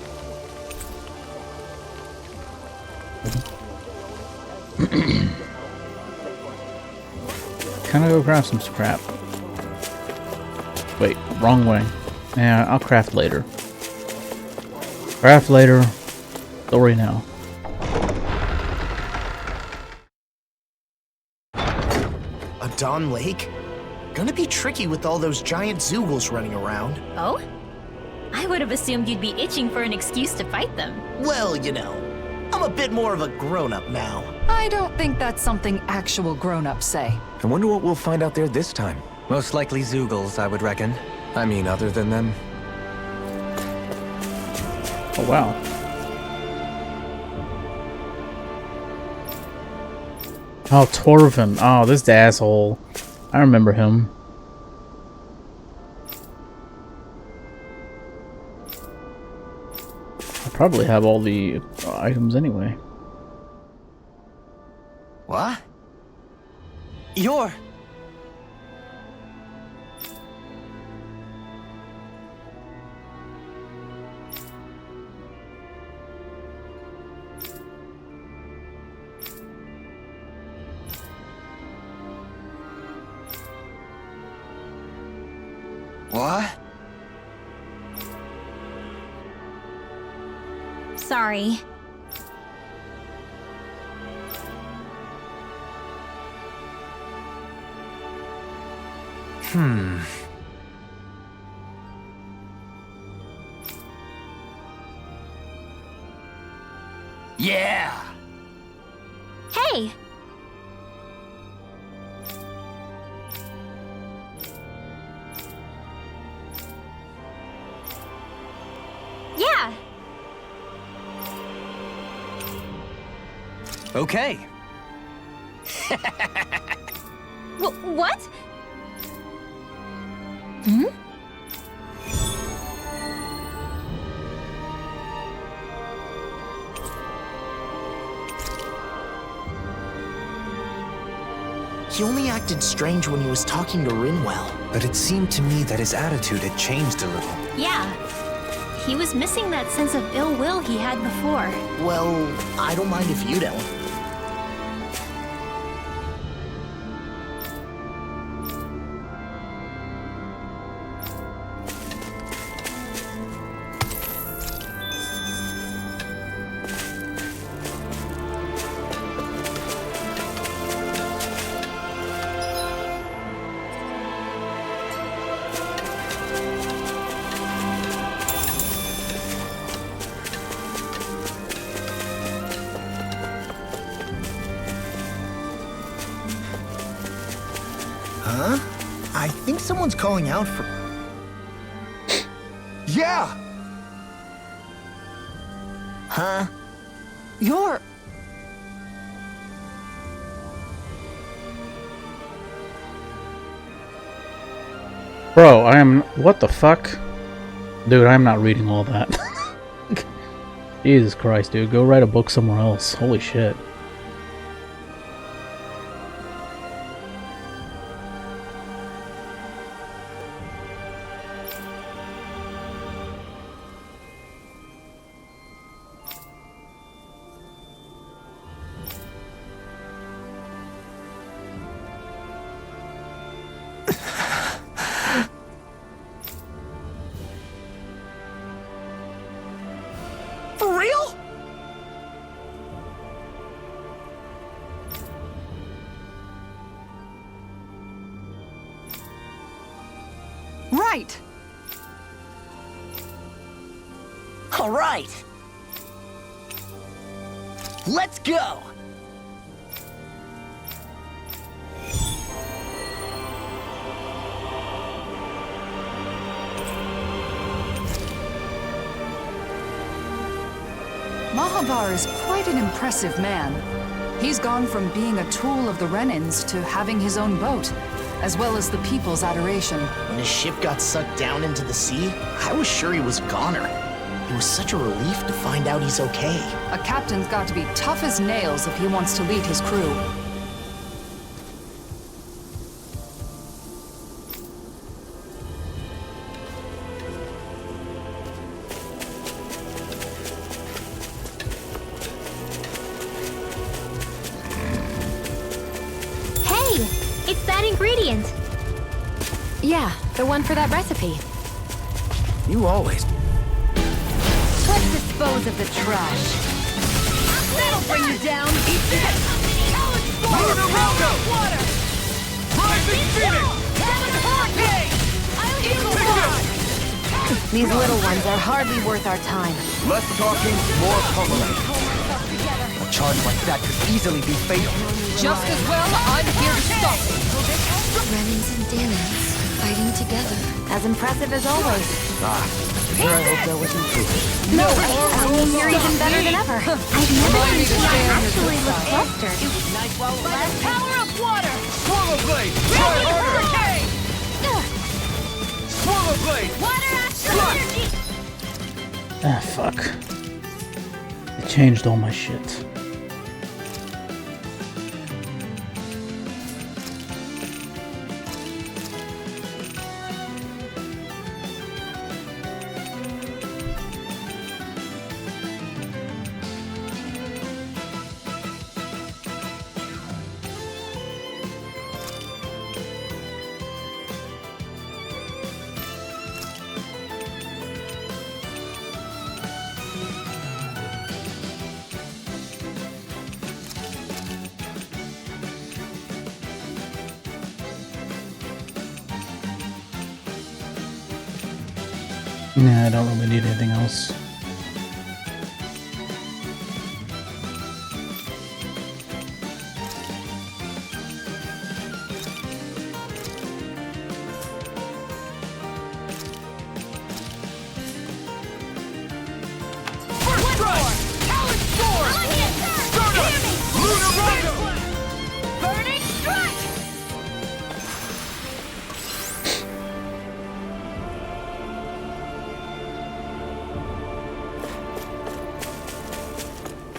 Can I go craft some scrap? Wait, wrong way. Yeah, I'll craft later. Craft later. Story now. Adon Lake? Gonna be tricky with all those giant Zoogles running around. Oh? I would have assumed you'd be itching for an excuse to fight them. Well, you know, I'm a bit more of a grown-up now. I don't think that's something actual grown-ups say. I wonder what we'll find out there this time. Most likely Zoogles, I would reckon. I mean, other than them. Oh, wow. Oh, Torvin. Oh, this asshole. I remember him. I probably have all the items anyway. What? You're... What? Sorry. Yeah! Hey! Yeah! Okay. What? Hmm? He only acted strange when he was talking to Rinwell. But it seemed to me that his attitude had changed a little. Yeah. He was missing that sense of ill will he had before. Well, I don't mind if you don't. Huh? I think someone's calling out for... Yeah! Huh? You're... Bro, I am... What the fuck? Dude, I'm not reading all that. Jesus Christ, dude. Go write a book somewhere else. Holy shit. For real? Right! All right. Let's go. Mahavar is quite an impressive man. He's gone from being a tool of the Renins to having his own boat, as well as the people's adoration. When his ship got sucked down into the sea, I was sure he was a goner. It was such a relief to find out he's okay. A captain's got to be tough as nails if he wants to lead his crew. Hey! It's that ingredient! Yeah, the one for that recipe. You always... Let's dispose of the trash. That'll bring you down. Eat this! Water! Rising Phoenix! These little ones are hardly worth our time. Less talking, more pummeling. A charge like that could easily be fatal. Just as well, I'm here to stop it. Renins and Danins fighting together. As impressive as always. Here I hope that was improved. No, I mean, you're even better than ever. I've never known someone actually look flustered. By the power of water! Swallow Blade! Try harder! Swallow Blade! Water astral energy! Ah, fuck. It changed all my shit. Nah, I don't really need anything else.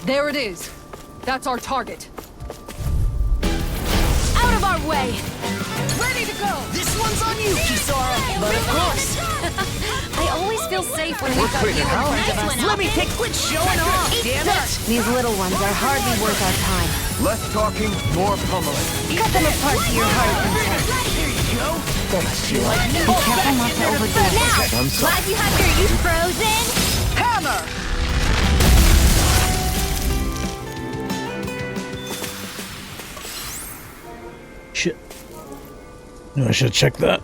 There it is. That's our target. Out of our way! Ready to go! This one's on you, Kisara! But of course! I always feel safe when we've got cleaning you in house. front of us. Let me pick. Quit showing off, damn it! These little ones are hardly worth our time. Less talking, more pummeling. Cut them apart to your heart's content. There you go! Be careful not to overdo it. I'm sorry. Glad you have your youth frozen. Hammer! Shit. No, I should check that.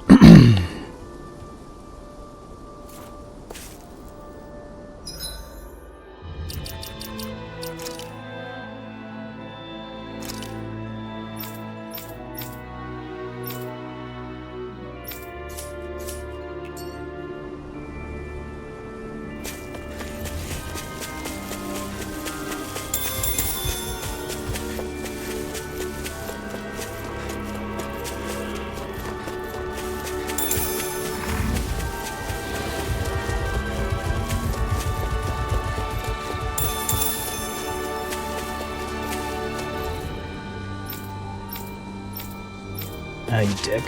Ah, you dick.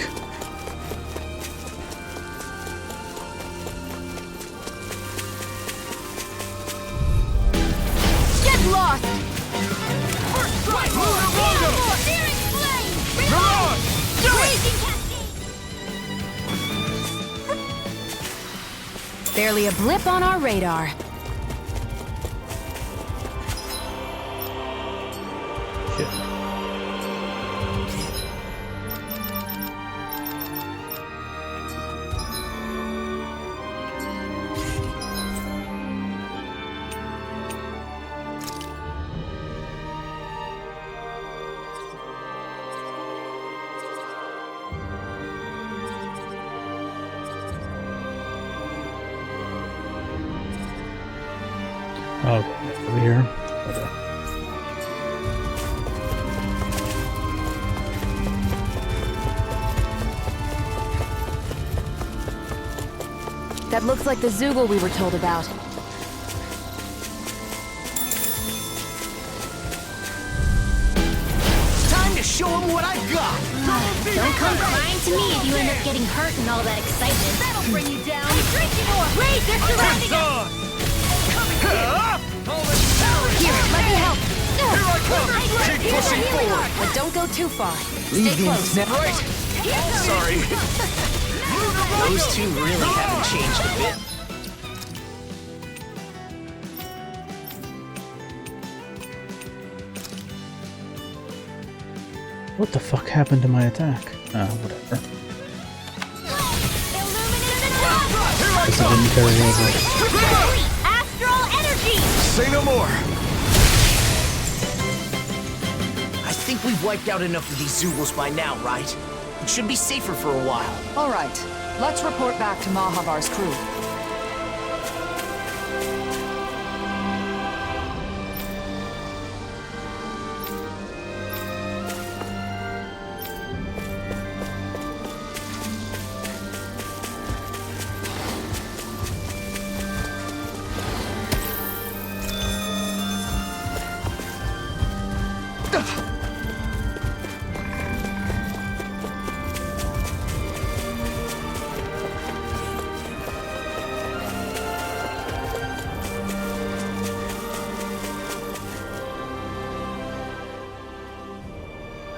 Get lost! Barely a blip on our radar. Okay, over here. Okay. That looks like the Zoogle we were told about. Time to show him what I've got! Don't come crying to me if you end up getting hurt in all that excitement. That'll bring you down! Drink it more! Wait, they're surrounding us! Here, let me help! Here I come! Keep pushing forward! But don't go too far. Stay close. Right! Sorry. Those two really haven't changed a bit. What the fuck happened to my attack? Whatever. Guess I didn't carry over. Astral energy! Say no more! I think we've wiped out enough of these Zoogles by now, right? It should be safer for a while. All right, let's report back to Mahavar's crew.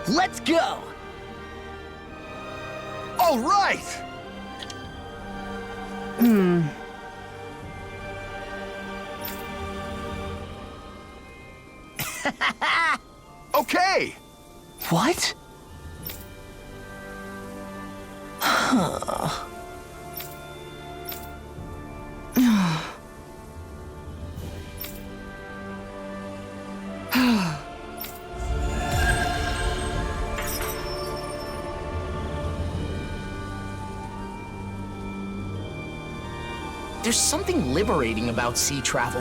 Let's go! All right! Okay! What? Huh. There's something liberating about sea travel.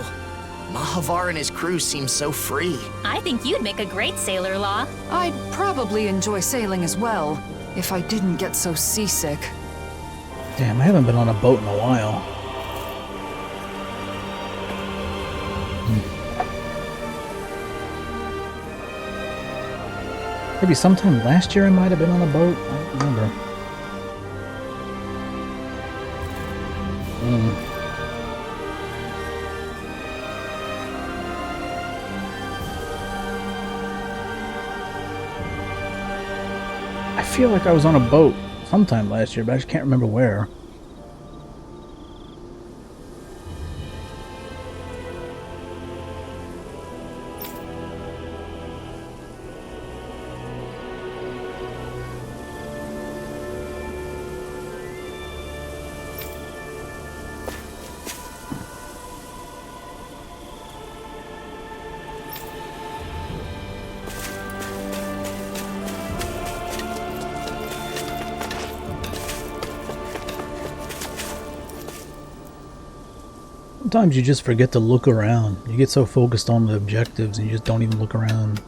Mahavar and his crew seem so free. I think you'd make a great sailor, Law. I'd probably enjoy sailing as well, if I didn't get so seasick. Damn, I haven't been on a boat in a while. Maybe sometime last year I might have been on a boat. I don't remember. I feel like I was on a boat sometime last year, but I just can't remember where. Sometimes you just forget to look around. You get so focused on the objectives and you just don't even look around.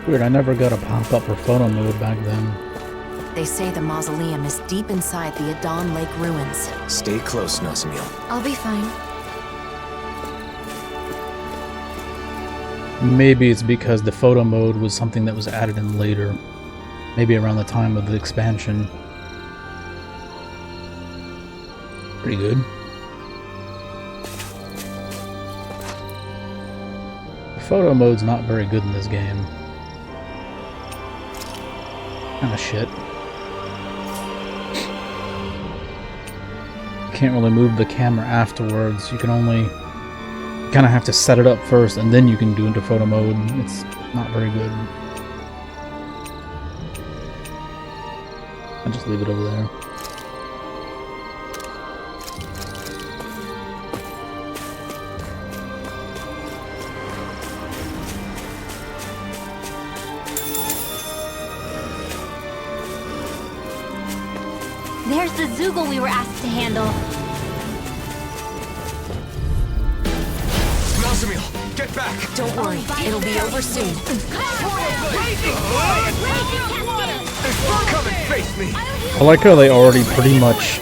Weird, I never got a pop-up or photo mode back then. They say the mausoleum is deep inside the Adon Lake ruins. Stay close, Nazamiel. I'll be fine. Maybe it's because the photo mode was something that was added in later. Maybe around the time of the expansion. Pretty good. The photo mode's not very good in this game. Kinda shit. You can't really move the camera afterwards. You can only kind of have to set it up first and then you can do into photo mode. It's not very good. I'll just leave it over there. There's the Zoogle we were asked to handle. Nazamiel, get back! Don't worry, it'll be over soon. Come and face me! I like how they already pretty much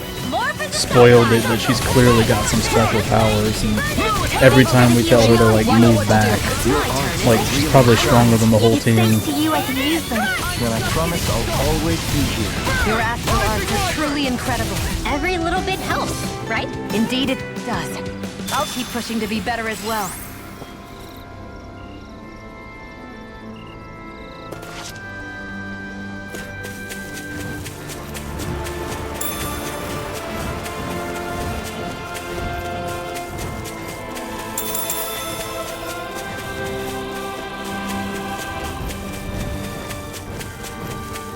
spoiled it that she's clearly got some special powers, and every time we tell her to like move back, like she's probably stronger than the whole team. Thanks to you, I can use them. Well, I promise I'll always be here. Your astral arts are truly incredible. Every little bit helps, right? Indeed it does. I'll keep pushing to be better as well.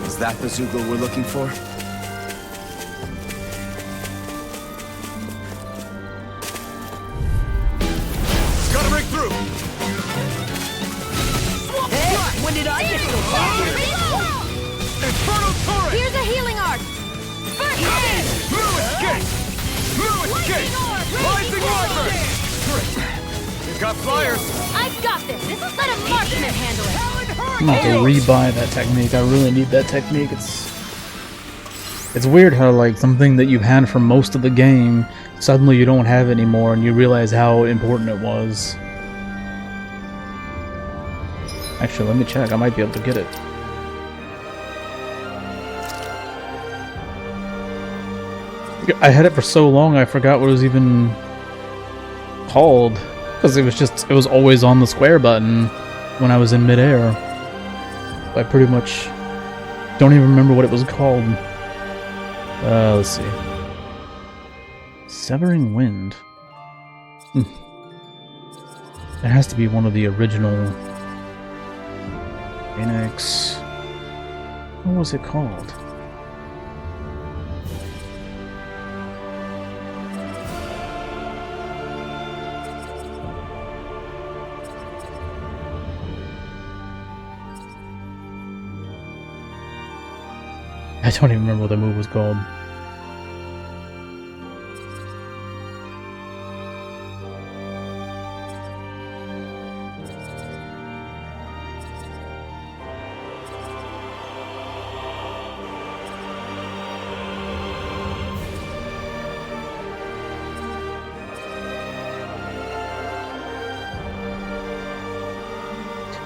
Is that the Zoogle we're looking for? Gotta break through! Hey, when did I get so far? Inferno Torrent! Here's a healing art! First aid! Lewis Gate! Lewis Gate! Rising Wyvern! You've got flyers! I've got this! Let a marksman handle it! I'm gonna have to rebuy that technique. I really need that technique. It's weird how like something that you've had for most of the game, suddenly you don't have anymore and you realize how important it was. Actually, let me check. I might be able to get it. I had it for so long I forgot what it was even called. Because it was always on the square button when I was in midair. I pretty much don't even remember what it was called. Let's see. Severing Wind. It has to be one of the original Phoenix. What was it called? I don't even remember what the move was called.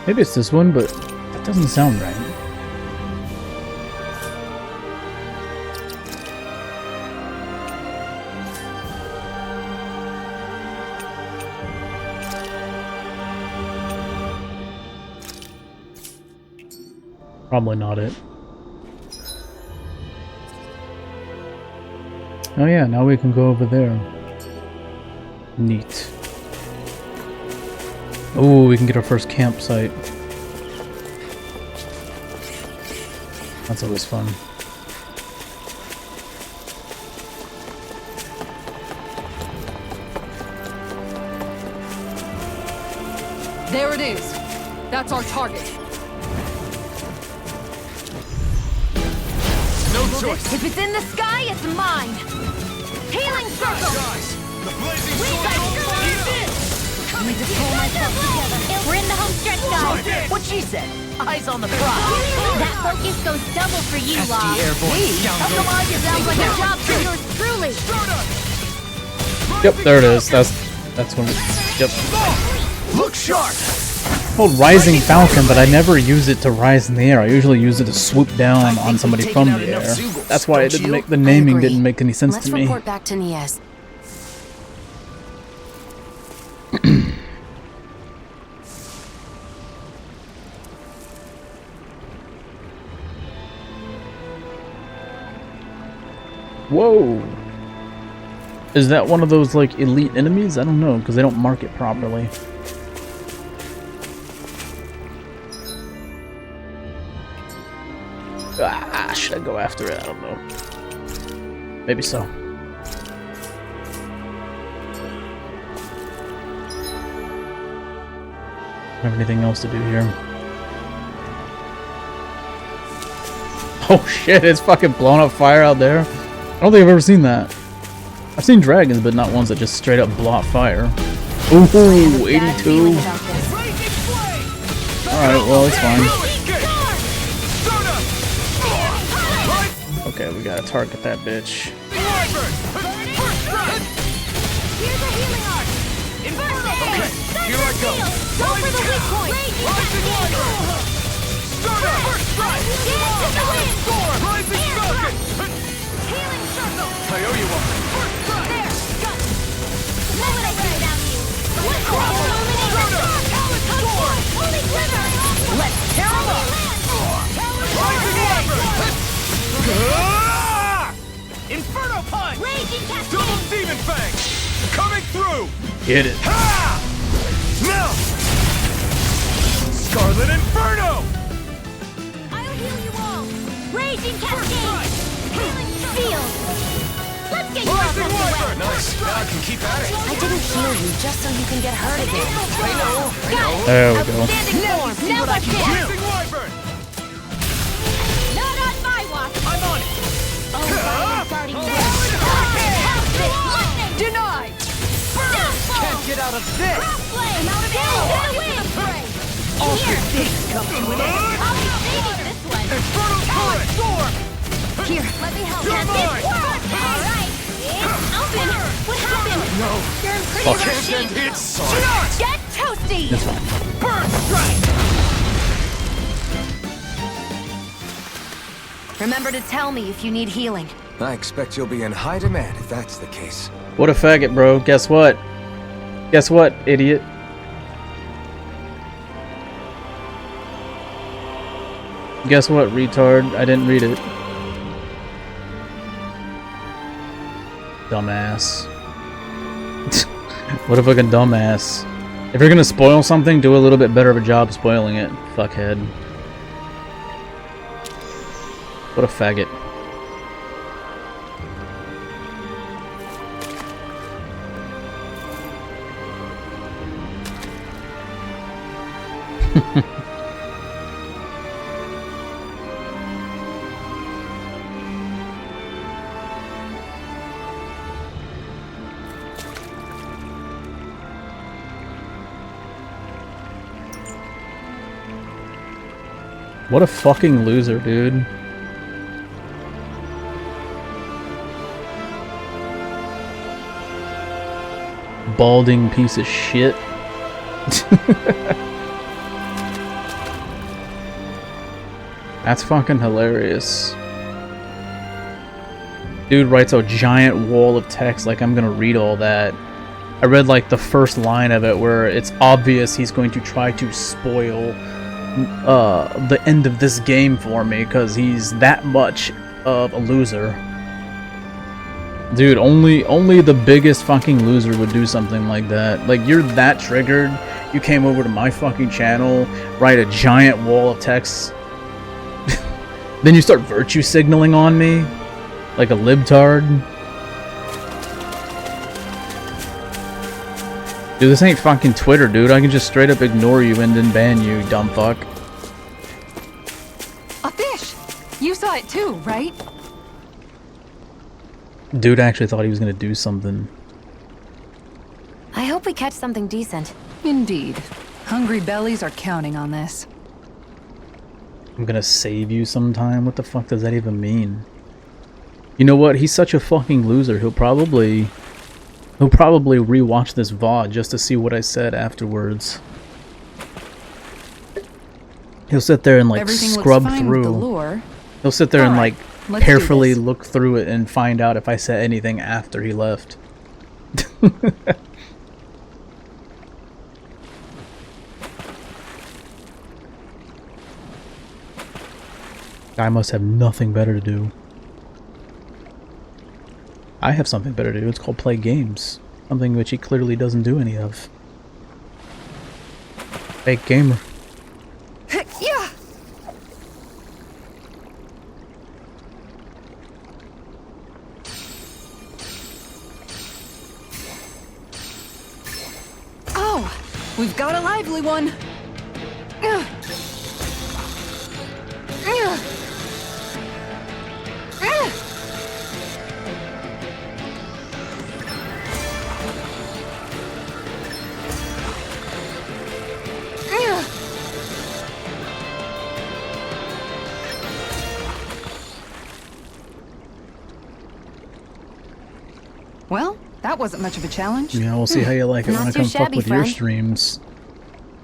Maybe it's this one, but that doesn't sound right. Probably not it. Oh yeah, now we can go over there. Neat. Oh, we can get our first campsite. That's always fun. There it is. That's our target. No choice. If it's in the sky, it's mine. Healing circle. Guys, the blazing Let me just pull myself together. We're in the home stretch, guys. What she said. Eyes on the prize. That focus goes double for you, Law. How come I get sounds like a job for yours truly? Yep, there it is. That's when we, yep. Look sharp. Called Rising Falcon, but I never use it to rise in the air. I usually use it to swoop down on somebody from the air. That's why it didn't make the naming didn't make any sense to me. Let's report back to Niaz. Whoa! Is that one of those like elite enemies? I don't know because they don't mark it properly. Ah, should I go after it? I don't know. Maybe so. Don't have anything else to do here. Oh shit, it's fucking blowing up fire out there. I don't think I've ever seen that. I've seen dragons, but not ones that just straight up blow up fire. Ooh, 82. Alright, well, it's fine. Okay, we gotta target that bitch. Here I go. Go for the weak point. Rising Falcon. Healing circle. I owe you one. There. Got it. What would I do without you? Holy glitter. Let's tear them up. Inferno punch. Raging cascade. Double demon fang. Coming through. Get it. Ha! Now. Scarlet Inferno. I'll heal you all. Raging cascade. Healing seal. Let's get you all Rising out of the way. Wyvern. Nice. Now I can keep at it. I didn't heal you just so you can get hurt again. I know. There we go. Outstanding form. Now I can. Rising Wyvern. Not on my watch. I'm on it. Oh, I'm starting to Denied. Can't get out of this. Crossblade. I'm out of it. All good things come to an end. I'll be saving this one. Infernal turret. Here, let me help. You're mine. All right. It's open. What happened? No. You're in pretty rough Can't shape. end it. Sorry. Get toasty. This one. Burn strike. Remember to tell me if you need healing. I expect you'll be in high demand if that's the case. What a faggot, bro. Guess what? Guess what, idiot? Guess what, retard? I didn't read it. Dumbass. What a fucking dumbass. If you're gonna spoil something, do a little bit better of a job spoiling it, fuckhead. What a faggot. What a fucking loser, dude. Balding piece of shit. That's fucking hilarious. Dude writes a giant wall of text like I'm gonna read all that. I read like the first line of it where it's obvious he's going to try to spoil the end of this game for me because he's that much of a loser. Dude, only the biggest fucking loser would do something like that. Like, you're that triggered, you came over to my fucking channel, write a giant wall of text, then you start virtue signaling on me like a libtard. Dude, this ain't fucking Twitter, dude. I can just straight up ignore you and then ban you, dumb fuck. A fish! You saw it too, right? Dude actually thought he was gonna do something. I hope we catch something decent. Indeed. Hungry bellies are counting on this. I'm gonna save you sometime? What the fuck does that even mean? You know what? He's such a fucking loser. He'll probably rewatch this VOD just to see what I said afterwards. He'll sit there and like Everything scrub looks fine with the through. lore. He'll sit there and Alright, like let's do carefully this. look through it and find out if I said anything after he left. Guy must have nothing better to do. I have something better to do. It's called play games. Something which he clearly doesn't do any of. Fake gamer. Yeah. Oh, we've got a lively one. Well, that wasn't much of a challenge. Yeah, we'll see how you like it Not when I too come fuck shabby, with your friend. streams.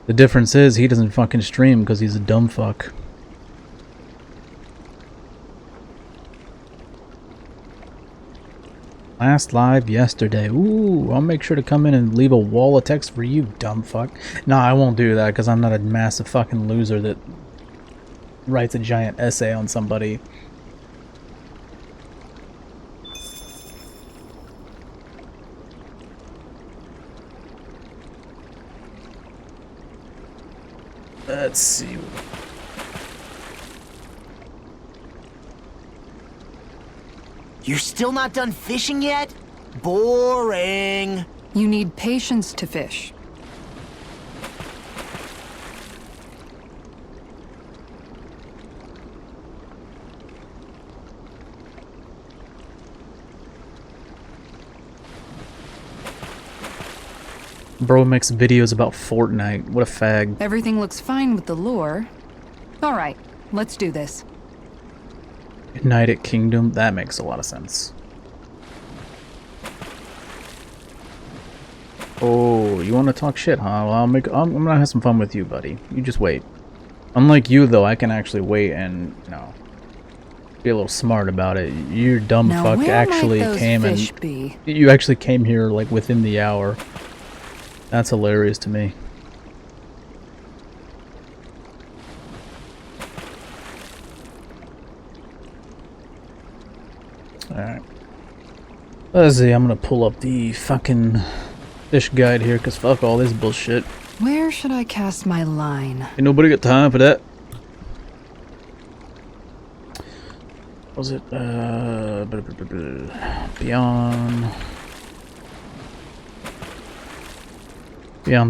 The difference is he doesn't fucking stream because he's a dumb fuck. Last live yesterday. Ooh, I'll make sure to come in and leave a wall of text for you, dumb fuck. Nah, I won't do that because I'm not a massive fucking loser that writes a giant essay on somebody. Let's see. You're still not done fishing yet? Boring. You need patience to fish. Bro makes videos about Fortnite. What a fag. Everything looks fine with the lure. Alright, let's do this. United Kingdom, that makes a lot of sense. Oh, you want to talk shit, huh? Well, I'm gonna have some fun with you, buddy. You just wait. Unlike you, though, I can actually wait and, you know, be a little smart about it. Your dumb Now, fuck where actually might those came fish and be? you actually came here like within the hour. That's hilarious to me. Alright. Let's see, I'm gonna pull up the fucking fish guide here, because fuck all this bullshit. Where should I cast my line? Ain't nobody got time for that. What was it? Beyond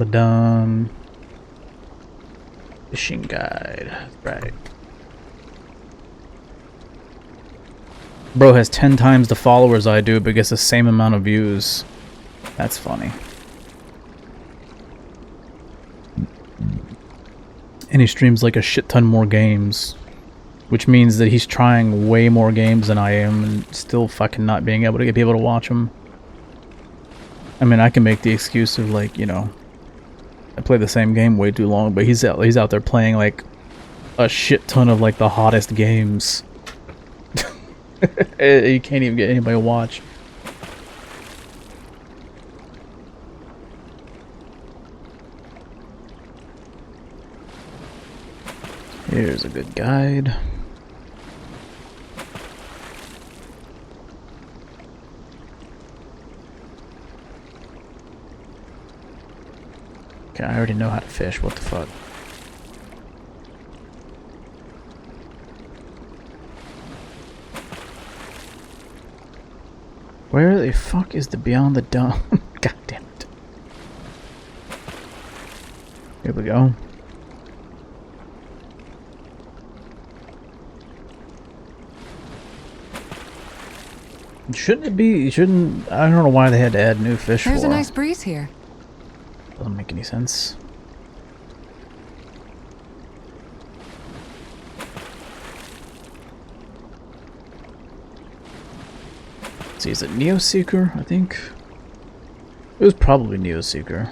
the Dun. Fishing guide. Right. Bro has 10 times the followers I do, but gets the same amount of views. That's funny. And he streams like a shit ton more games, which means that he's trying way more games than I am and still fucking not being able to get people to watch them. I mean, I can make the excuse of like, you know, I play the same game way too long, but he's out there playing like a shit ton of like the hottest games. You can't even get anybody to watch. Here's a good guide. Okay, I already know how to fish. What the fuck? Where the fuck is the Beyond the Dun? God damn it. Here we go. Shouldn't it be? Shouldn't? I don't know why they had to add new fish. There's a nice breeze here. Doesn't make any sense. Let's see, is it Neoseeker? I think it was probably Neoseeker.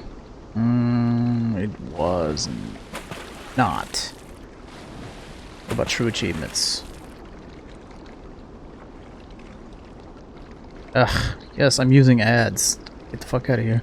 It was not. What about true achievements? Ugh, yes, I'm using ads. Get the fuck out of here.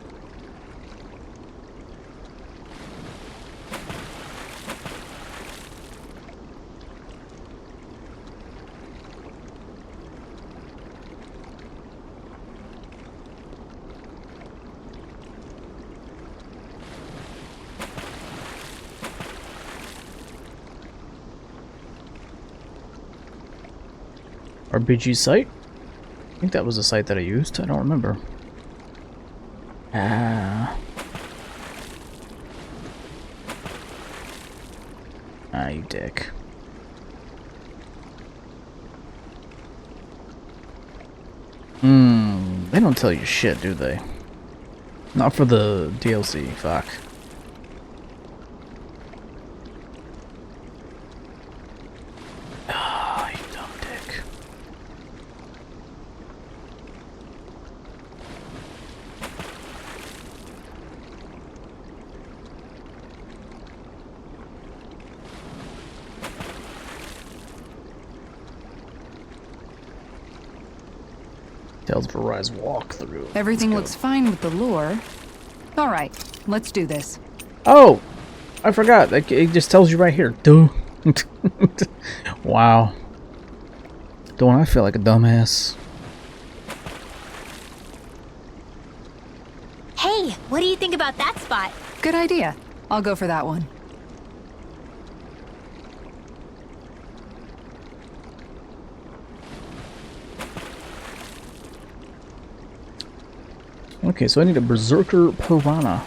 RBG site? I think that was the site that I used. I don't remember. Ah, you dick. They don't tell you shit, do they? Not for the DLC, fuck. Tales of Arise walkthrough. Everything looks fine with the lure. Alright, let's do this. Oh! I forgot. It just tells you right here. Duh. Wow. Don't I feel like a dumbass? Hey, what do you think about that spot? Good idea. I'll go for that one. Okay, so I need a Berserker Piranha.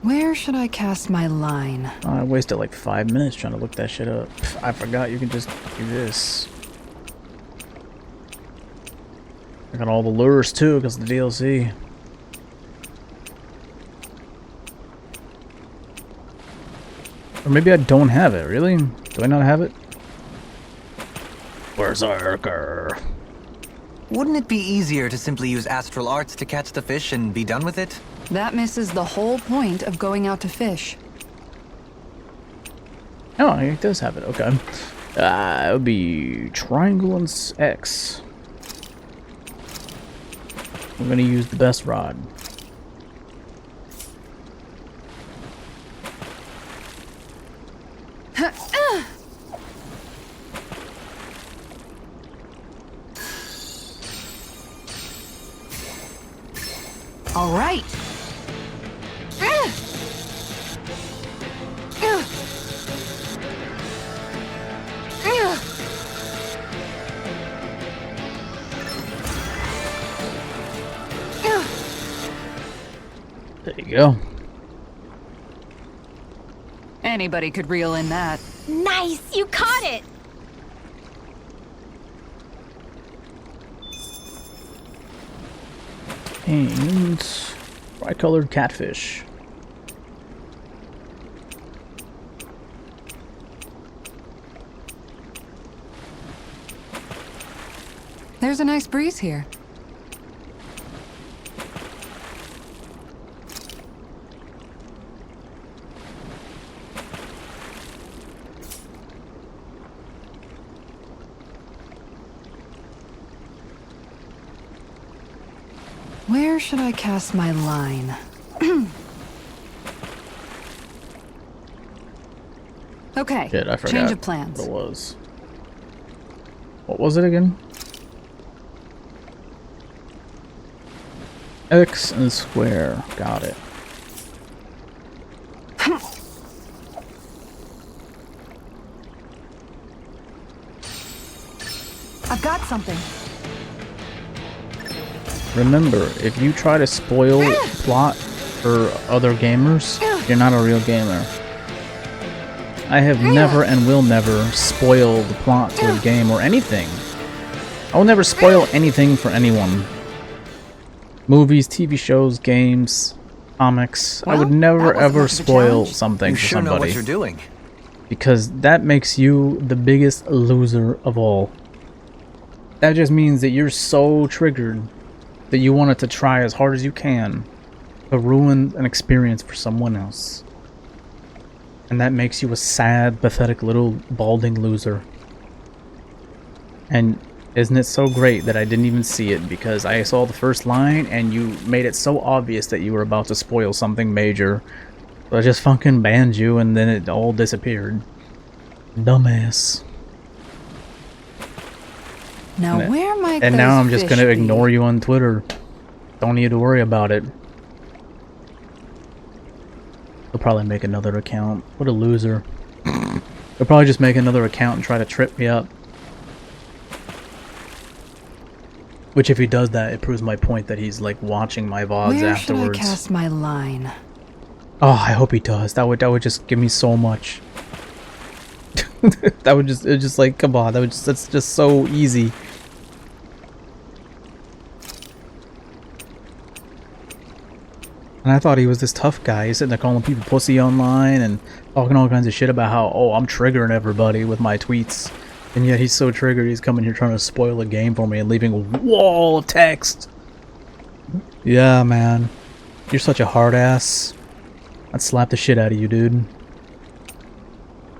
Where should I cast my line? I wasted like 5 minutes trying to look that shit up. I forgot you can just do this. I got all the lures too because of the DLC. Or maybe I don't have it, really? Do I not have it? Berserker. Wouldn't it be easier to simply use astral arts to catch the fish and be done with it? That misses the whole point of going out to fish. Oh, it does have it. Okay. It would be Triangle and X. I'm gonna use the best rod. All right. There you go. Anybody could reel in that. Nice! You caught it! And bright-colored catfish. There's a nice breeze here. Where should I cast my line? Okay, Shit, I forgot change of plans. what it was. What was it again? X and square. Got it. I've got something. Remember, if you try to spoil plot for other gamers, you're not a real gamer. I have never and will never spoil the plot to a game or anything. I will never spoil anything for anyone. Movies, TV shows, games, comics. I would never ever spoil something for somebody. You sure know what you're doing. Because that makes you the biggest loser of all. That just means that you're so triggered that you want it to try as hard as you can to ruin an experience for someone else. And that makes you a sad, pathetic little balding loser. And isn't it so great that I didn't even see it because I saw the first line and you made it so obvious that you were about to spoil something major. So I just fucking banned you and then it all disappeared. Dumbass. Now where might And those now I'm just fish gonna be? ignore you on Twitter. Don't need to worry about it. He'll probably make another account. What a loser. He'll probably just make another account and try to trip me up. Which if he does that, it proves my point that he's like watching my VODs Where afterwards. should I cast my line? Oh, I hope he does. That would just give me so much. That would just like, come on, that's just so easy. And I thought he was this tough guy. He's sitting there calling people pussy online and talking all kinds of shit about how, oh, I'm triggering everybody with my tweets. And yet he's so triggered, he's coming here trying to spoil a game for me and leaving a wall of text. Yeah, man. You're such a hard ass. I'd slap the shit out of you, dude.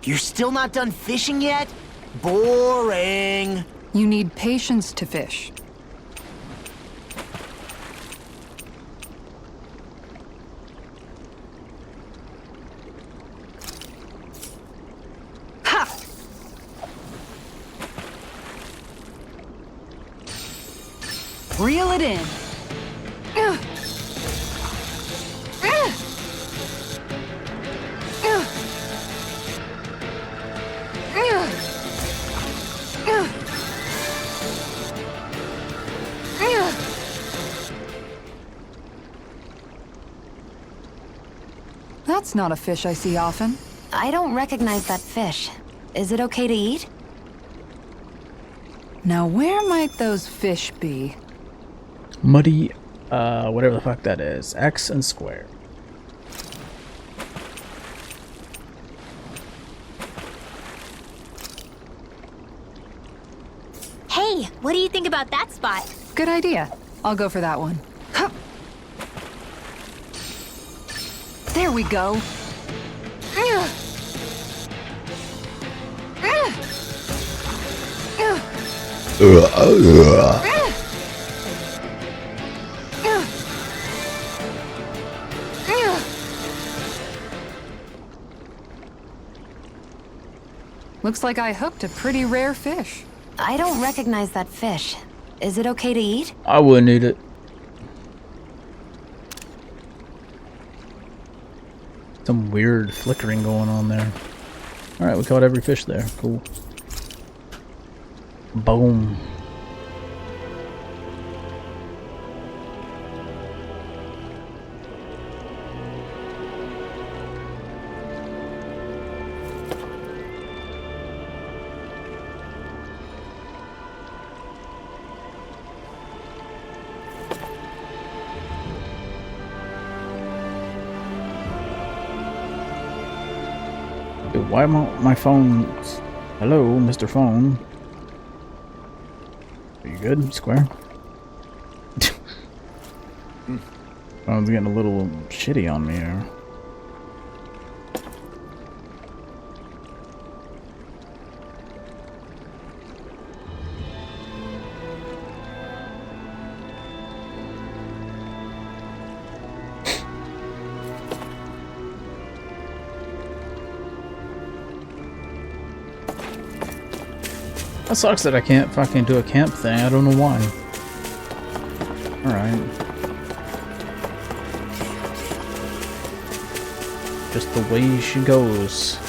You're still not done fishing yet? Boring. You need patience to fish. Ha! Reel it in. That's not a fish I see often. I don't recognize that fish. Is it okay to eat? Now where might those fish be? Muddy, whatever the fuck that is. X and square. Hey, what do you think about that spot? Good idea. I'll go for that one. There we go. Looks like I hooked a pretty rare fish. I don't recognize that fish. Is it okay to eat? I wouldn't eat it. Some weird flickering going on there. Alright, we caught every fish there. Cool. Boom. Why won't my phone... Hello, Mr. Phone. Are you good? Square? Phone's getting a little shitty on me here. That sucks that I can't fucking do a camp thing. I don't know why. Alright. Just the way she goes.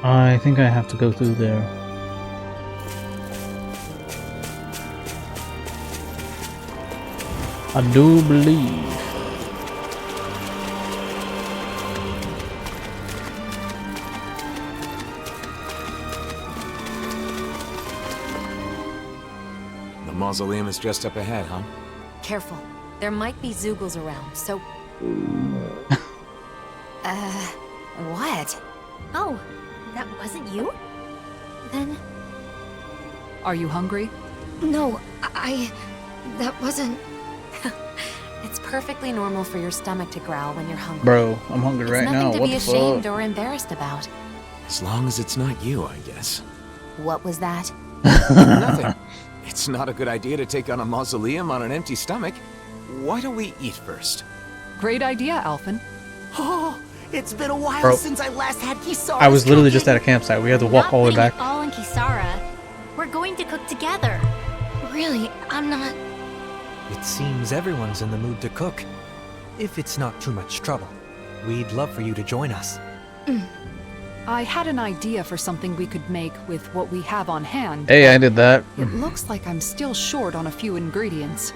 I think I have to go through there. I do believe. The mausoleum is just up ahead, huh? Careful. There might be Zeugles around, so... what? Oh, that wasn't you? Then... Are you hungry? No, that wasn't... It's perfectly normal for your stomach to growl when you're hungry. Bro, I'm hungry right now. It's nothing to be ashamed or embarrassed about. As long as it's not you, I guess. What was that? Nothing. It's not a good idea to take on a mausoleum on an empty stomach. Why don't we eat first? Great idea, Alphen. Oh, it's been a while Bro, since I last had Kisara. I was literally just at a campsite. We had to walk all the way back. All in Kisara. We're going to cook together. Really, I'm not... It seems everyone's in the mood to cook. If it's not too much trouble, we'd love for you to join us. I had an idea for something we could make with what we have on hand. Hey, I did that. It looks like I'm still short on a few ingredients.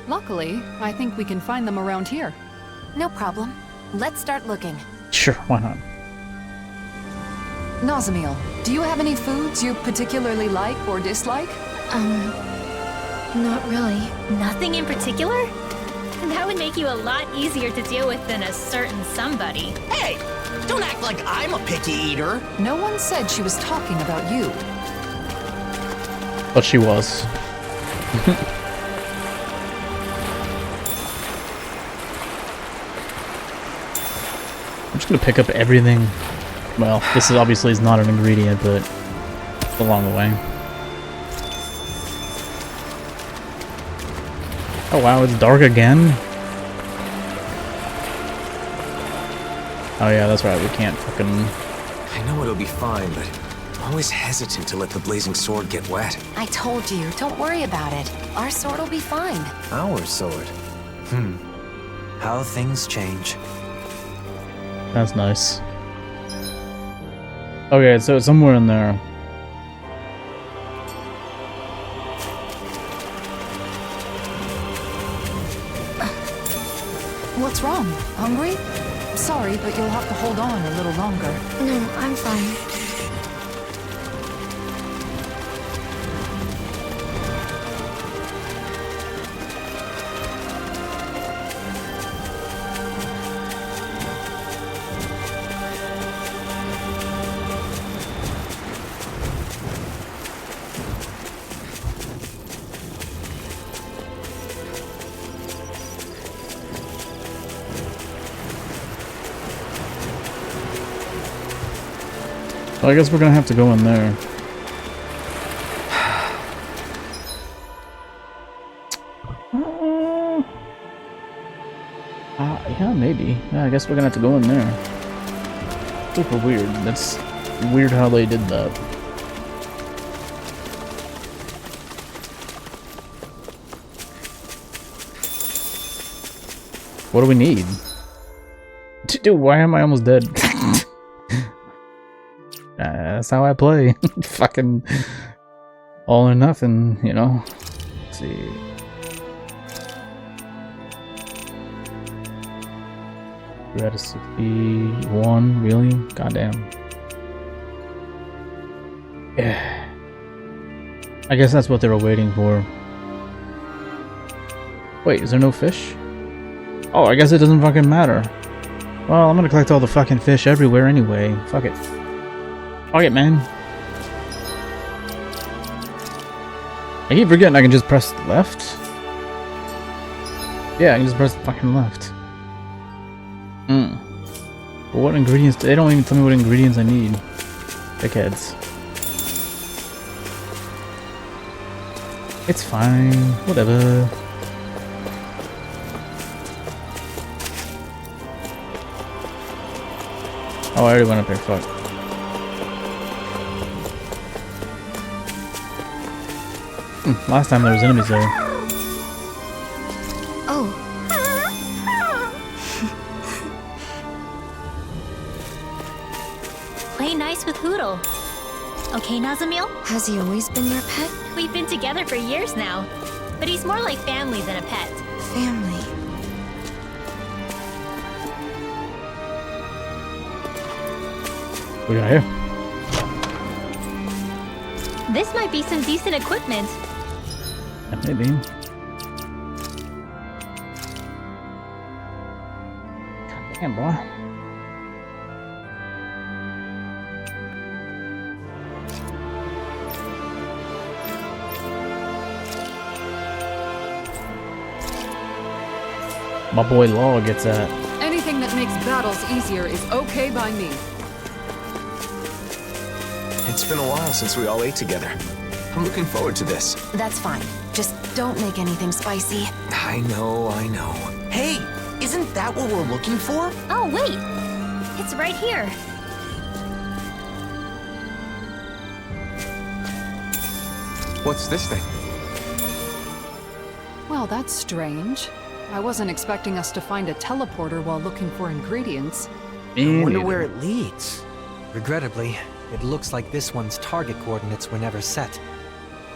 Luckily, I think we can find them around here. No problem. Let's start looking. Sure, why not? Nazamiel, do you have any foods you particularly like or dislike? Not really. Nothing in particular? That would make you a lot easier to deal with than a certain somebody. Hey! Don't act like I'm a picky eater! No one said she was talking about you. But she was. I'm just gonna pick up everything. Well, this is obviously is not an ingredient, but it's along the way. Oh wow, it's dark again? Oh yeah, that's right, we can't fucking... I know it'll be fine, but I'm always hesitant to let the blazing sword get wet. I told you, don't worry about it. Our sword will be fine. Our sword? How things change. That's nice. Okay, so it's somewhere in there. What's wrong? Hungry? Sorry, but you'll have to hold on a little longer. No, I'm fine. Well, I guess we're gonna have to go in there. Yeah, maybe. Yeah, I guess we're gonna have to go in there. Super weird. That's weird how they did that. What do we need? Dude, why am I almost dead? That's how I play. Fucking all or nothing, you know? Let's see. We're at a 61, really? Goddamn. Yeah. I guess that's what they were waiting for. Wait, is there no fish? Oh, I guess it doesn't fucking matter. Well, I'm gonna collect all the fucking fish everywhere anyway. Fuck it. Fuck it, man. I keep forgetting I can just press left. Yeah, I can just press fucking left. But what ingredients? They don't even tell me what ingredients I need. Dickheads. It's fine. Whatever. Oh, I already went up there. Fuck. Last time there was enemies there. Oh. Play nice with Hootle. Okay, Nazamil? Has he always been your pet? We've been together for years now, but he's more like family than a pet. Family. We got here. This might be some decent equipment. Yeah, maybe. Damn, boy. My boy Law gets that. Anything that makes battles easier is okay by me. It's been a while since we all ate together. I'm looking forward to this. That's fine. Just don't make anything spicy. I know. Hey, isn't that what we're looking for? Oh, wait. It's right here. What's this thing? Well, that's strange. I wasn't expecting us to find a teleporter while looking for ingredients. I wonder where it leads. Regrettably, it looks like this one's target coordinates were never set.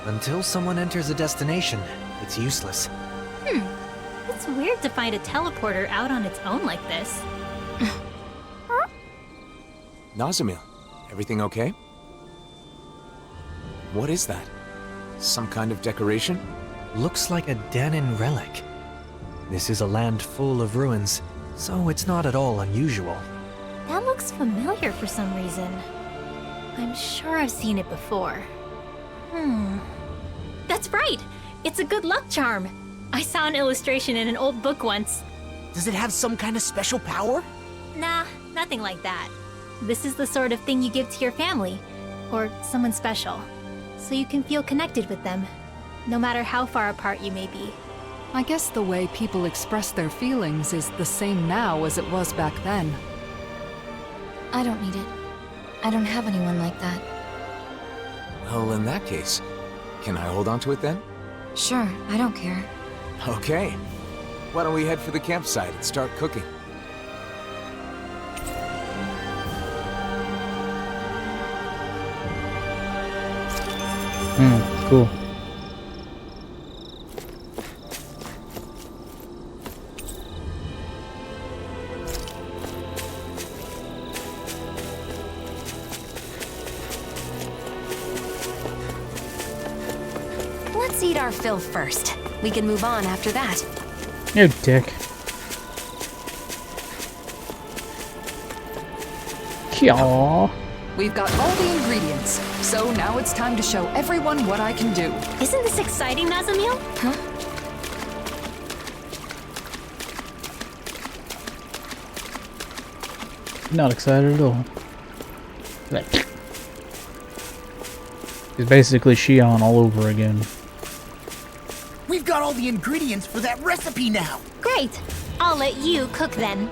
Until someone enters a destination, it's useless. It's weird to find a teleporter out on its own like this. Nazamil, everything okay? What is that? Some kind of decoration? Looks like a Danin relic. This is a land full of ruins, so it's not at all unusual. That looks familiar for some reason. I'm sure I've seen it before. That's right! It's a good luck charm! I saw an illustration in an old book once. Does it have some kind of special power? Nah, nothing like that. This is the sort of thing you give to your family, or someone special, so you can feel connected with them, no matter how far apart you may be. I guess the way people express their feelings is the same now as it was back then. I don't need it. I don't have anyone like that. Well, in that case, can I hold on to it then? Sure, I don't care. Okay. Why don't we head for the campsite and start cooking? Cool. Let's eat our fill first. We can move on after that. You dick. Kyaw. We've got all the ingredients, so now it's time to show everyone what I can do. Isn't this exciting, Nazamil? Huh? Not excited at all. Like, it's basically Xion all over again. We've got all the ingredients for that recipe now. Great! I'll let you cook then.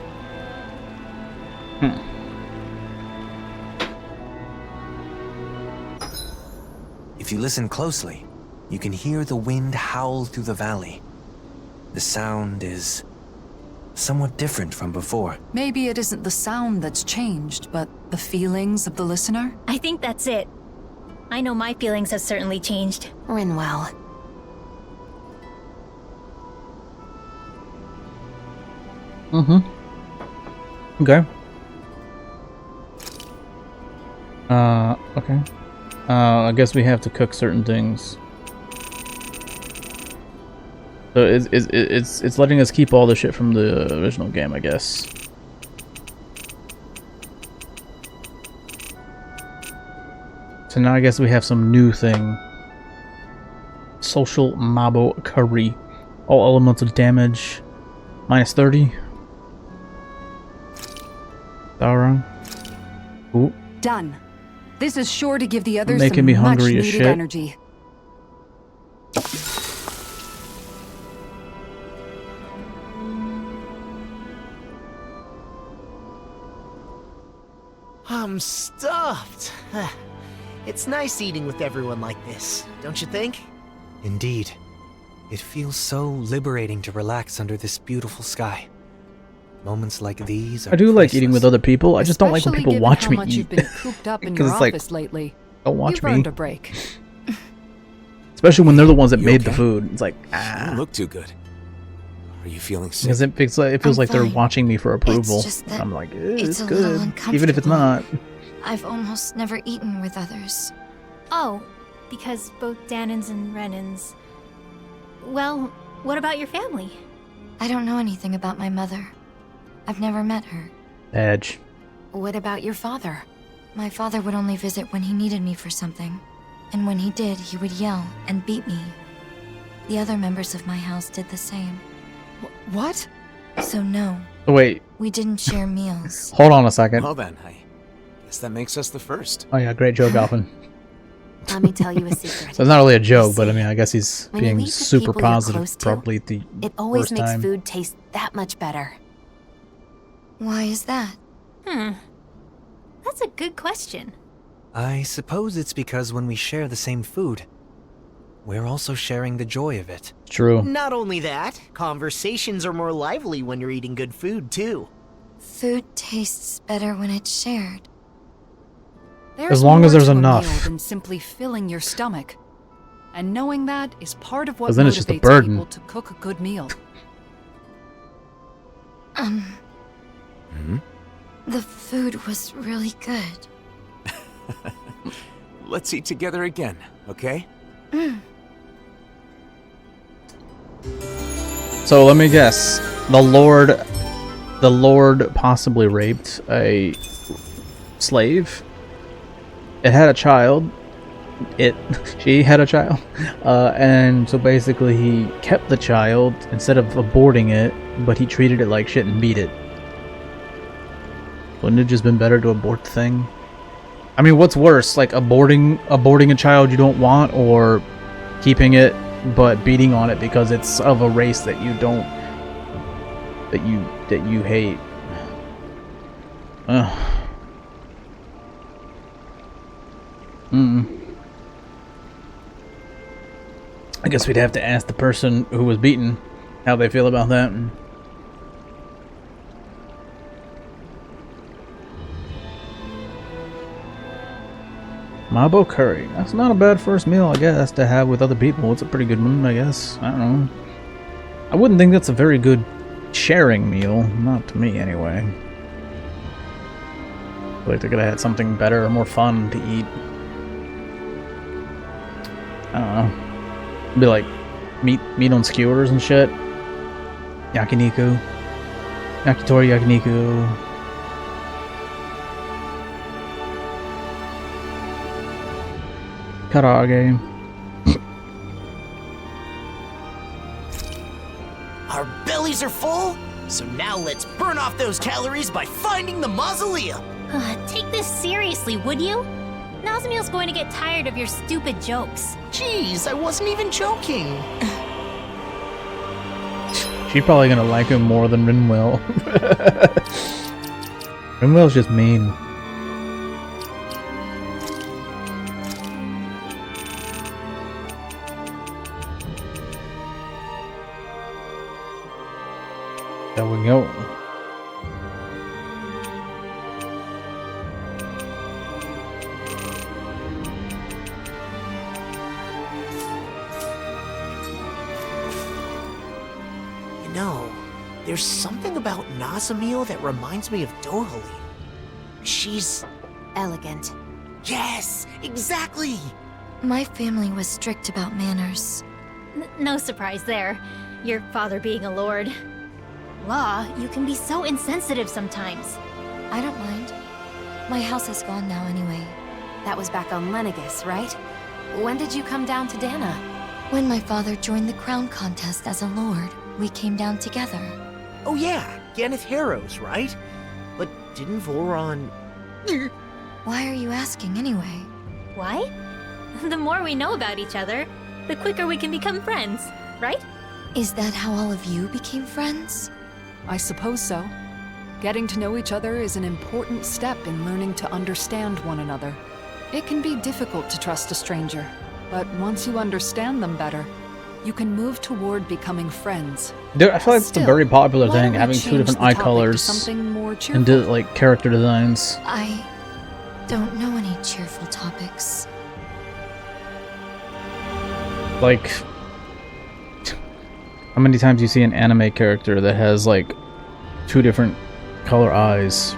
If you listen closely, you can hear the wind howl through the valley. The sound is somewhat different from before. Maybe it isn't the sound that's changed, but the feelings of the listener? I think that's it. I know my feelings have certainly changed. Rinwell. Okay. Okay. I guess we have to cook certain things. So it's letting us keep all the shit from the original game, I guess. So now I guess we have some new thing. Social Mabo Curry. All elements of damage. Minus 30. Sauron. Ooh. Done. This is sure to give the others Making some me hungry as much-needed shit. energy. I'm stuffed. It's nice eating with everyone like this, don't you think? Indeed. It feels so liberating to relax under this beautiful sky. Moments like these are I do like eating with other people. I just don't like when Especially people given watch how me much eat. you've been cooped up in 'Cause your it's like, office lately. don't watch You've me. earned a break. Especially when they're the ones that You made the okay? food. It's like, You ah. don't look too good. Are you feeling sick? Because it feels like they're fine. watching me for approval. just that I'm like, it's it's a little good. Even if it's not. I've almost never eaten with others. Oh, because both Danins and Renans. Well, what about your family? I don't know anything about my mother. I've never met her. Edge. What about your father? My father would only visit when he needed me for something. And when he did, he would yell and beat me. The other members of my house did the same. What? So no, Oh, wait. we didn't share meals. Hold on a second. Well then, I guess that makes us the first. Oh yeah, great joke, Alvin. Let me tell you a secret. So it's not really a joke, but I mean, I guess he's When you being eat with super people you're positive. close to, Probably the It always first makes time. food taste that much better. Why is that? That's a good question. I suppose it's because when we share the same food, we're also sharing the joy of it. True. Not only that, conversations are more lively when you're eating good food, too. Food tastes better when it's shared. There's long as more there's to a enough. meal than simply filling your stomach. And knowing that is part of what 'Cause then it's just a motivates burden. people to cook a good meal. The food was really good. Let's eat together again, okay? So let me guess. The Lord possibly raped a slave. It had a child. She had a child. And so basically he kept the child instead of aborting it, but he treated it like shit and beat it. Wouldn't it just been better to abort the thing? I mean, what's worse, like aborting a child you don't want, or keeping it but beating on it because it's of a race that you don't, that you hate? Ugh. I guess we'd have to ask the person who was beaten how they feel about that. Mabo curry. That's not a bad first meal, I guess, to have with other people. It's a pretty good one, I guess. I don't know. I wouldn't think that's a very good sharing meal. Not to me, anyway. I feel like they could have had something better or more fun to eat. I don't know. It'd be like meat on skewers and shit. Yakiniku. Yakitori yakiniku. Karage. Our bellies are full, so now let's burn off those calories by finding the mausoleum. Take this seriously, would you? Nazmiel's going to get tired of your stupid jokes. Jeez, I wasn't even joking. She's probably gonna like him more than Rinwell. Rinwell's just mean. There we go. You know, there's something about Nazamil that reminds me of Dohalim. She's elegant. Yes, exactly. My family was strict about manners. No surprise there. Your father being a lord. Law, you can be so insensitive sometimes. I don't mind. My house is gone now anyway. That was back on Lenegis, right? When did you come down to Dana? When my father joined the crown contest as a lord, we came down together. Oh yeah, Ganeth Harrows, right? But didn't Voron... Why are you asking anyway? Why? The more we know about each other, the quicker we can become friends, right? Is that how all of you became friends? I suppose so. Getting to know each other is an important step in learning to understand one another. It can be difficult to trust a stranger, but once you understand them better, you can move toward becoming friends. Dude, I feel like it's a very popular why thing, don't we having two change different the eye topic to colors something more and cheerful? like character designs. I don't know any cheerful topics. Like, how many times you see an anime character that has like two different color eyes?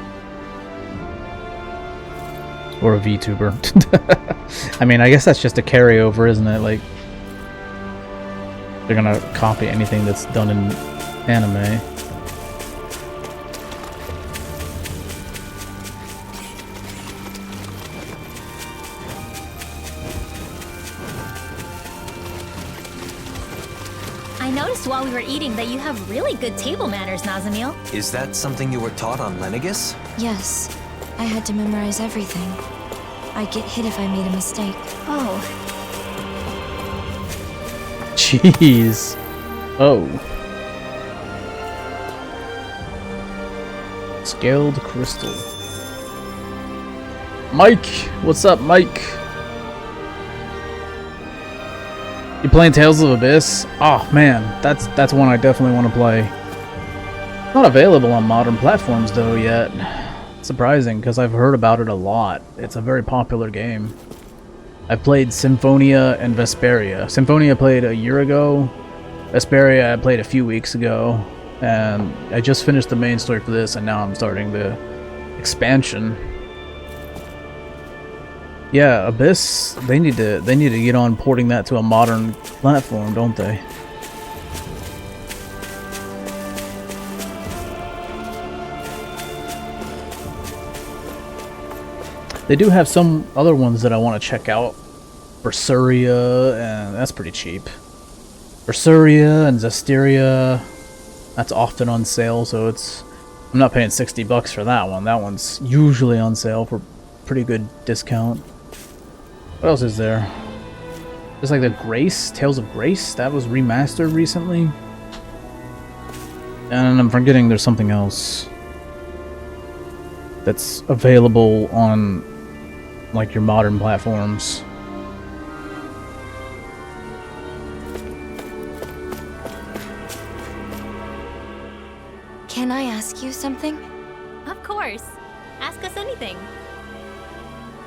Or a VTuber. I mean, I guess that's just a carryover, isn't it? Like, they're gonna copy anything that's done in anime. I noticed while we were eating that you have really good table manners, Nazamil. Is that something you were taught on Lenegis? Yes, I had to memorize everything. I'd get hit if I made a mistake. Oh. Jeez. Oh. Scaled crystal. Mike! What's up, Mike? You playing Tales of Abyss? Oh man, that's one I definitely want to play. Not available on modern platforms though yet. Surprising, because I've heard about it a lot. It's a very popular game. I've played Symphonia and Vesperia. Symphonia I played a year ago. Vesperia I played a few weeks ago. And I just finished the main story for this, and now I'm starting the expansion. Yeah, Abyss, they need to get on porting that to a modern platform, don't they? They do have some other ones that I want to check out. Berseria, and that's pretty cheap. Berseria and Zestiria, that's often on sale, so I'm not paying $60 for that one. That one's usually on sale for pretty good discount. What else is there? There's like the Grace, Tales of Grace, that was remastered recently. And I'm forgetting there's something else that's available on like your modern platforms. Can I ask you something? Of course. Ask us anything.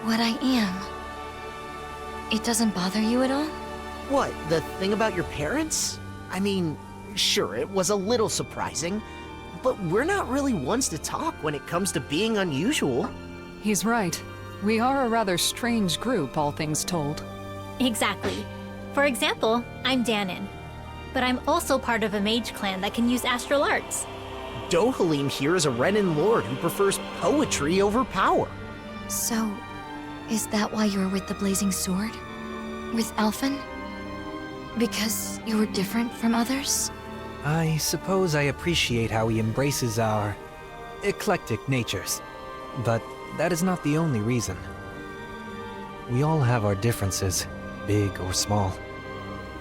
What I am. It doesn't bother you at all? What, the thing about your parents? I mean, sure, it was a little surprising, but we're not really ones to talk when it comes to being unusual. He's right. We are a rather strange group, all things told. Exactly. For example, I'm Danon. But I'm also part of a mage clan that can use astral arts. Dohalim here is a Renin lord who prefers poetry over power. So, is that why you were with the Blazing Sword? With Alphen? Because you were different from others? I suppose I appreciate how he embraces our eclectic natures. But that is not the only reason. We all have our differences, big or small.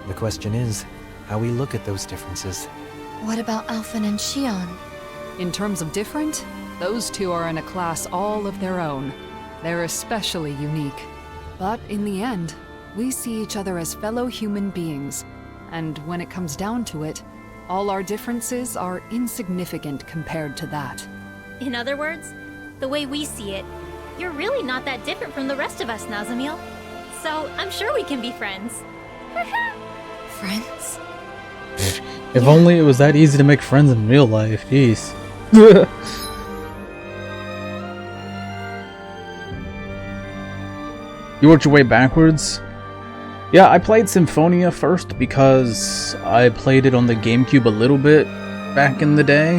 The question is, how we look at those differences. What about Alphen and Shion? In terms of different, those two are in a class all of their own. They're especially unique. But in the end, we see each other as fellow human beings. And when it comes down to it, all our differences are insignificant compared to that. In other words, the way we see it, you're really not that different from the rest of us, Nazamiel. So I'm sure we can be friends. Friends? If only it was that easy to make friends in real life, jeez. You worked your way backwards? Yeah, I played Symphonia first because I played it on the GameCube a little bit back in the day.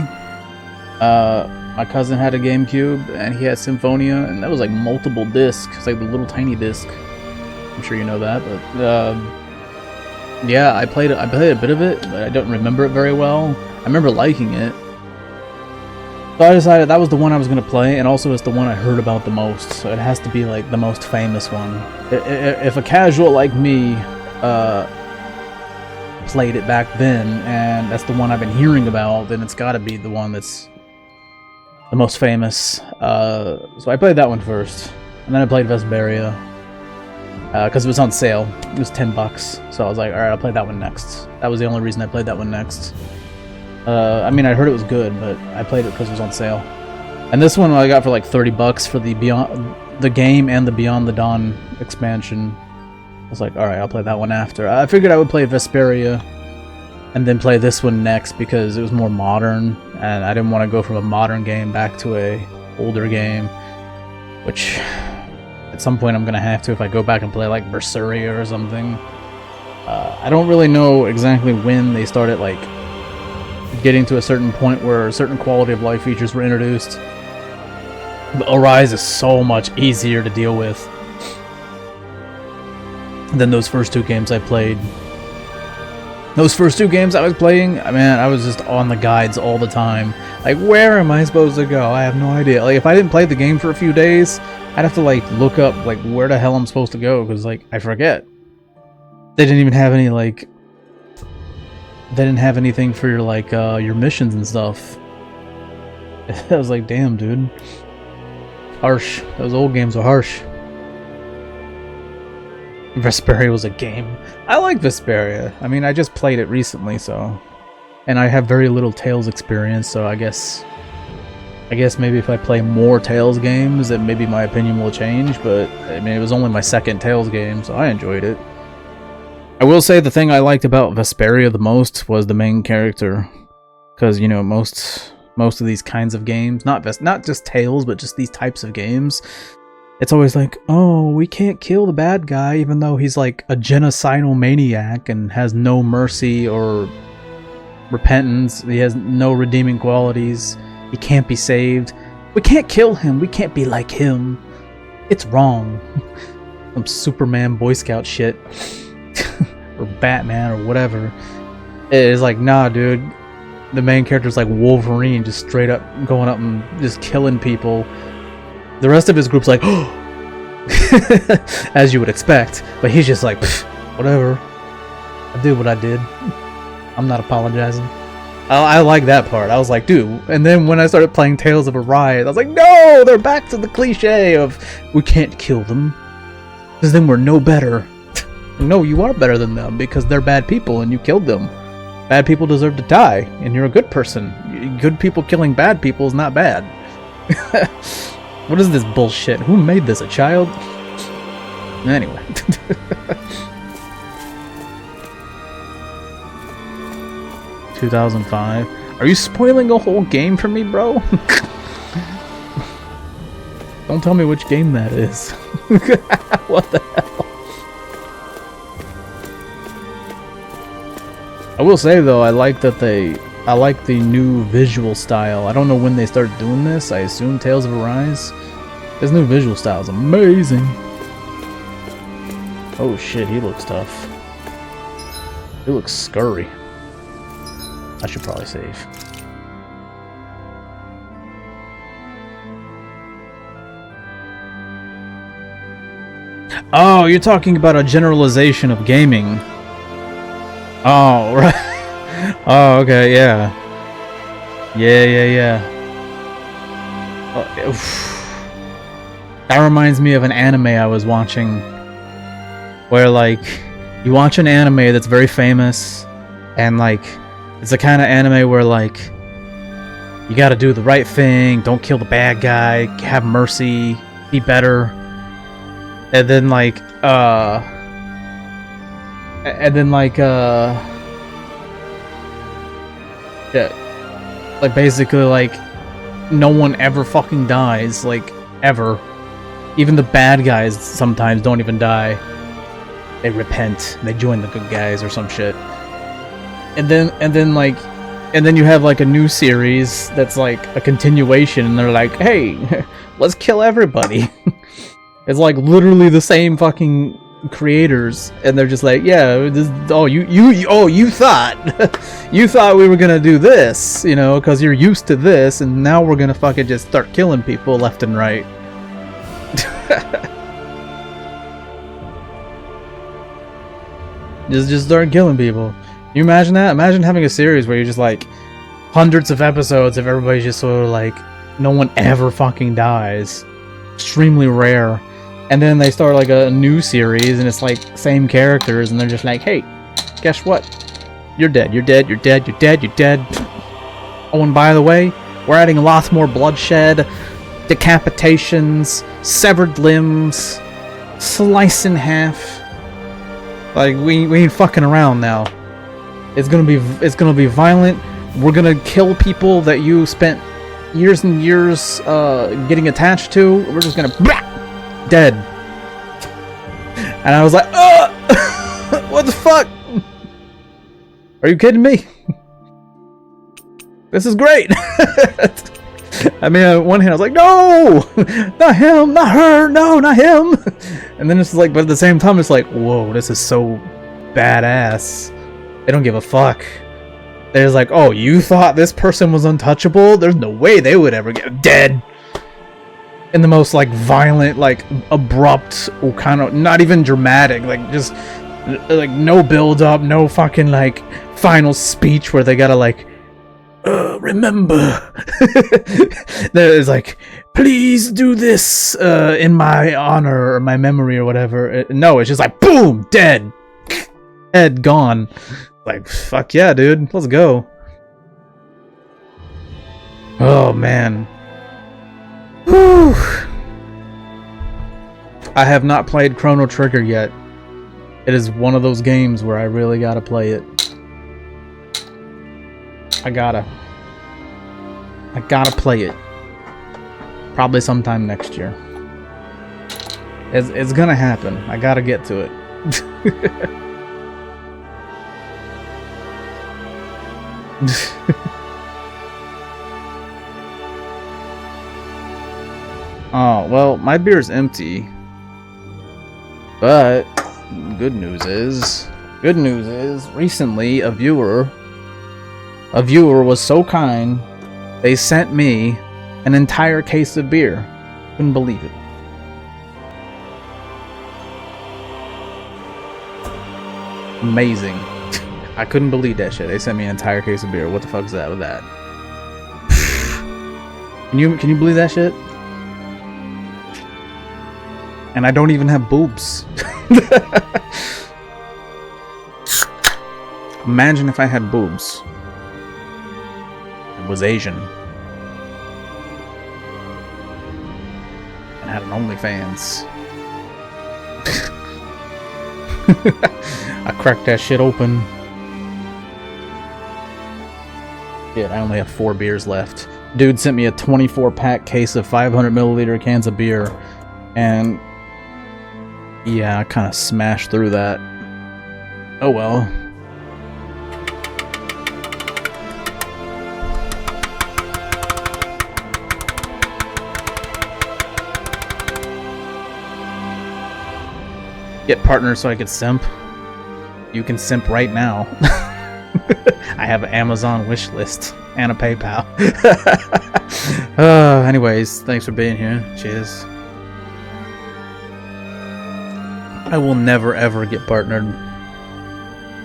My cousin had a GameCube and he had Symphonia, and that was like multiple discs, like the little tiny disc. I'm sure you know that, but yeah, I played a bit of it, but I don't remember it very well. I remember liking it. So I decided that was the one I was going to play, and also it's the one I heard about the most, so it has to be like the most famous one. If a casual like me played it back then, and that's the one I've been hearing about, then it's got to be the one that's the most famous. So I played that one first, and then I played Vesperia, because it was on sale. It was $10, so I was like, alright, I'll play that one next. That was the only reason I played that one next. I mean, I heard it was good, but I played it because it was on sale. And this one I got for like $30 for the Beyond the game and the Beyond the Dawn expansion. I was like, alright, I'll play that one after. I figured I would play Vesperia and then play this one next because it was more modern, and I didn't want to go from a modern game back to a older game, which at some point I'm gonna have to if I go back and play like Berseria or something. I don't really know exactly when they started like getting to a certain point where certain quality of life features were introduced. But Arise is so much easier to deal with than those first two games I played. Those first two games I was playing, man, I was just on the guides all the time. Like, where am I supposed to go? I have no idea. Like, if I didn't play the game for a few days, I'd have to like look up like where the hell I'm supposed to go, because like I forget. They didn't even have any like they didn't have anything for your like your missions and stuff. I was like, damn, dude. Harsh. Those old games are harsh. Vesperia was a game. I like Vesperia. I mean, I just played it recently, so, and I have very little Tales experience, so I guess maybe if I play more Tales games, then maybe my opinion will change. But I mean, it was only my second Tales game, so I enjoyed it. I will say the thing I liked about Vesperia the most was the main character, because you know most of these kinds of games, not just Tales, but just these types of games, it's always like, oh, we can't kill the bad guy even though he's like a genocidal maniac and has no mercy or repentance. He has no redeeming qualities. He can't be saved. We can't kill him. We can't be like him. It's wrong. Some Superman Boy Scout shit. Or Batman or whatever. It's like, nah, dude. The main character's like Wolverine, just straight up going up and just killing people. The rest of his group's like, oh! As you would expect. But he's just like, whatever. I did what I did. I'm not apologizing. I like that part. I was like, dude. And then when I started playing Tales of Arise, I was like, no! They're back to the cliche of, we can't kill them, because then we're no better. No, you are better than them, because they're bad people and you killed them. Bad people deserve to die, and you're a good person. Good people killing bad people is not bad. What is this bullshit? Who made this? A child? Anyway. 2005. Are you spoiling a whole game for me, bro? Don't tell me which game that is. What the hell? I will say though, I like the new visual style. I don't know when they started doing this. I assume Tales of Arise. His new visual style is amazing. Oh shit, he looks tough. He looks scurry. I should probably save. Oh, you're talking about a generalization of gaming. Oh, right. Oh, okay, yeah. Yeah. That reminds me of an anime I was watching where, like, you watch an anime that's very famous and, like, it's the kind of anime where, like, you gotta do the right thing, don't kill the bad guy, have mercy, be better. And then, like, yeah, like, basically, like, no one ever fucking dies, like, ever. Even the bad guys sometimes don't even die. They repent, they join the good guys or some shit. And then you have, like, a new series that's like a continuation, and they're like, hey, let's kill everybody. It's like literally the same fucking creators, and they're just like, yeah, this, you thought you thought we were gonna do this, you know, because you're used to this, and now we're gonna fucking just start killing people left and right. just start killing people. You imagine that? Imagine having a series where you're just like hundreds of episodes of everybody's just sort of like, no one ever fucking dies. Extremely rare. And then they start like a new series and it's like same characters and they're just like, hey, guess what? You're dead, you're dead, you're dead, you're dead, you're dead. Oh, and by the way, we're adding lots more bloodshed, decapitations, severed limbs, slice in half. Like, we ain't fucking around now. It's gonna be violent. We're gonna kill people that you spent years and years getting attached to. We're just gonna dead. And I was like, what the fuck? Are you kidding me? This is great. I mean, on one hand, I was like, no, not him, not her, no, not him. And then it's like, but at the same time, it's like, whoa, this is so badass. They don't give a fuck. They're just like, oh, you thought this person was untouchable? There's no way they would ever get dead. In the most, like, violent, like, abrupt, or kind of, not even dramatic, like, just, like, no build-up, no fucking, like, final speech where they gotta, like, remember. There's like, please do this in my honor or my memory or whatever. No, it's just like, boom, dead. Head gone. Like, fuck yeah, dude. Let's go. Oh, man. Whew. I have not played Chrono Trigger yet. It is one of those games where I really gotta play it. I gotta play it. Probably sometime next year. It's gonna happen. I gotta get to it. Oh, well, my beer's empty. But good news is recently a viewer was so kind, they sent me an entire case of beer. Couldn't believe it. Amazing. I couldn't believe that shit. They sent me an entire case of beer. What the fuck is that with that? Can you believe that shit? And I don't even have boobs. Imagine if I had boobs. I was Asian. And had an OnlyFans. I cracked that shit open. Shit, I only have 4 beers left. Dude sent me a 24-pack case of 500ml cans of beer. And yeah, I kind of smashed through that. Oh well. Get partners so I could simp. You can simp right now. I have an Amazon wish list and a PayPal. Anyways, thanks for being here. Cheers. I will never ever get partnered.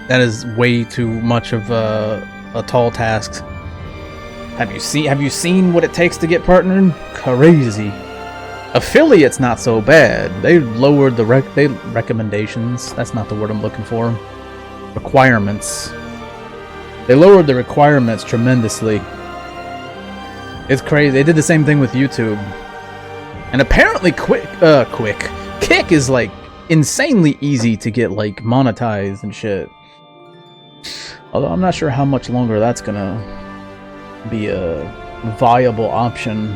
That is way too much of a a tall task. Have you seen what it takes to get partnered? Crazy. Affiliates not so bad. They lowered the recommendations. That's not the word I'm looking for. Requirements. They lowered the requirements tremendously. It's crazy. They did the same thing with YouTube. And apparently Kick is like insanely easy to get like monetized and shit. Although I'm not sure how much longer that's gonna be a viable option.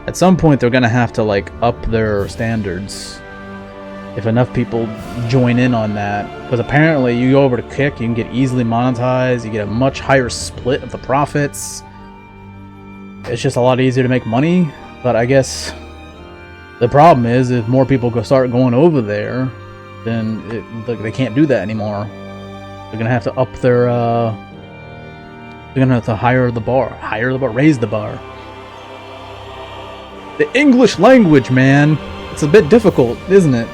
At some point they're gonna have to like up their standards if enough people join in on that, because apparently you go over to Kick, you can get easily monetized, you get a much higher split of the profits. It's just a lot easier to make money. But I guess the problem is if more people start going over there, then they can't do that anymore. They're gonna have to up their they're gonna have to raise the bar. The English language, man, it's a bit difficult, isn't it?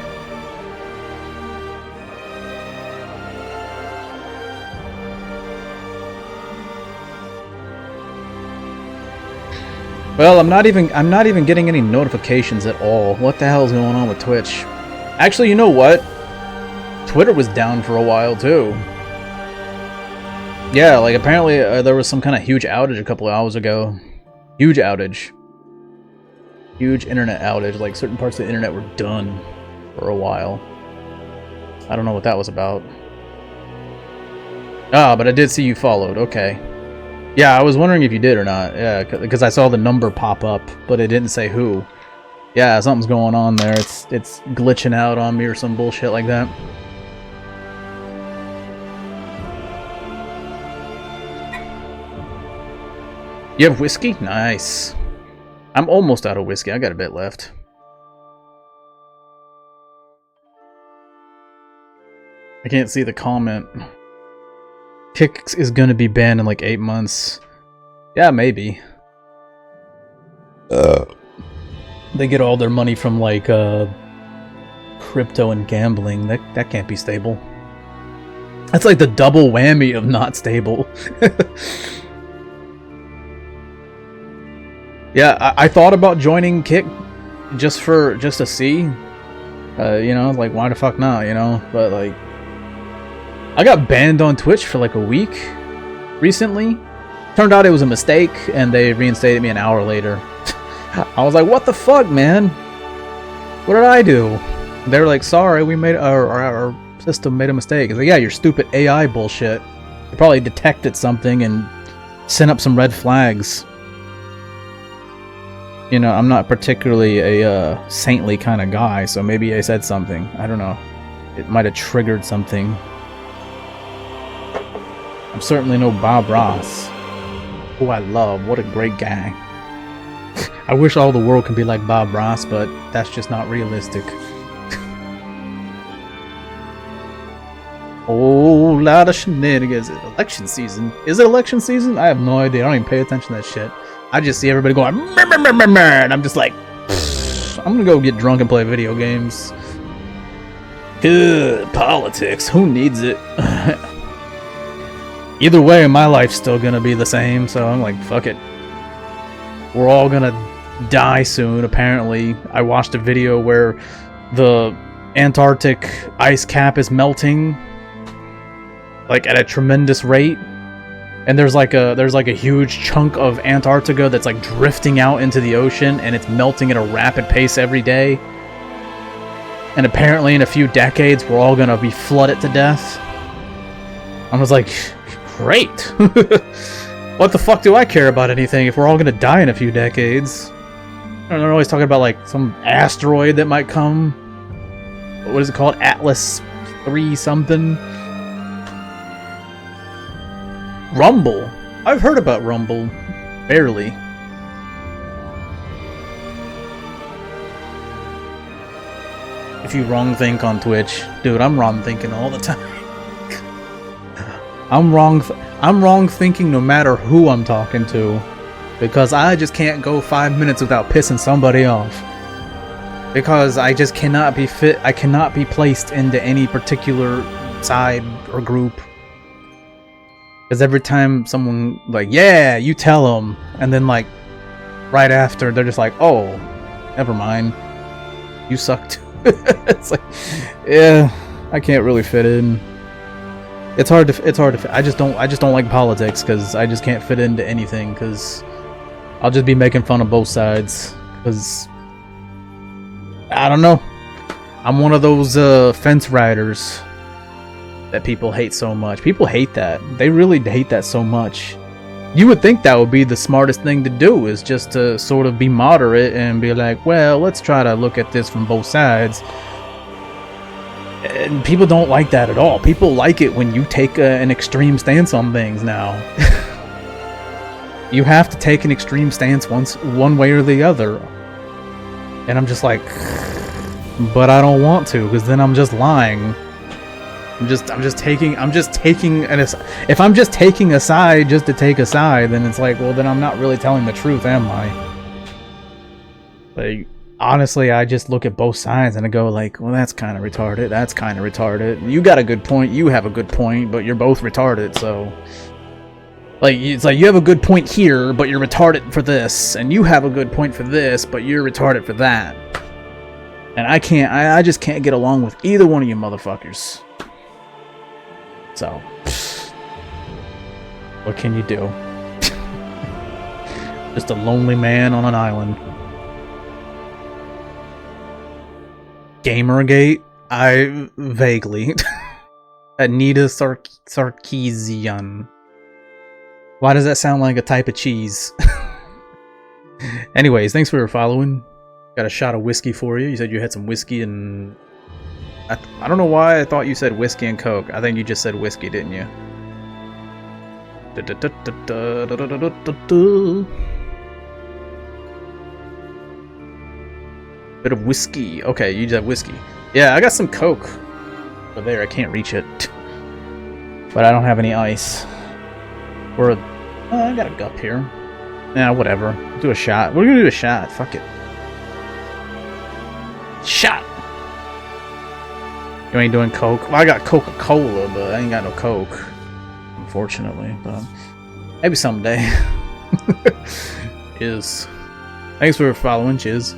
Well, I'm not even getting any notifications at all. What the hell is going on with Twitch? Actually, you know what? Twitter was down for a while too. Yeah, like apparently there was some kind of huge outage a couple of hours ago. Huge outage. Huge internet outage. Like certain parts of the internet were done for a while. I don't know what that was about. Ah, but I did see you followed. Okay. Yeah, I was wondering if you did or not. Yeah, because I saw the number pop up, but it didn't say who. Yeah, something's going on there. It's glitching out on me or some bullshit like that. You have whiskey? Nice. I'm almost out of whiskey. I got a bit left. I can't see the comment. Kick is gonna be banned in like 8 months. Yeah, maybe. They get all their money from like crypto and gambling. That can't be stable. That's like the double whammy of not stable. Yeah, I thought about joining Kick just to see. You know, like why the fuck not, you know? But like I got banned on Twitch for like a week recently. Turned out it was a mistake, and they reinstated me an hour later. I was like, what the fuck, man? What did I do? They were like, sorry, we made our system made a mistake. It's like, yeah, your stupid AI bullshit. They probably detected something and sent up some red flags. You know, I'm not particularly a saintly kind of guy, so maybe I said something. I don't know. It might have triggered something. I'm certainly no Bob Ross, who I love. What a great guy. I wish all the world could be like Bob Ross, but that's just not realistic. Oh, lot of shenanigans. Election season. Is it election season? I have no idea. I don't even pay attention to that shit. I just see everybody going, meh, meh, meh, meh, meh, and I'm just like, I'm gonna go get drunk and play video games. Ugh, politics. Who needs it? Either way, my life's still gonna be the same, so I'm like, fuck it. We're all gonna die soon, apparently. I watched a video where the Antarctic ice cap is melting, like at a tremendous rate, and there's like a huge chunk of Antarctica that's like drifting out into the ocean, and it's melting at a rapid pace every day. And apparently in a few decades, we're all gonna be flooded to death. I was like, great. What the fuck do I care about anything if we're all gonna die in a few decades? They're always talking about like some asteroid that might come. What is it called? Atlas 3 something? Rumble. I've heard about Rumble. Barely. If you wrong think on Twitch, dude, I'm wrong thinking all the time. I'm wrong thinking no matter who I'm talking to, because I just can't go 5 minutes without pissing somebody off. Because I just cannot be I cannot be placed into any particular side or group. Because every time someone like, yeah, you tell them, and then like right after they're just like, oh, never mind, you suck too. It's like, yeah, I can't really fit in. It's hard to. I just don't like politics because I just can't fit into anything because I'll just be making fun of both sides because I don't know. I'm one of those fence riders that people hate so much. People hate that. They really hate that so much. You would think that would be the smartest thing to do, is just to sort of be moderate and be like, well, let's try to look at this from both sides. And people don't like that at all. People like it when you take an extreme stance on things now. You have to take an extreme stance one way or the other. And I'm just like, but I don't want to, because then I'm just lying. I'm just taking if I'm just taking a side just to take a side, then it's like, well, then I'm not really telling the truth, am I? Like, honestly, I just look at both sides and I go like, well, that's kind of retarded, that's kind of retarded. You got a good point, you have a good point, but you're both retarded, so like, it's like you have a good point here, but you're retarded for this, and you have a good point for this, but you're retarded for that. And I just can't get along with either one of you motherfuckers. So, what can you do? Just a lonely man on an island. Gamergate? I vaguely. Anita Sarkeesian. Why does that sound like a type of cheese? Anyways, thanks for following. Got a shot of whiskey for you. You said you had some whiskey and... I don't know why I thought you said whiskey and Coke. I think you just said whiskey, didn't you? Bit of whiskey. Okay, you just have whiskey. Yeah, I got some Coke. Over there, I can't reach it. But I don't have any ice. Or I got a gup here. Nah, whatever. Do a shot. We're gonna do a shot. Fuck it. Shot! You ain't doing Coke? Well, I got Coca-Cola, but I ain't got no Coke. Unfortunately, but maybe someday. Is. Thanks for following, Chiz.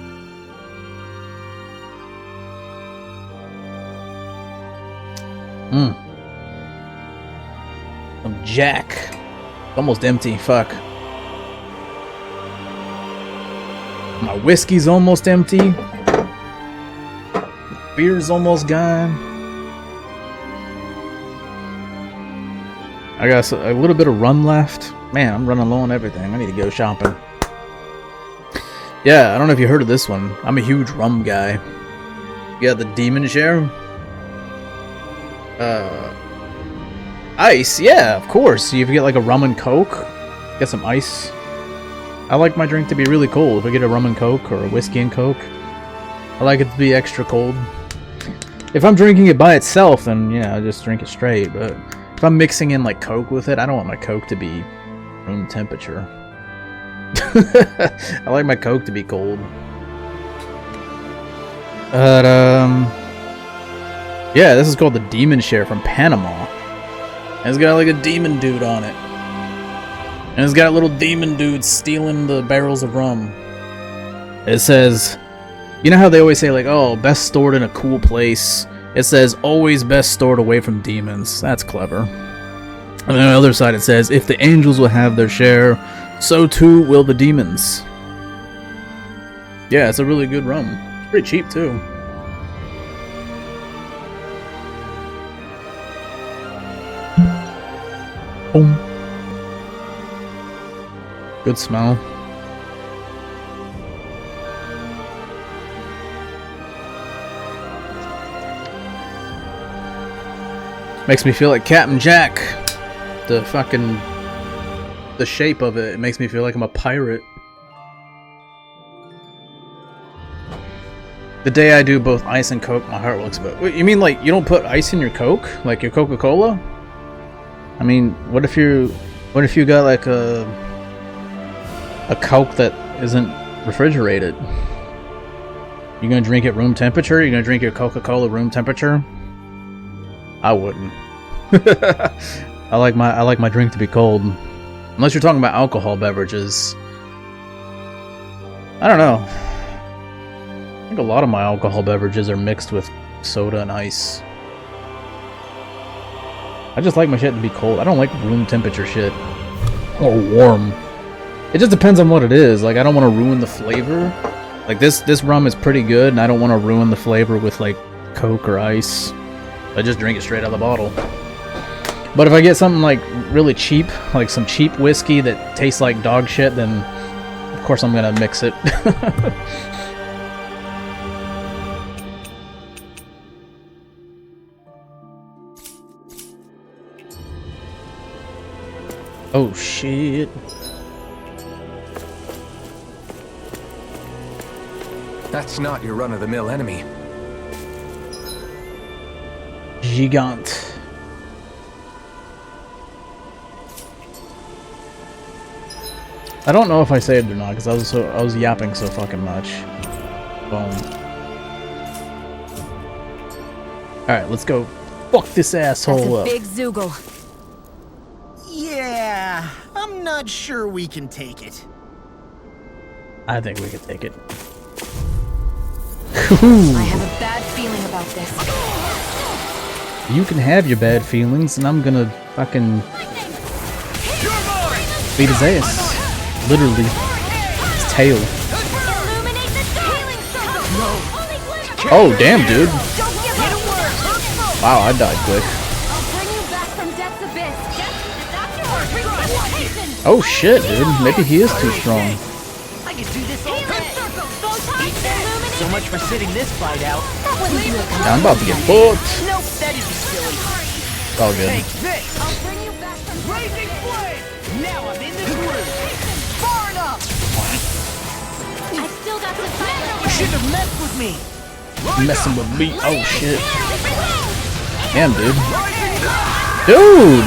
Some Jack. Almost empty, fuck. My whiskey's almost empty. Beer's almost gone. I got a little bit of rum left. Man, I'm running low on everything. I need to go shopping. Yeah, I don't know if you heard of this one. I'm a huge rum guy. You got the Demon Share. Ice, yeah, of course. If you get like a rum and Coke, get some ice. I like my drink to be really cold. If I get a rum and Coke or a whiskey and Coke, I like it to be extra cold. If I'm drinking it by itself, then yeah, I just drink it straight. But if I'm mixing in like Coke with it, I don't want my Coke to be room temperature. I like my Coke to be cold. But yeah, this is called the Demon Share from Panama. And it's got like a demon dude on it. And it's got little demon dudes stealing the barrels of rum. It says, you know how they always say like, oh, best stored in a cool place. It says, always best stored away from demons. That's clever. And on the other side it says, if the angels will have their share, so too will the demons. Yeah, it's a really good rum. It's pretty cheap too. Boom. Good smell. Makes me feel like Captain Jack. The shape of it makes me feel like I'm a pirate. The day I do both ice and Coke, my heart will explode. Wait, you mean like you don't put ice in your Coke? Like your Coca-Cola? I mean, what if you got like a Coke that isn't refrigerated? You gonna drink it room temperature? You gonna drink your Coca-Cola room temperature? I wouldn't. I like my drink to be cold. Unless you're talking about alcohol beverages. I don't know. I think a lot of my alcohol beverages are mixed with soda and ice. I just like my shit to be cold. I don't like room temperature shit. Or warm. It just depends on what it is. Like, I don't want to ruin the flavor. Like, this rum is pretty good, and I don't want to ruin the flavor with, like, Coke or ice. I just drink it straight out of the bottle. But if I get something, like, really cheap, like some cheap whiskey that tastes like dog shit, then, of course, I'm gonna mix it. Oh, shit. That's not your run-of-the-mill enemy. Gigant. I don't know if I saved or not because I was yapping so fucking much. Boom. All right, let's go. Fuck this asshole up. Big Zoogle. Yeah, I'm not sure we can take it. I think we can take it. I have a bad feeling about this. You can have your bad feelings, and I'm gonna fucking beat his ass. Literally. His tail. Oh, damn, dude. Wow, I died quick. Oh shit, dude. Maybe he is too strong. I can do this all day. So much for sitting this fight out. I'm about to get booked. Nope, that'd be silly. It's all good. Take this. I'll bring you back from Blazing Flame. Now I'm in the groove. Far enough. I still got some fire. You shouldn't have messed with me. Messing with me. Oh shit. Damn, dude. Dude!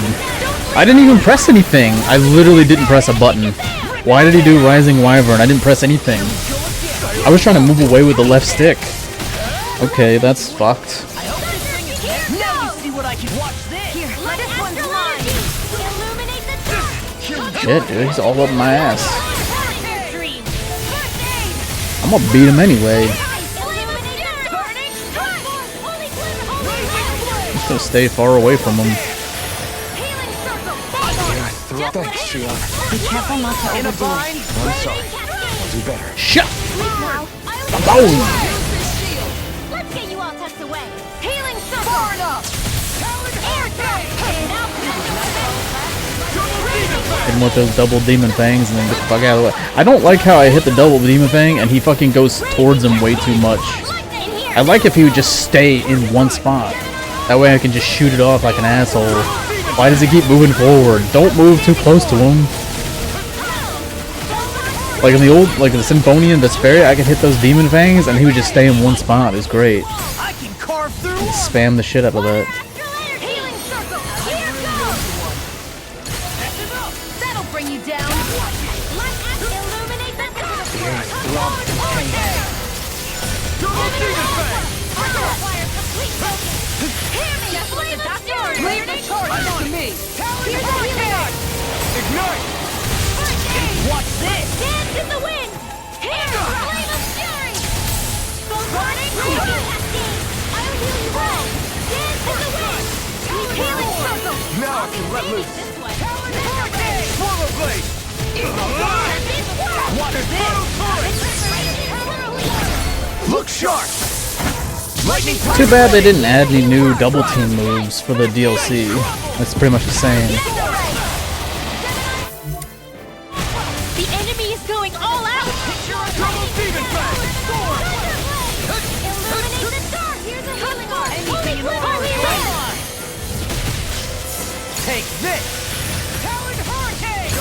I didn't even press anything. I literally didn't press a button. Why did he do Rising Wyvern? I didn't press anything. I was trying to move away with the left stick. Okay, that's fucked. Now you see what I can watch this. Here, let this one fly. Shit, dude, he's all up my ass. I'm gonna beat him anyway. I'm just gonna stay far away from him. Thanks, Shion. Be careful not to overdo it. I'm sorry. I'll do better. Shut! Let's get you all tucked away. Healing circle. Far enough. Air drop. Hit him with those double demon fangs and then get the fuck out of the way. I don't like how I hit the double demon fang and he fucking goes towards him way too much. I like if he would just stay in one spot. That way I can just shoot it off like an asshole. Why does he keep moving forward? Don't move too close to him. Like in the old, like the Symphonian Vesperia, I could hit those demon fangs and he would just stay in one spot. It was great. I can carve through. Spam the shit out of that. That'll bring you down. Leave the charges to me. Ignite. Watch this. Dance in the wind. Here, flame of fury. Burning I'll heal you all. Dance in the wind. Healing circle. Now I can let loose. Hurricane. Swallow blade. Water this. Look sharp. Lightning. Too bad they didn't add any new double team moves for the DLC. That's pretty much the same. The enemy is going all out. Illuminate the dark. Here's a healing orb. Take this. Talon Hurricane.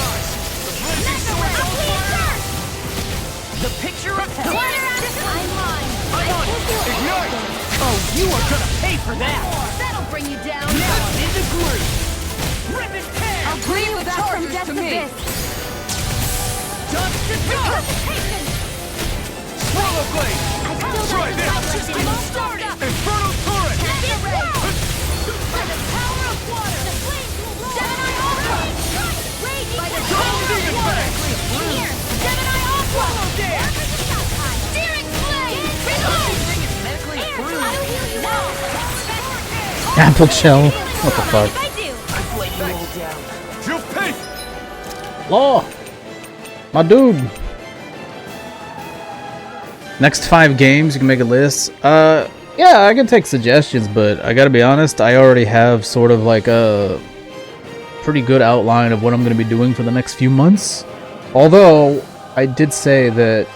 The picture of hell. I'm mine. I'm on it. Ignite. Oh, you are gonna pay for that. That'll bring you down. Now I'm in the groove. Rip and tear. I'll bring you back from death abyss. Dust to dust. Swallow blade. Try this. Infernal turret. By the power of water, the flames will roll. Apple shell. What the fuck? Law! My dude! Next 5 games, you can make a list. Yeah, I can take suggestions, but I gotta be honest, I already have sort of like a pretty good outline of what I'm gonna be doing for the next few months. Although, I did say that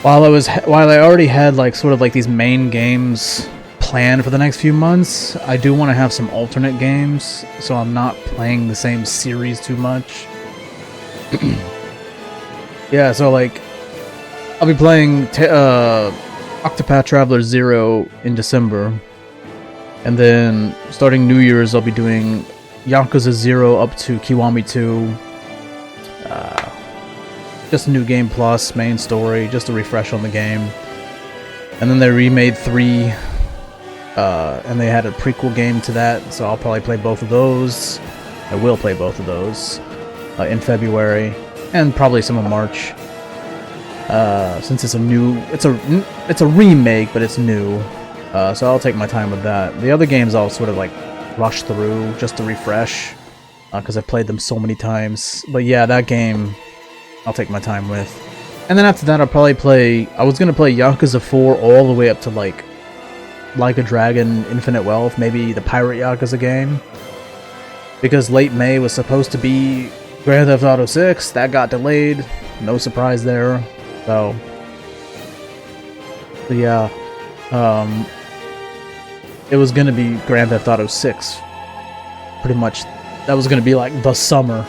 while I already had like sort of like these main games planned for the next few months, I do want to have some alternate games, so I'm not playing the same series too much. Yeah, so like I'll be playing Octopath Traveler 0 in December, and then starting New Year's I'll be doing Yakuza 0 up to Kiwami 2. Just New Game Plus, main story, just a refresh on the game. And then they remade 3, and they had a prequel game to that, so I'll probably play both of those. I will play both of those in February, and probably some in March. Since it's a remake, but it's new, so I'll take my time with that. The other games I'll sort of like rush through just to refresh, because I've played them so many times. But yeah, that game I'll take my time with. And then after that I'll probably play, I was gonna play Yakuza 4 all the way up to like a Dragon Infinite Wealth, maybe the Pirate Yakuza game, because late May was supposed to be Grand Theft Auto 6, that got delayed, no surprise there. So yeah, it was gonna be Grand Theft Auto 6, pretty much. That was gonna be like the summer.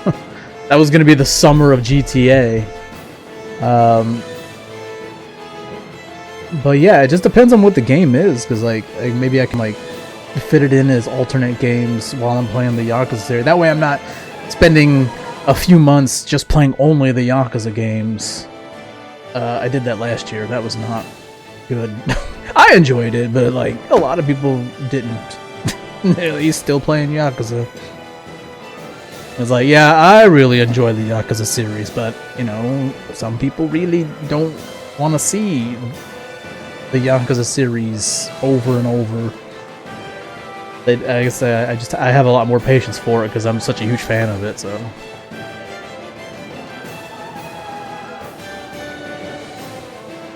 That was gonna be the summer of GTA. But yeah, it just depends on what the game is, because like maybe I can like fit it in as alternate games while I'm playing the Yakuza series. That way I'm not spending a few months just playing only the Yakuza games. I did that last year. That was not good. I enjoyed it, but like a lot of people didn't. He's still playing Yakuza. It's like, yeah, I really enjoy the Yakuza series, but you know, some people really don't want to see the Yakuza series over and over. I guess I have a lot more patience for it because I'm such a huge fan of it. So.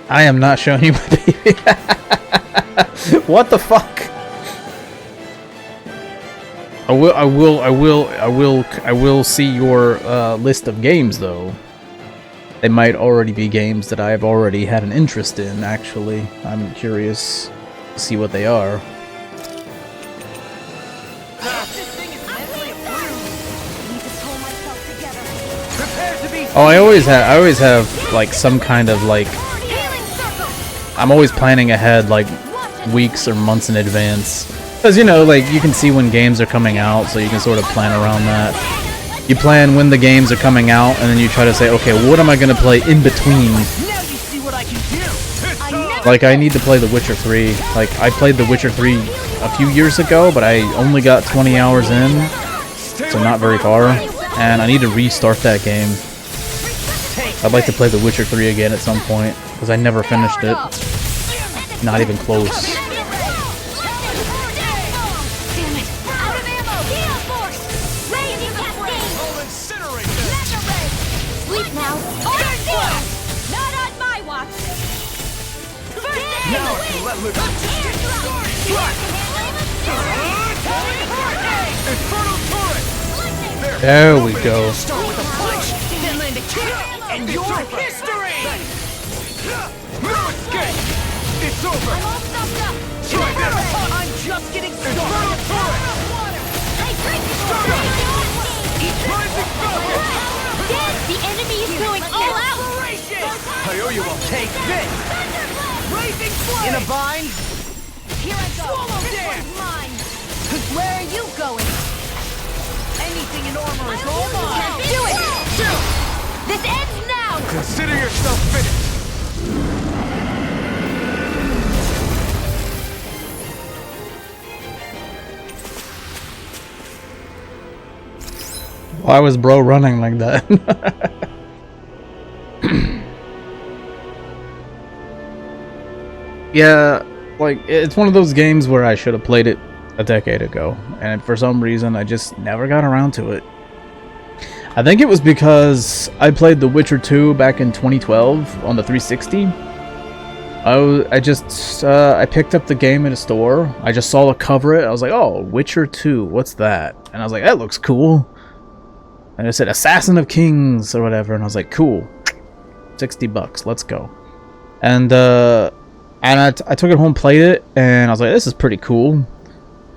I am not showing you my baby. What the fuck? I will see your list of games though. They might already be games that I've already had an interest in, actually. I'm curious to see what they are. Oh, I always have like some kind of like, I'm always planning ahead like weeks or months in advance. Because, you know, like, you can see when games are coming out, so you can sort of plan around that. You plan when the games are coming out, and then you try to say, okay, what am I going to play in between? Like, I need to play The Witcher 3. Like, I played The Witcher 3 a few years ago, but I only got 20 hours in, so not very far. And I need to restart that game. I'd like to play The Witcher 3 again at some point, because I never finished it. Not even close. There we go. Start with a punch, then land a kick, and your history! No escape! It's over! I'm all stuffed up! Try this! I'm just getting started! The enemy is going all out! I owe you all. Take this! Blazing flame! In a bind? Here I go. Swallow This dance! one's mine. Where are you going? Anything in armor is all mine! Do it! This ends now! Consider yourself finished! Why was bro running like that? Yeah, like, it's one of those games where I should have played it a decade ago, and for some reason I just never got around to it. I think it was because I played The Witcher 2 back in 2012 on the 360. I picked up the game at a store. I just saw the cover. I was like, oh, Witcher 2, what's that? And I was like, that looks cool. And it said Assassin of Kings or whatever, and I was like, cool. $60, let's go. And I took it home, played it, and I was like, this is pretty cool.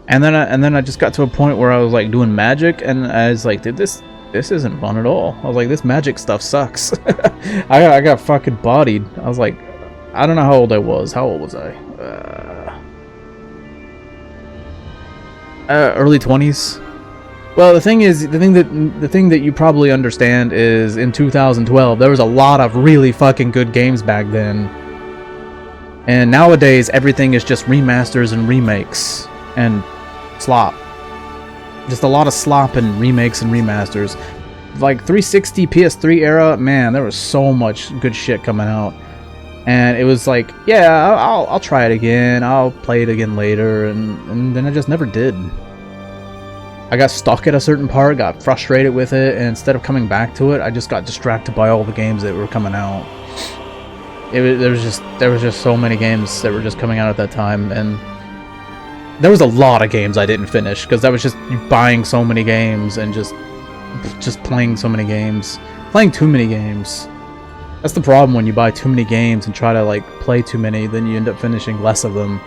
And then I just got to a point where I was like doing magic, and I was like, dude, this isn't fun at all. I was like, this magic stuff sucks. I got fucking bodied. I was like, I don't know how old I was. How old was I? Early 20s. Well, the thing that you probably understand is in 2012 there was a lot of really fucking good games back then. And nowadays everything is just remasters and remakes and slop. Just a lot of slop and remakes and remasters. Like 360 PS3 era, man, there was so much good shit coming out. And it was like, yeah, I'll try it again. I'll play it again later, and then I just never did. I got stuck at a certain part, got frustrated with it, and instead of coming back to it, I just got distracted by all the games that were coming out. There was just so many games that were just coming out at that time, and there was a lot of games I didn't finish because that was just buying so many games and just playing so many games, playing too many games. That's the problem when you buy too many games and try to like play too many, then you end up finishing less of them.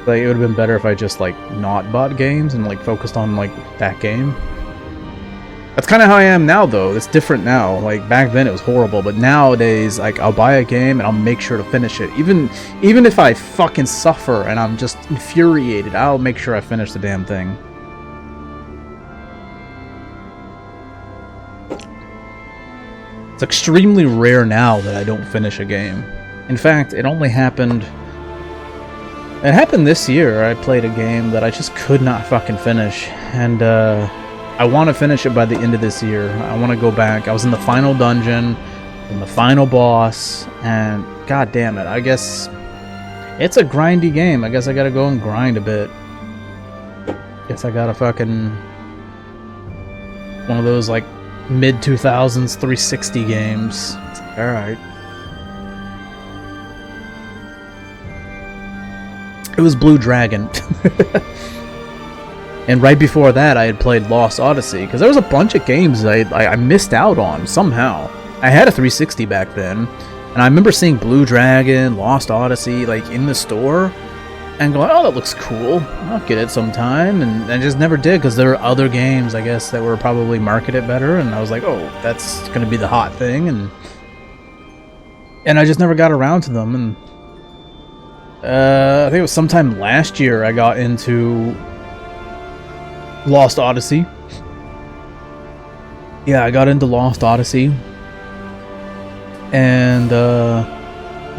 Like, it would have been better if I just like not bought games and like focused on like that game. That's kind of how I am now though. It's different now. Like back then it was horrible, but nowadays like I'll buy a game and I'll make sure to finish it. Even if I fucking suffer and I'm just infuriated, I'll make sure I finish the damn thing. It's extremely rare now that I don't finish a game. In fact, it happened this year. I played a game that I just could not fucking finish, and I want to finish it by the end of this year. I want to go back. I was in the final dungeon, and the final boss, and god damn it, I guess it's a grindy game. I guess I gotta go and grind a bit. Guess I gotta fucking one of those like mid-2000s 360 games. Alright. It was Blue Dragon. And right before that I had played Lost Odyssey, because there was a bunch of games I missed out on somehow. I had a 360 back then, and I remember seeing Blue Dragon, Lost Odyssey like in the store, and going, oh, that looks cool, I'll get it sometime, and I just never did because there were other games, I guess, that were probably marketed better, and I was like, oh, that's gonna be the hot thing, and I just never got around to them. And I think it was sometime last year I got into Lost Odyssey. Yeah, I got into Lost Odyssey, and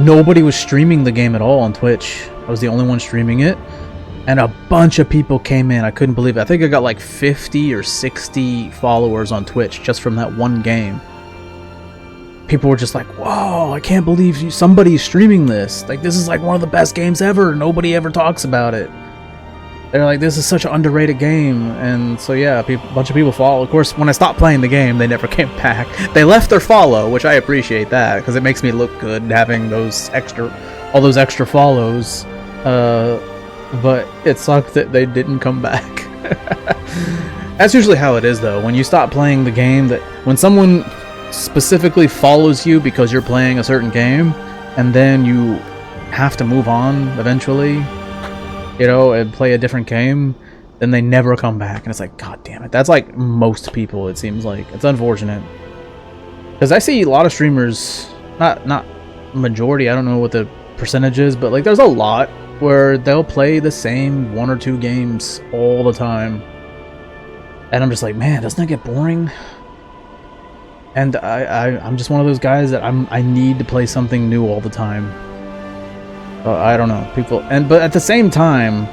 nobody was streaming the game at all on Twitch. I was the only one streaming it, and a bunch of people came in. I couldn't believe it. I think I got like 50 or 60 followers on Twitch just from that one game. People were just like, whoa, I can't believe somebody's streaming this. Like, this is like one of the best games ever. Nobody ever talks about it. They're like, this is such an underrated game. And so yeah, a bunch of people follow. Of course, when I stopped playing the game, they never came back. They left their follow, which I appreciate that, because it makes me look good having all those extra follows. But it sucked that they didn't come back. That's usually how it is though. When you stop playing the game, that when someone specifically follows you because you're playing a certain game, and then you have to move on eventually, you know, and play a different game, then they never come back, and it's like, god damn it. That's like most people, it seems like. It's unfortunate, because I see a lot of streamers, not majority, I don't know what the percentage is, but like there's a lot where they'll play the same 1 or 2 games all the time, and I'm just like, man, doesn't that get boring? And I'm just one of those guys that I need to play something new all the time. I don't know, but at the same time,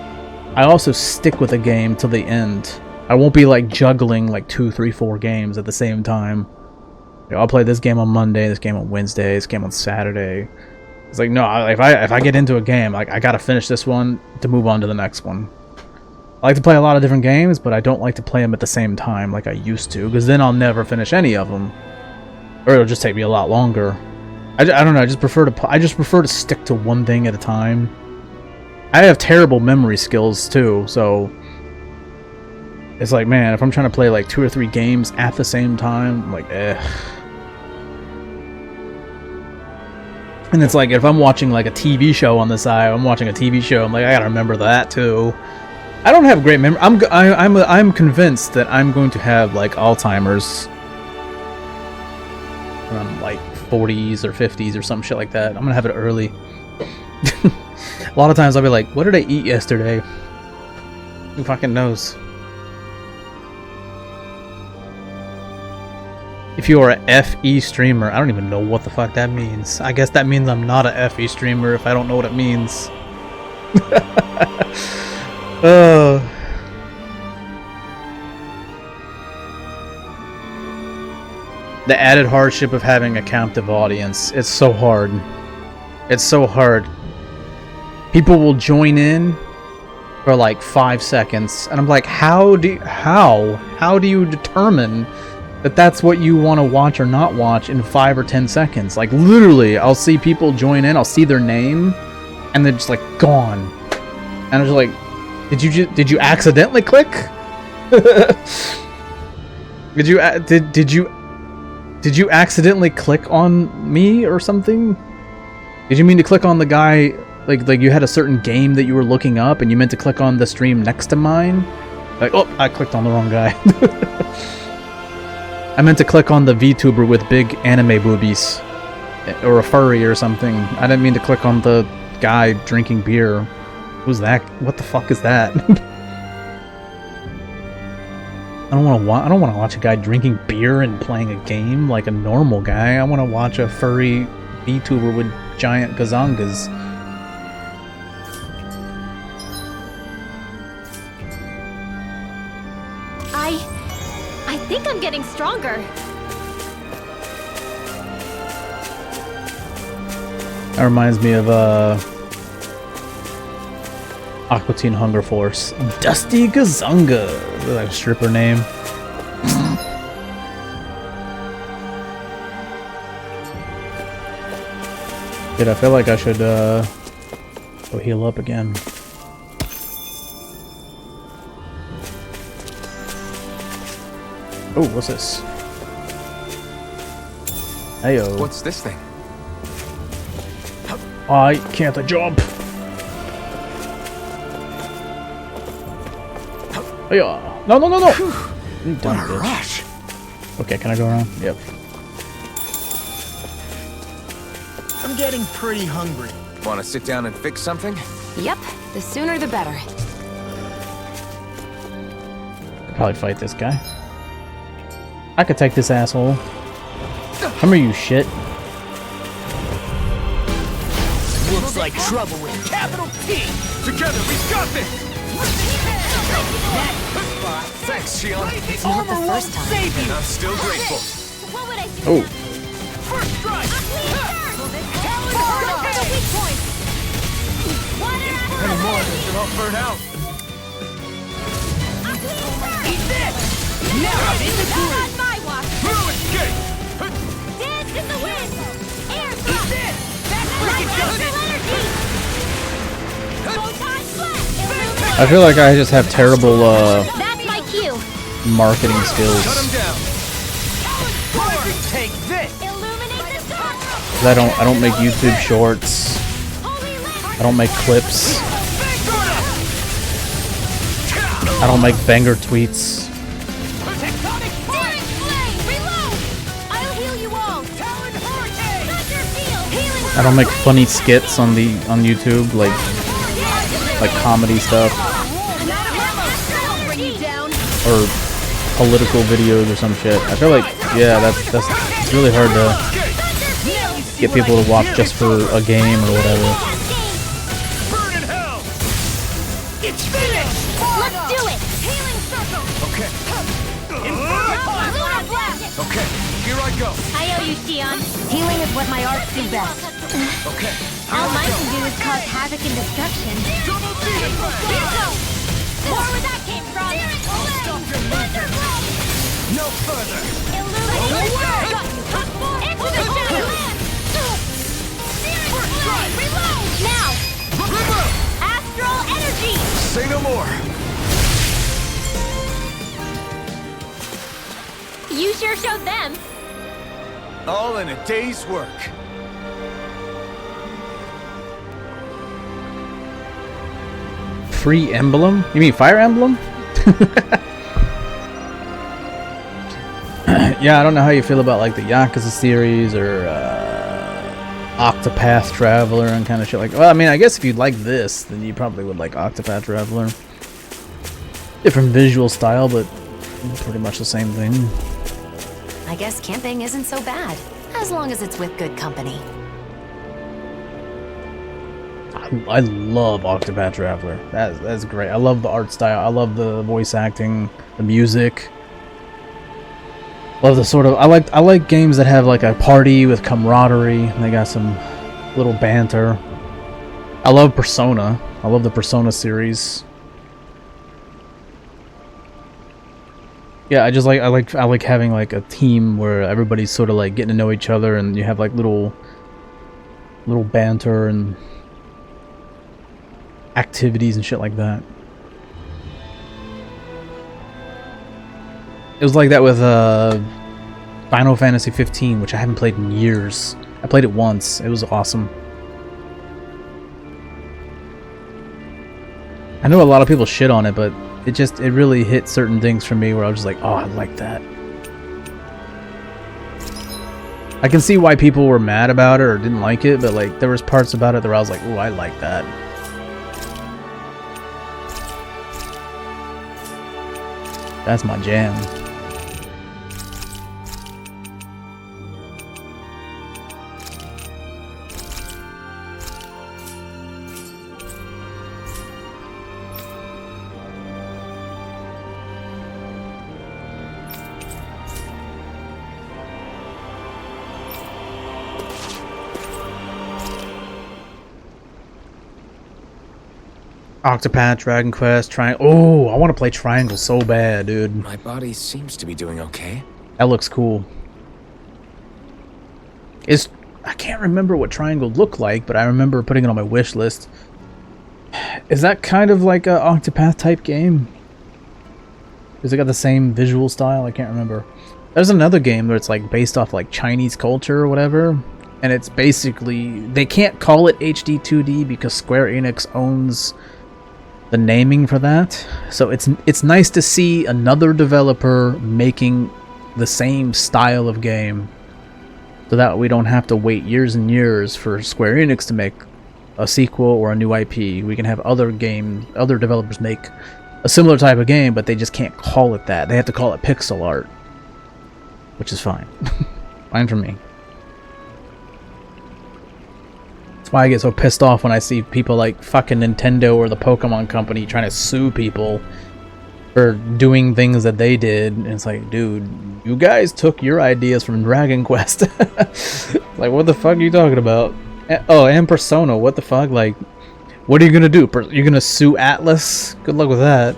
I also stick with a game till the end. I won't be like juggling like 2, 3, 4 games at the same time. You know, I'll play this game on Monday, this game on Wednesday, this game on Saturday. It's like, no, if I get into a game, like I gotta finish this one to move on to the next one. I like to play a lot of different games, but I don't like to play them at the same time like I used to, because then I'll never finish any of them, or it'll just take me a lot longer. I don't know. I just prefer to stick to one thing at a time. I have terrible memory skills too, so it's like, man, if I'm trying to play like 2 or 3 games at the same time, I'm like, eh. And it's like, if I'm watching like a TV show on the side, I'm watching a TV show, I'm like, I gotta remember that too. I don't have great memory. I'm convinced that I'm going to have like Alzheimer's when I'm like 40s or 50s or some shit like that. I'm gonna have it early. A lot of times I'll be like, what did I eat yesterday? Who fucking knows? If you are a FE streamer, I don't even know what the fuck that means. I guess that means I'm not a FE streamer if I don't know what it means. The added hardship of having a captive audience. It's so hard. It's so hard. People will join in for like 5 seconds, and I'm like, how do you determine that that's what you want to watch or not watch in 5 or 10 seconds? Like, literally, I'll see people join in, I'll see their name, and they're just like gone. And I'm just like, did you accidentally click? Did you accidentally click on me or something? Did you mean to click on the guy, like you had a certain game that you were looking up and you meant to click on the stream next to mine? Like, oh, I clicked on the wrong guy. I meant to click on the VTuber with big anime boobies. Or a furry or something. I didn't mean to click on the guy drinking beer. Who's that? What the fuck is that? I don't want to watch a guy drinking beer and playing a game like a normal guy. I want to watch a furry VTuber with giant gazongas. I think I'm getting stronger. That reminds me of Aqua Teen Hunger Force. Dusty Gazunga. Is that like a stripper name? Dude, I feel like I should go heal up again. Oh, what's this? Heyo. What's this thing? I can't jump. Heyo. No, no, no, no. You dumb bitch. Rush. Okay, can I go around? Yep. I'm getting pretty hungry. Want to sit down and fix something? Yep, the sooner the better. I'll probably fight this guy. I could take this asshole. Come here, you shit. Looks like trouble with capital T. Together, we got this. Thanks, Shion. It's not the first time. And I'm still grateful. What would I do? Oh. First strike. Any more, they're all burnt out. Eat this. Now I'm in the groove. My watch. Through escape. Dance in the wind. Air Eat thrust. this. Natural energy. Photon blast. I feel like I just have terrible That's my cue. marketing skills. Shut him down. Take this. Illuminate the top. 'Cause I don't make YouTube shorts. I don't make clips. I don't make banger tweets. Tectonic flame. Reload. I'll heal you all. Talon hurricane. Thunder field. Healing. I don't make funny skits on YouTube like comedy stuff Bring you down. or political videos or some shit. I feel like that's it's really hard to get people to watch just for a game or whatever. Burn in hell. It's finished. Let's do it. Healing circle. Okay, Lunar blast. okay, here I go. I owe you, Shion. Healing is what my arts do best. Okay, All mine can do is cause havoc and destruction. Double D effect. Here goes. More where that came from! No further! Illuminate! Into the Shadowlands! First try! Reload! Now! Astral energy! Say no more! You sure showed them! All in a day's work. Free emblem? You mean Fire Emblem? Yeah, I don't know how you feel about like the Yakuza series or Octopath Traveler and kind of shit like. Well, I mean, I guess if you like this, then you probably would like Octopath Traveler. Different visual style, but pretty much the same thing. I guess camping isn't so bad, as long as it's with good company. I love Octopath Traveler. That's great. I love the art style. I love the voice acting, the music. Love the sort of I like games that have like a party with camaraderie. And they got some little banter. I love Persona. I love the Persona series. Yeah, I like having like a team where everybody's sort of like getting to know each other, and you have like little banter and activities and shit like that. It was like that with Final Fantasy 15, which I haven't played in years. I played it once. It was awesome. I know a lot of people shit on it, but it really hit certain things for me where I was just like, oh, I like that. I can see why people were mad about it or didn't like it, but like there was parts about it where I was like, oh, I like that. That's my jam. Octopath, Dragon Quest, Triangle. Oh, I want to play Triangle so bad, dude. My body seems to be doing okay. That looks cool. I can't remember what Triangle looked like, but I remember putting it on my wish list. Is that kind of like a Octopath type game? Has it got the same visual style? I can't remember. There's another game where it's like based off like Chinese culture or whatever, and it's basically they can't call it HD 2D because Square Enix owns the naming for that. So it's nice to see another developer making the same style of game, so that we don't have to wait years and years for Square Enix to make a sequel or a new IP. We can have other developers make a similar type of game, but they just can't call it that. They have to call it pixel art, which is fine. Fine for me. That's why I get so pissed off when I see people like fucking Nintendo or the Pokemon Company trying to sue people for doing things that they did. And it's like, dude, you guys took your ideas from Dragon Quest. Like, what the fuck are you talking about? Oh, and Persona, what the fuck? Like, what are you gonna do? You're gonna sue Atlas? Good luck with that.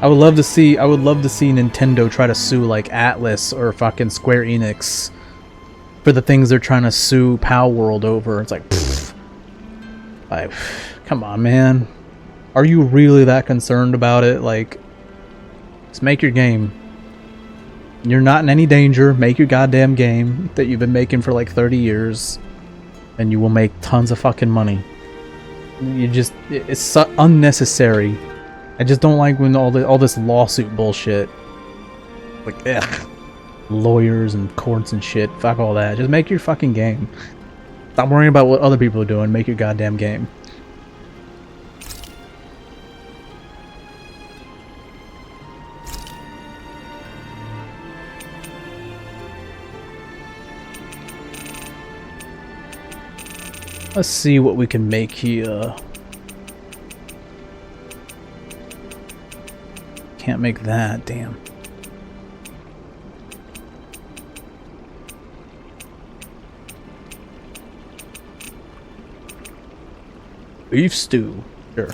I would love to see Nintendo try to sue like Atlus or fucking Square Enix for the things they're trying to sue Pal World over. It's like, come on, man. Are you really that concerned about it? Like, just make your game. You're not in any danger. Make your goddamn game that you've been making for like 30 years, and you will make tons of fucking money. It's so unnecessary. I just don't like when all this lawsuit bullshit. Like, ugh. Lawyers and courts and shit. Fuck all that. Just make your fucking game. Stop worrying about what other people are doing. Make your goddamn game. Let's see what we can make here. Can't make that, damn. Beef stew. Sure.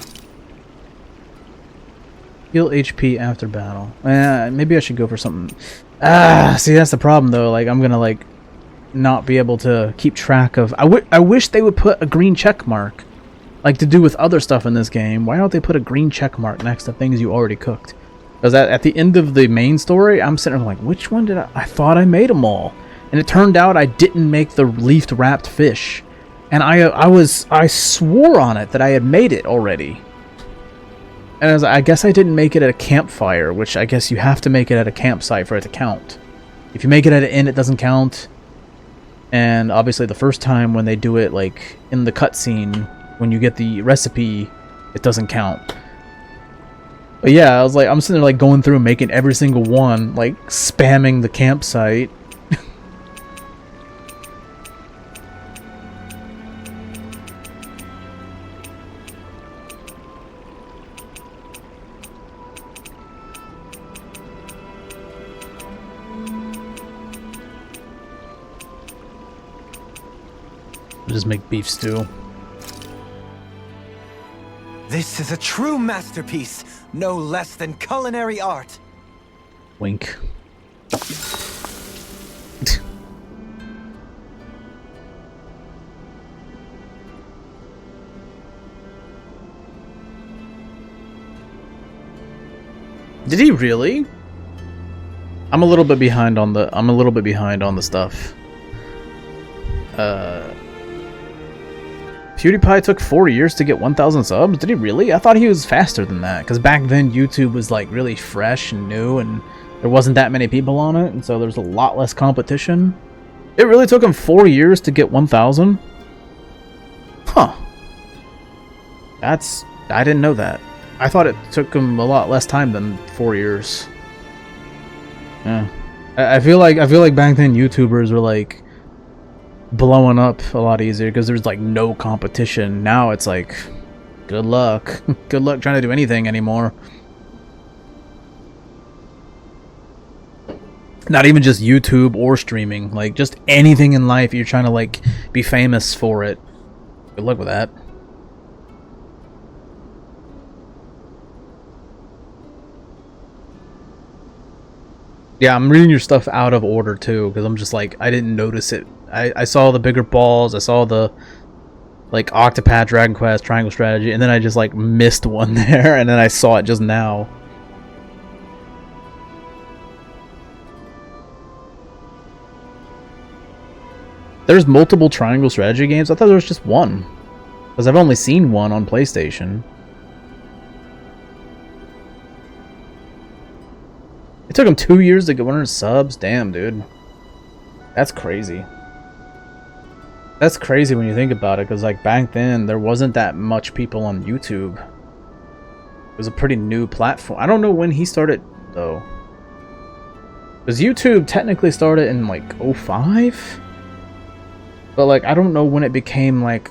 Heal HP after battle. Maybe I should go for something. See, that's the problem though. Like, I'm gonna like not be able to keep track of. I wish they would put a green check mark, like to do with other stuff in this game. Why don't they put a green check mark next to things you already cooked? Because at the end of the main story, I'm sitting there like, which one did I thought I made them all, and it turned out I didn't make the leafed wrapped fish, and I swore on it that I had made it already. And I guess I didn't make it at a campfire, which I guess you have to make it at a campsite for it to count. If you make it at an inn, it doesn't count. And obviously the first time when they do it, like, in the cutscene, when you get the recipe, it doesn't count. But yeah, I was like, I'm sitting there, like, going through and making every single one, like, spamming the campsite. Just make beef stew. This is a true masterpiece, no less than culinary art. Wink. Did he really? I'm a little bit behind on the stuff. PewDiePie took 4 years to get 1,000 subs? Did he really? I thought he was faster than that, because back then YouTube was like really fresh and new and there wasn't that many people on it, and so there's a lot less competition. It really took him 4 years to get 1,000? Huh. I didn't know that. I thought it took him a lot less time than 4 years. Yeah. I feel like back then YouTubers were like blowing up a lot easier because there's like no competition. Now it's like, good luck. Good luck trying to do anything anymore. Not even just YouTube or streaming, like just anything in life you're trying to like be famous for it. Good luck with that. Yeah, I'm reading your stuff out of order too, because I'm just like, I didn't notice it. I saw the bigger balls, I saw the like Octopath, Dragon Quest, Triangle Strategy, and then I just like missed one there, and then I saw it just now. There's multiple Triangle Strategy games? I thought there was just one, because I've only seen one on PlayStation. It took him 2 years to get 100 subs? Damn, dude. That's crazy. That's crazy when you think about it, because like back then there wasn't that much people on YouTube. It was a pretty new platform. I don't know when he started though, because YouTube technically started in like 05, but like I don't know when it became like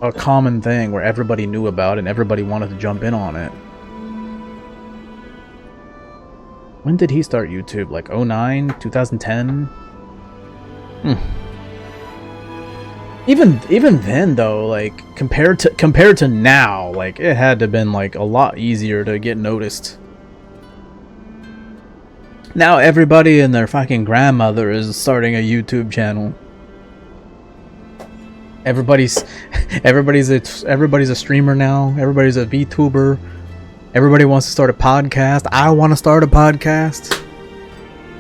a common thing where everybody knew about it and everybody wanted to jump in on it. When did he start YouTube? Like 09, 2010? Even then though, like compared to now, like it had to have been like a lot easier to get noticed. Now everybody and their fucking grandmother is starting a YouTube channel. Everybody's a streamer now. Everybody's a VTuber. Everybody wants to start a podcast. I want to start a podcast.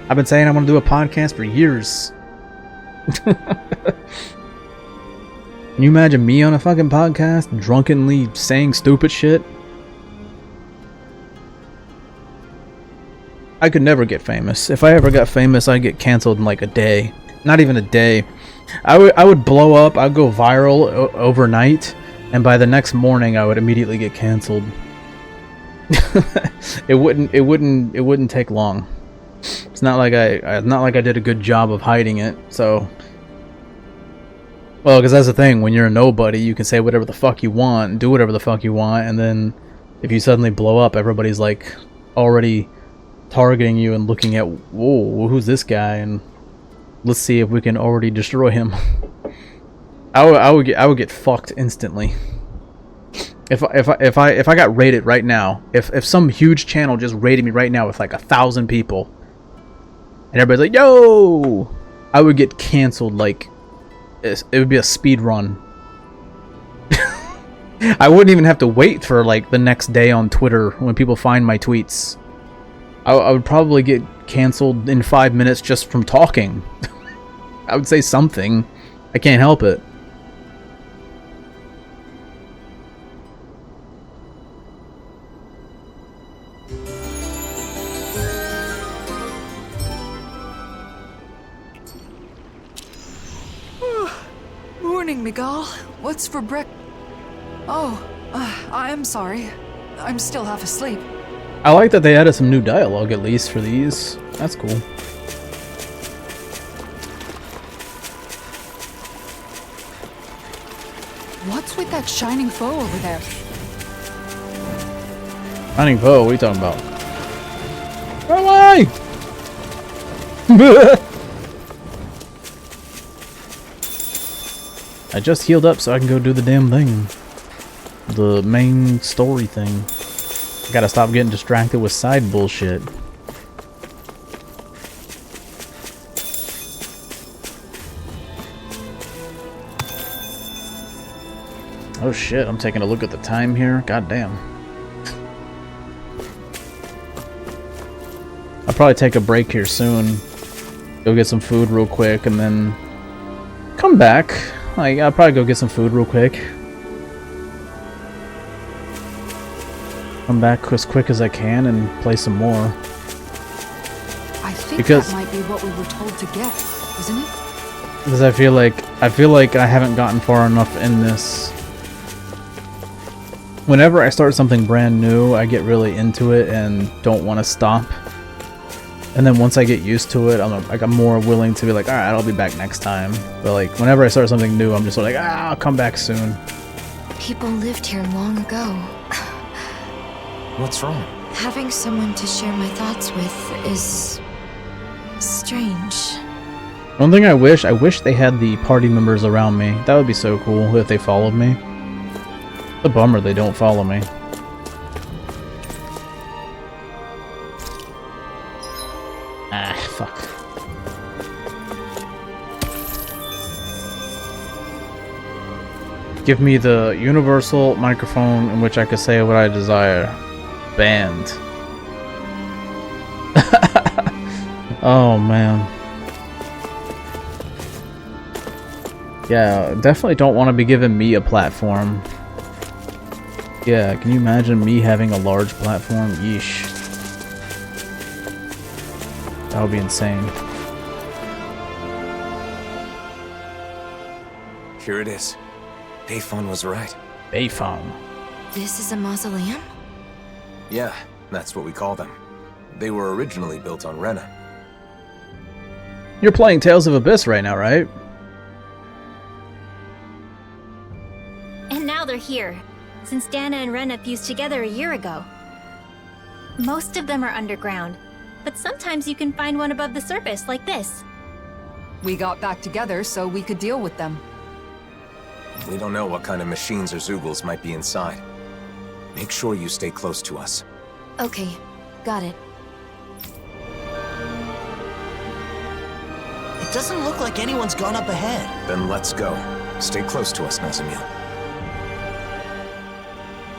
I've been saying I want to do a podcast for years. Can you imagine me on a fucking podcast, drunkenly saying stupid shit? I could never get famous. If I ever got famous, I'd get canceled in like a day. Not even a day. I would blow up, I'd go viral overnight, and by the next morning I would immediately get canceled. It wouldn't take long. It's not like I did a good job of hiding it, so. Well, because that's the thing, when you're a nobody, you can say whatever the fuck you want, and do whatever the fuck you want, and then if you suddenly blow up, everybody's like already targeting you and looking at, whoa, who's this guy, and let's see if we can already destroy him. I would get fucked instantly. If I got rated right now, if some huge channel just rated me right now with like 1,000 people, and everybody's like, "Yo," I would get canceled. Like, it would be a speed run. I wouldn't even have to wait for like the next day on Twitter when people find my tweets. I would probably get canceled in 5 minutes just from talking. I would say something. I can't help it. Morning, Miguel. What's for Oh, I'm sorry. I'm still half asleep. I like that they added some new dialogue at least for these. That's cool. What's with that shining foe over there? Shining foe? What are you talking about? Run away! I just healed up so I can go do the damn thing. The main story thing. I gotta stop getting distracted with side bullshit. Oh shit, I'm taking a look at the time here. God damn. I'll probably take a break here soon. Go get some food real quick and then come back. Like, I'll probably go get some food real quick. Come back as quick as I can and play some more. I think that might be what we were told to get, isn't it? Because I feel like I haven't gotten far enough in this. Whenever I start something brand new, I get really into it and don't want to stop. And then once I get used to it, I'm more willing to be like, alright, I'll be back next time. But like, whenever I start something new, I'm just like, I'll come back soon. People lived here long ago. What's wrong? Having someone to share my thoughts with is strange. One thing I wish they had the party members around me. That would be so cool if they followed me. It's a bummer they don't follow me. Ah, fuck. Give me the universal microphone in which I could say what I desire. Banned. Oh man. Yeah, definitely don't want to be giving me a platform. Yeah, can you imagine me having a large platform? Yeesh. That would be insane. Here it is. Bayfon was right. Bayfon. This is a mausoleum? Yeah, that's what we call them. They were originally built on Rena. You're playing Tales of Abyss right now, right? And now they're here, since Dana and Rena fused together a year ago. Most of them are underground, but sometimes you can find one above the surface, like this. We got back together so we could deal with them. We don't know what kind of machines or Zeugles might be inside. Make sure you stay close to us. Okay, got it. It doesn't look like anyone's gone up ahead. Then let's go. Stay close to us, Nazamiel.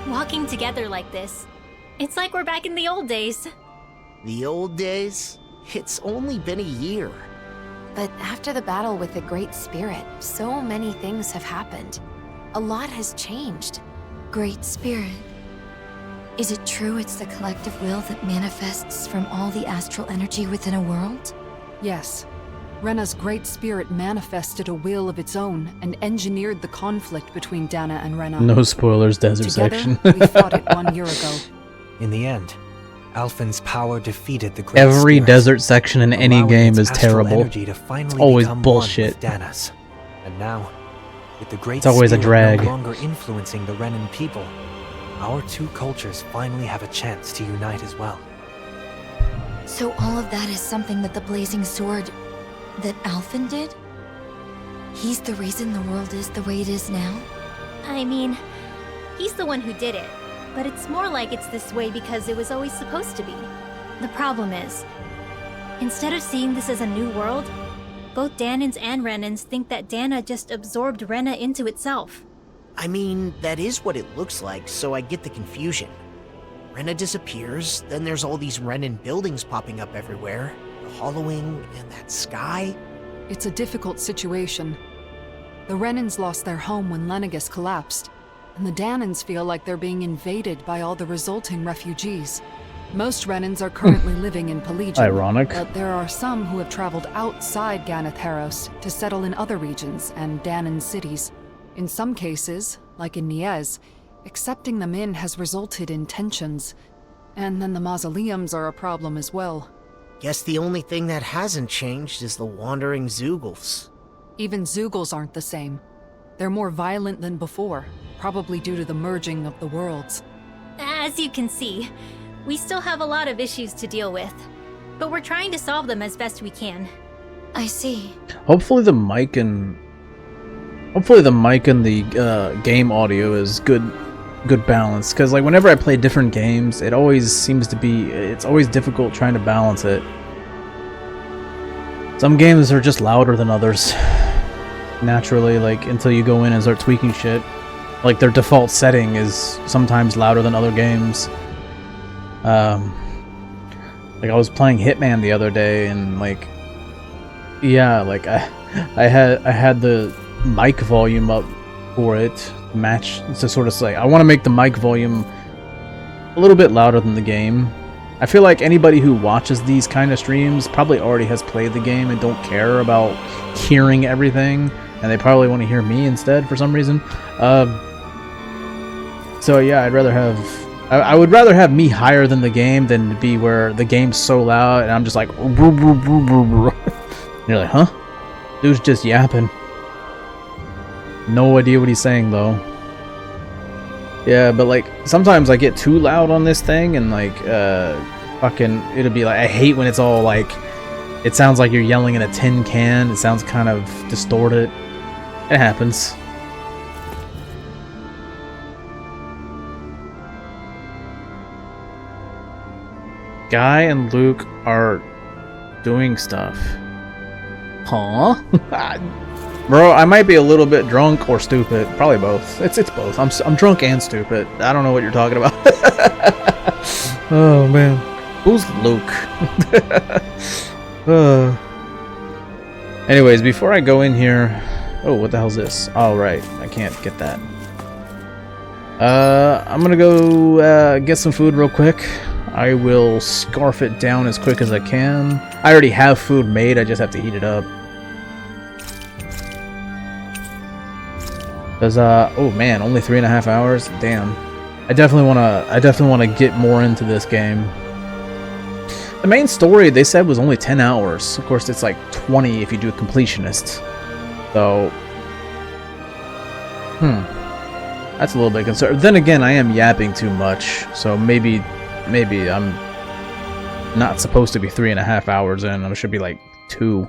Walking together like this, it's like we're back in the old days. The old days? It's only been a year. But after the battle with the Great Spirit, so many things have happened. A lot has changed. Great Spirit. Is it true it's the collective will that manifests from all the astral energy within a world? Yes. Rena's Great Spirit manifested a will of its own and engineered the conflict between Dana and Rena. No spoilers, Desert Section. We fought it 1 year ago. In the end, Alphen's power defeated the Great Every Spirit, desert section in any allowing game its is astral terrible. energy to finally It's always become bullshit. one with Dana's. And now, with the Great It's always a Spirit drag. no longer influencing the Renan people, our two cultures finally have a chance to unite as well. So all of that is something that the Blazing Sword... that Alphen did? He's the reason the world is the way it is now? I mean, He's the one who did it, but it's more like it's this way because it was always supposed to be. The problem is, instead of seeing this as a new world, both Dahnans and Renans think that Dahna just absorbed Rena into itself. I mean, that is what it looks like, so I get the confusion. Rena disappears, then there's all these Renan buildings popping up everywhere, the hollowing, and that sky. It's a difficult situation. The Renans lost their home when Lenegis collapsed, and the Dahnans feel like they're being invaded by all the resulting refugees. Most Renans are currently living in Pelegion. Ironic. But there are some who have traveled outside Ganatheros to settle in other regions and Dahnan cities. In some cases, like in Niez, accepting them in has resulted in tensions. And then the mausoleums are a problem as well. Guess the only thing that hasn't changed is the wandering Zeugles. Even Zeugles aren't the same. They're more violent than before, probably due to the merging of the worlds. As you can see, we still have a lot of issues to deal with, but we're trying to solve them as best we can. I see. Hopefully the mic and the game audio is good balance, because like whenever I play different games, it always seems to be, it's always difficult trying to balance it. Some games are just louder than others naturally, like until you go in and start tweaking shit. Like their default setting is sometimes louder than other games. Like I was playing Hitman the other day, and like, yeah, like I had the mic volume up for it match to sort of say I want to make the mic volume a little bit louder than the game. I feel like anybody who watches these kind of streams probably already has played the game and don't care about hearing everything, and they probably want to hear me instead for some reason. So yeah, I would rather have me higher than the game than to be where the game's so loud and I'm just like and you're like, huh? Dude's just yapping. No idea what he's saying though. Yeah, but like sometimes I get too loud on this thing and like fucking it'll be like, I hate when it's all like, it sounds like you're yelling in a tin can. It sounds kind of distorted. It happens. Guy and Luke are doing stuff. Huh? Bro, I might be a little bit drunk or stupid. Probably both. It's both. I'm drunk and stupid. I don't know what you're talking about. Oh man. Who's Luke? Anyways, before I go in here, oh, what the hell's this? Oh right, I can't get that. I'm gonna go get some food real quick. I will scarf it down as quick as I can. I already have food made, I just have to heat it up. Cause oh man, only 3.5 hours? Damn. I definitely wanna get more into this game. The main story they said was only 10 hours. Of course it's like 20 if you do a completionist. So that's a little bit concerned. Then again, I am yapping too much, so maybe I'm not supposed to be 3.5 hours in. I should be like 2.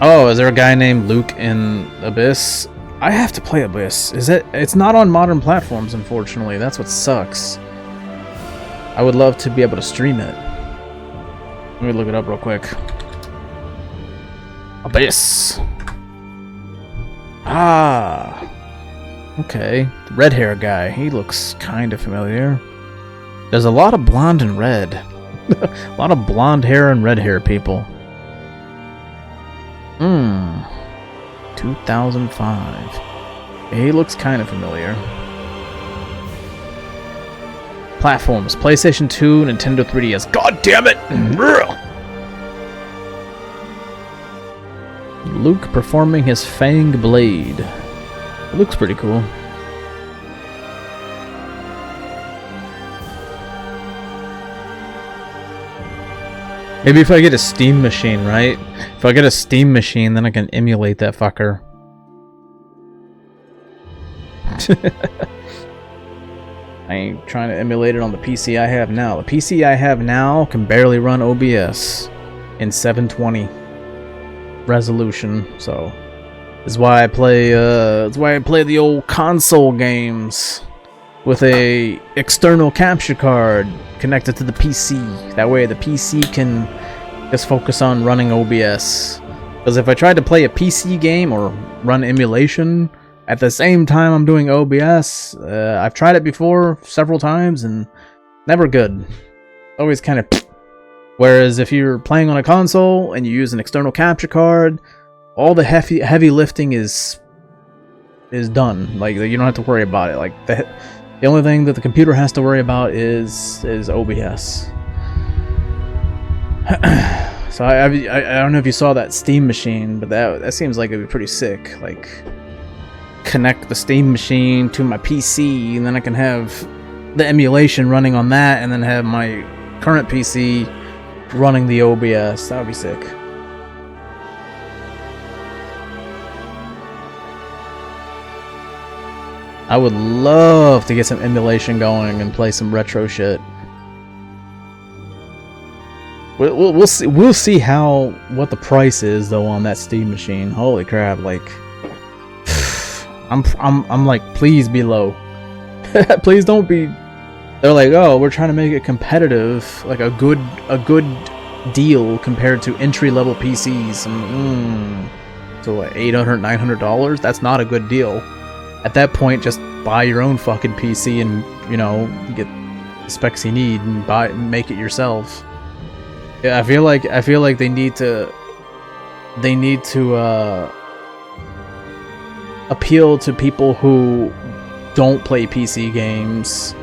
Oh, is there a guy named Luke in Abyss? I have to play Abyss. It's not on modern platforms, unfortunately. That's what sucks. I would love to be able to stream it. Let me look it up real quick. Abyss. Ah. Okay, the red hair guy, he looks kind of familiar. There's a lot of blonde and red. A lot of blonde hair and red hair people. 2005. He looks kind of familiar. Platforms, PlayStation 2, Nintendo 3DS. God damn it! Luke performing his Fang Blade. It looks pretty cool. Maybe if I get a Steam machine, right? If I get a Steam machine, then I can emulate that fucker. I ain't trying to emulate it on the PC I have now. The PC I have now can barely run OBS in 720 resolution, so That's why I play the old console games with a external capture card connected to the PC. That way the PC can just focus on running OBS. Because if I tried to play a PC game or run emulation at the same time I'm doing OBS, I've tried it before several times and never good. Always kind of. Whereas if you're playing on a console and you use an external capture card, all the heavy lifting is done. Like, you don't have to worry about it. Like, the only thing that the computer has to worry about is OBS. So I don't know if you saw that Steam machine, but that seems like it'd be pretty sick. Like, connect the Steam machine to my PC, and then I can have the emulation running on that, and then have my current PC running the OBS. That would be sick. I would love to get some emulation going and play some retro shit. We'll see what the price is though on that Steam machine. Holy crap! Like, I'm like, please be low. Please don't be. They're like, oh, we're trying to make it competitive, like a good deal compared to entry-level PCs. So what, $800, $900? That's not a good deal. At that point, just buy your own fucking PC and, you know, get the specs you need and make it yourself. Yeah, I feel like they need to appeal to people who don't play PC games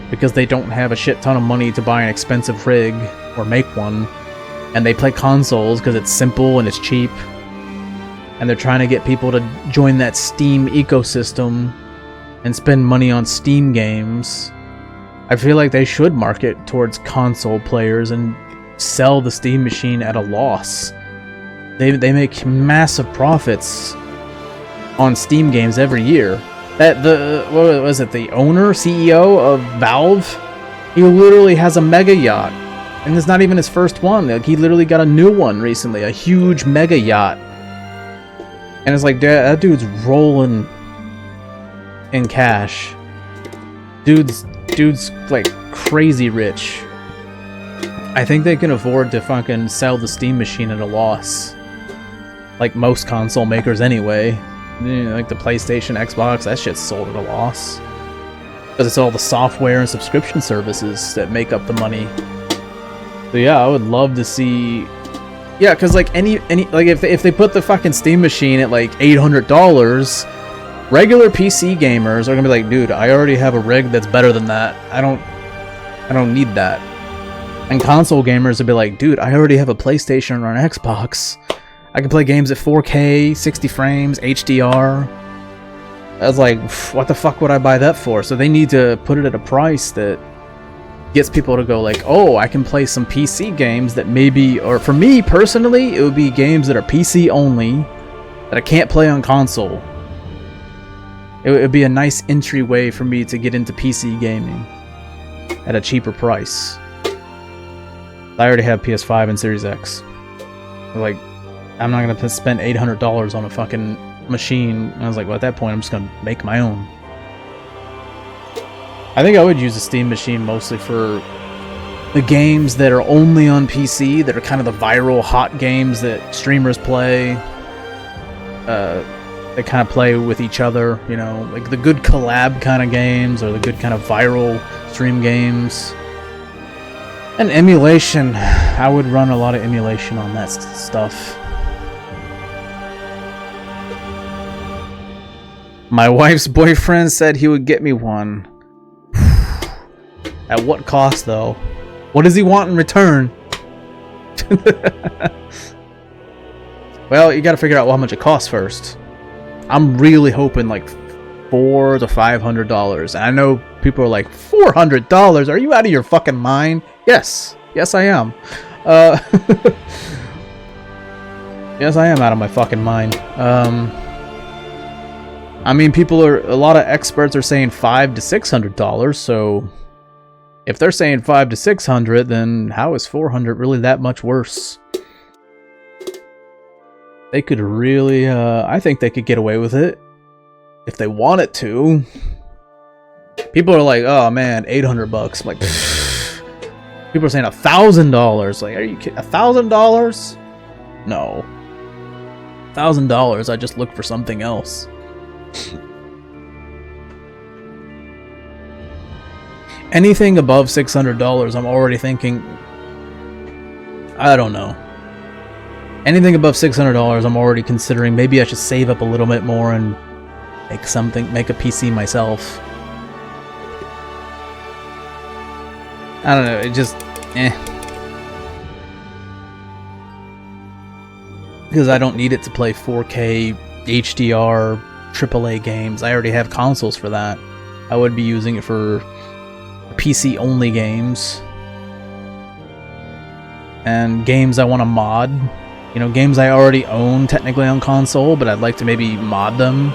because they don't have a shit ton of money to buy an expensive rig or make one, and they play consoles because it's simple and it's cheap, and they're trying to get people to join that Steam ecosystem and spend money on Steam games. I feel like they should market towards console players and sell the Steam machine at a loss. They make massive profits on Steam games every year. What was it? The owner, CEO of Valve, he literally has a mega yacht, and it's not even his first one. Like, he literally got a new one recently, a huge mega yacht, and it's like, that dude's rolling in cash. Dude's like crazy rich. I think they can afford to fucking sell the Steam machine at a loss, like most console makers anyway. You know, like the PlayStation, Xbox, that shit's sold at a loss because it's all the software and subscription services that make up the money. So yeah, I would love to see. Yeah, because like any like if they put the fucking Steam machine at like $800, regular PC gamers are gonna be like, dude, I already have a rig that's better than that. I don't need that. And console gamers would be like, dude, I already have a PlayStation or an Xbox. I can play games at 4K, 60 frames, HDR. I was like, what the fuck would I buy that for? So they need to put it at a price that gets people to go like, oh, I can play some PC games that maybe, or for me personally, it would be games that are PC only, that I can't play on console. It would be a nice entryway for me to get into PC gaming at a cheaper price. I already have PS5 and Series X. Like, I'm not gonna spend $800 on a fucking machine. And I was like, well, at that point, I'm just gonna make my own. I think I would use a Steam machine mostly for the games that are only on PC, that are kind of the viral hot games that streamers play. They kind of play with each other, you know, like the good collab kind of games or the good kind of viral stream games. And emulation, I would run a lot of emulation on that stuff. My wife's boyfriend said he would get me one. At what cost, though? What does he want in return? Well, you gotta figure out how much it costs first. I'm really hoping like $400 to $500. And I know people are like, $400? Are you out of your fucking mind? Yes. Yes, I am. Yes, I am out of my fucking mind. I mean, a lot of experts are saying $500 to $600, so if they're saying $500 to $600, then how is $400 really that much worse? They could really, I think they could get away with it if they wanted to. People are like, oh man, $800. Like, people are saying $1,000. Like, are you kidding? $1,000? No. $1,000. I just look for something else. Anything above $600, I'm already thinking, I don't know. Anything above $600, I'm already considering maybe I should save up a little bit more and make a PC myself. I don't know, it just, Because I don't need it to play 4K, HDR, AAA games. I already have consoles for that. I would be using it for PC-only games. And games I want to mod. You know, games I already own technically on console, but I'd like to maybe mod them.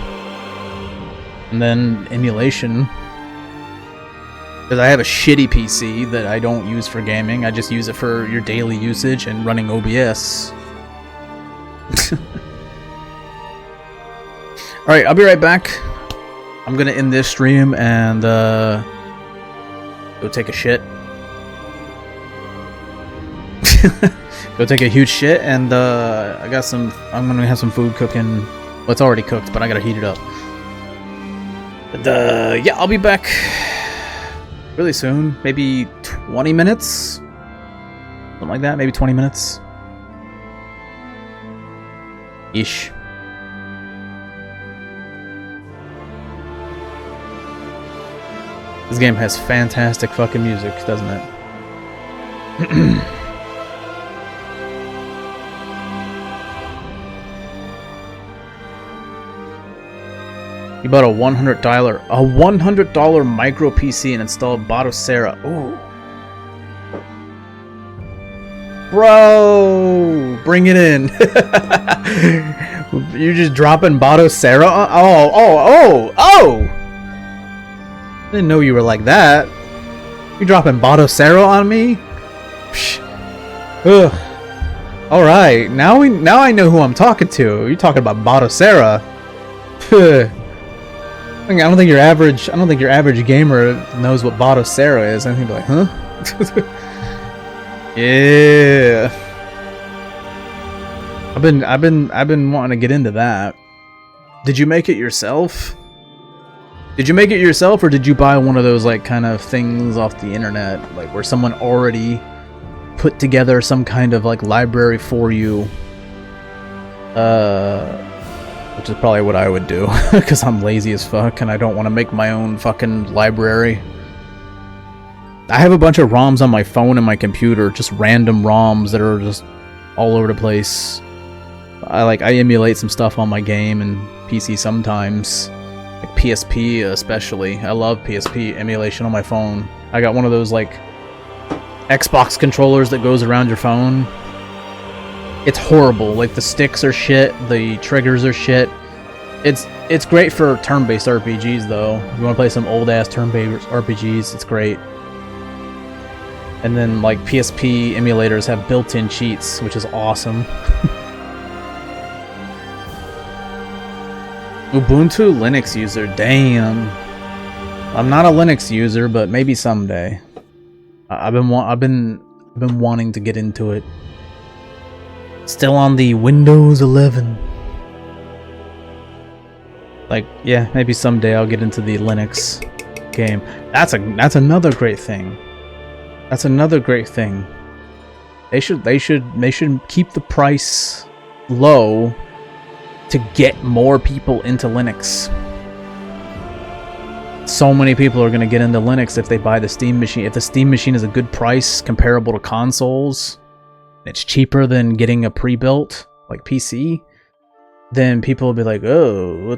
And then emulation. Because I have a shitty PC that I don't use for gaming. I just use it for your daily usage and running OBS. Alright, I'll be right back. I'm gonna end this stream and go take a shit. Go take a huge shit, and I'm gonna have some food cooking. Well, it's already cooked, but I gotta heat it up. But, yeah, I'll be back really soon. Maybe 20 minutes? Something like that, maybe 20 minutes. Ish. This game has fantastic fucking music, doesn't it? You bought a $100 micro PC and installed Batocera. Ooh. Bro, bring it in. You're just dropping Batocera? Oh! I didn't know you were like that. You dropping Batocera on me? Psh. Ugh. All right, now I know who I'm talking to. You're talking about Batocera. I don't think your average gamer knows what Batocera is. I think they're like, huh? Yeah. I've been wanting to get into that. Did you make it yourself? Did you make it yourself, or did you buy one of those like kind of things off the internet, like where someone already put together some kind of like library for you? Which is probably what I would do, because I'm lazy as fuck and I don't want to make my own fucking library. I have a bunch of ROMs on my phone and my computer, just random ROMs that are just all over the place. I emulate some stuff on my game and PC sometimes. Like PSP especially. I love PSP emulation on my phone. I got one of those like Xbox controllers that goes around your phone. It's horrible. Like the sticks are shit, the triggers are shit. It's great for turn-based RPGs though. If you want to play some old-ass turn-based RPGs, it's great. And then like PSP emulators have built-in cheats, which is awesome. Ubuntu Linux user, damn. I'm not a Linux user, but maybe someday. I've been wanting to get into it. Still on the Windows 11. Like, yeah, maybe someday I'll get into the Linux game. That's another great thing. That's another great thing. They should keep the price low to get more people into Linux. So many people are going to get into Linux if they buy the Steam machine. If the Steam machine is a good price comparable to consoles, it's cheaper than getting a pre-built like PC, then people will be like, oh,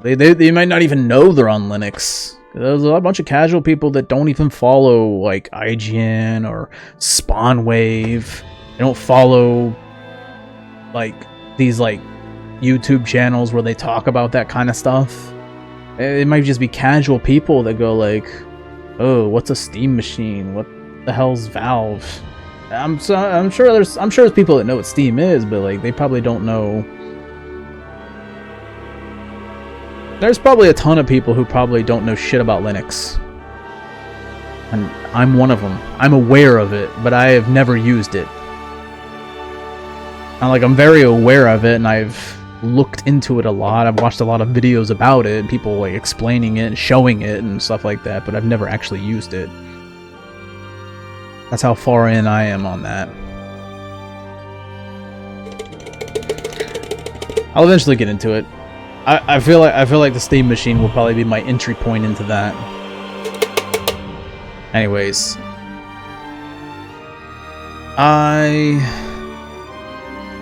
they might not even know they're on Linux. There's a bunch of casual people that don't even follow like IGN or Spawnwave. They don't follow like these like YouTube channels where they talk about that kind of stuff. It might just be casual people that go like, oh, what's a Steam machine? What the hell's Valve? I'm sure there's people that know what Steam is, but like they probably don't know. There's probably a ton of people who probably don't know shit about Linux. And I'm one of them. I'm aware of it, but I have never used it. And like I'm very aware of it, and I've looked into it a lot. I've watched a lot of videos about it, and people like explaining it and showing it and stuff like that, but I've never actually used it. That's how far in I am on that. I'll eventually get into it. I feel like the Steam machine will probably be my entry point into that. Anyways,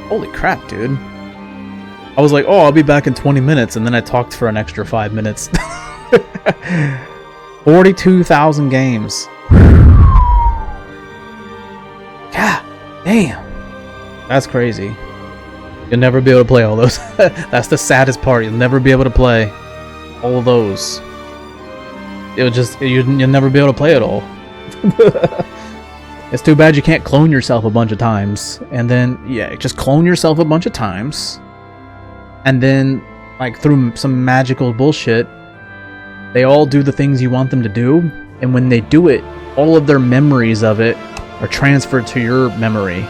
holy crap, dude! I was like, oh, I'll be back in 20 minutes, and then I talked for an extra 5 minutes. 42,000 games. God damn, that's crazy. You'll never be able to play all those. That's the saddest part. You'll never be able to play all of those. You'll never be able to play it all. It's too bad you can't clone yourself a bunch of times, and then yeah, just clone yourself a bunch of times, and then like through some magical bullshit, they all do the things you want them to do, and when they do it, all of their memories of it are transferred to your memory,